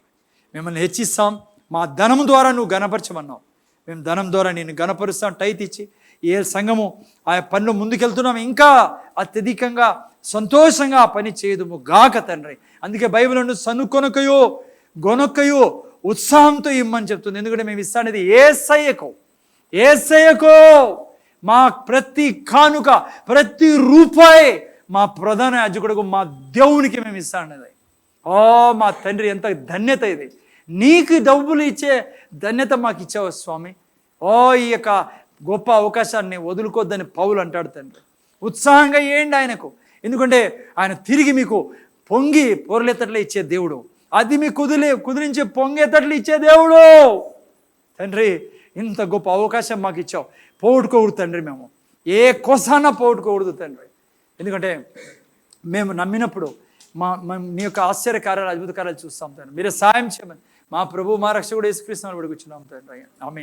మిమ్మల్ని హెచ్చిస్తాం. మా ధనం ద్వారా నువ్వు గణపరచమన్నావు, మేము ధనం ద్వారా నేను గణపరుస్తాం. టైత్ ఇచ్చి ఏ సంఘము ఆ పనిలో ముందుకెళ్తున్నాము, ఇంకా అత్యధికంగా సంతోషంగా ఆ పని చేయదుము గాక తండ్రి. అందుకే బైబిల్ సనుకొనకయో గొనొక్కయో ఉత్సాహంతో ఇమ్మని చెప్తుంది. ఎందుకంటే మేము ఇస్తానేది యేసయ్యకు మా ప్రతి కానుక, ప్రతి రూపాయి మా ప్రధాన యాజకుడుకు, మా దేవునికి మేము ఇస్తానేది. ఓ మా తండ్రి, ఎంత ధన్యత ఇది, నీకు డబ్బులు ఇచ్చే ధన్యత మాకు ఇచ్చావు స్వామి. ఓ ఈ యొక్క గొప్ప అవకాశాన్ని వదులుకోద్దని పౌలు అంటాడు తండ్రి. ఉత్సాహంగా ఏంటి ఆయనకు, ఎందుకంటే ఆయన తిరిగి మీకు పొంగి పొరలేతట్లు ఇచ్చే దేవుడు, అది మీ కుదిరించి పొంగేతట్లు ఇచ్చే దేవుడు. తండ్రి, ఇంత గొప్ప అవకాశం మాకు ఇచ్చావు, పోగొట్టుకోకూడదు తండ్రి. మేము ఏ కొసాన పోగొట్టుకోకూడదు తండ్రి, ఎందుకంటే మేము నమ్మినప్పుడు నీ యొక్క ఆశ్చర్య కార్యాలు, అద్భుత కార్యాలు చూస్తాం తండ్రి. మీరే సాయం చేయమని మా ప్రభు, మా రక్షకుడు యేసుక్రీస్తు నామములో వేడుకొంచున్నాం తండ్రి. ఆమేన్.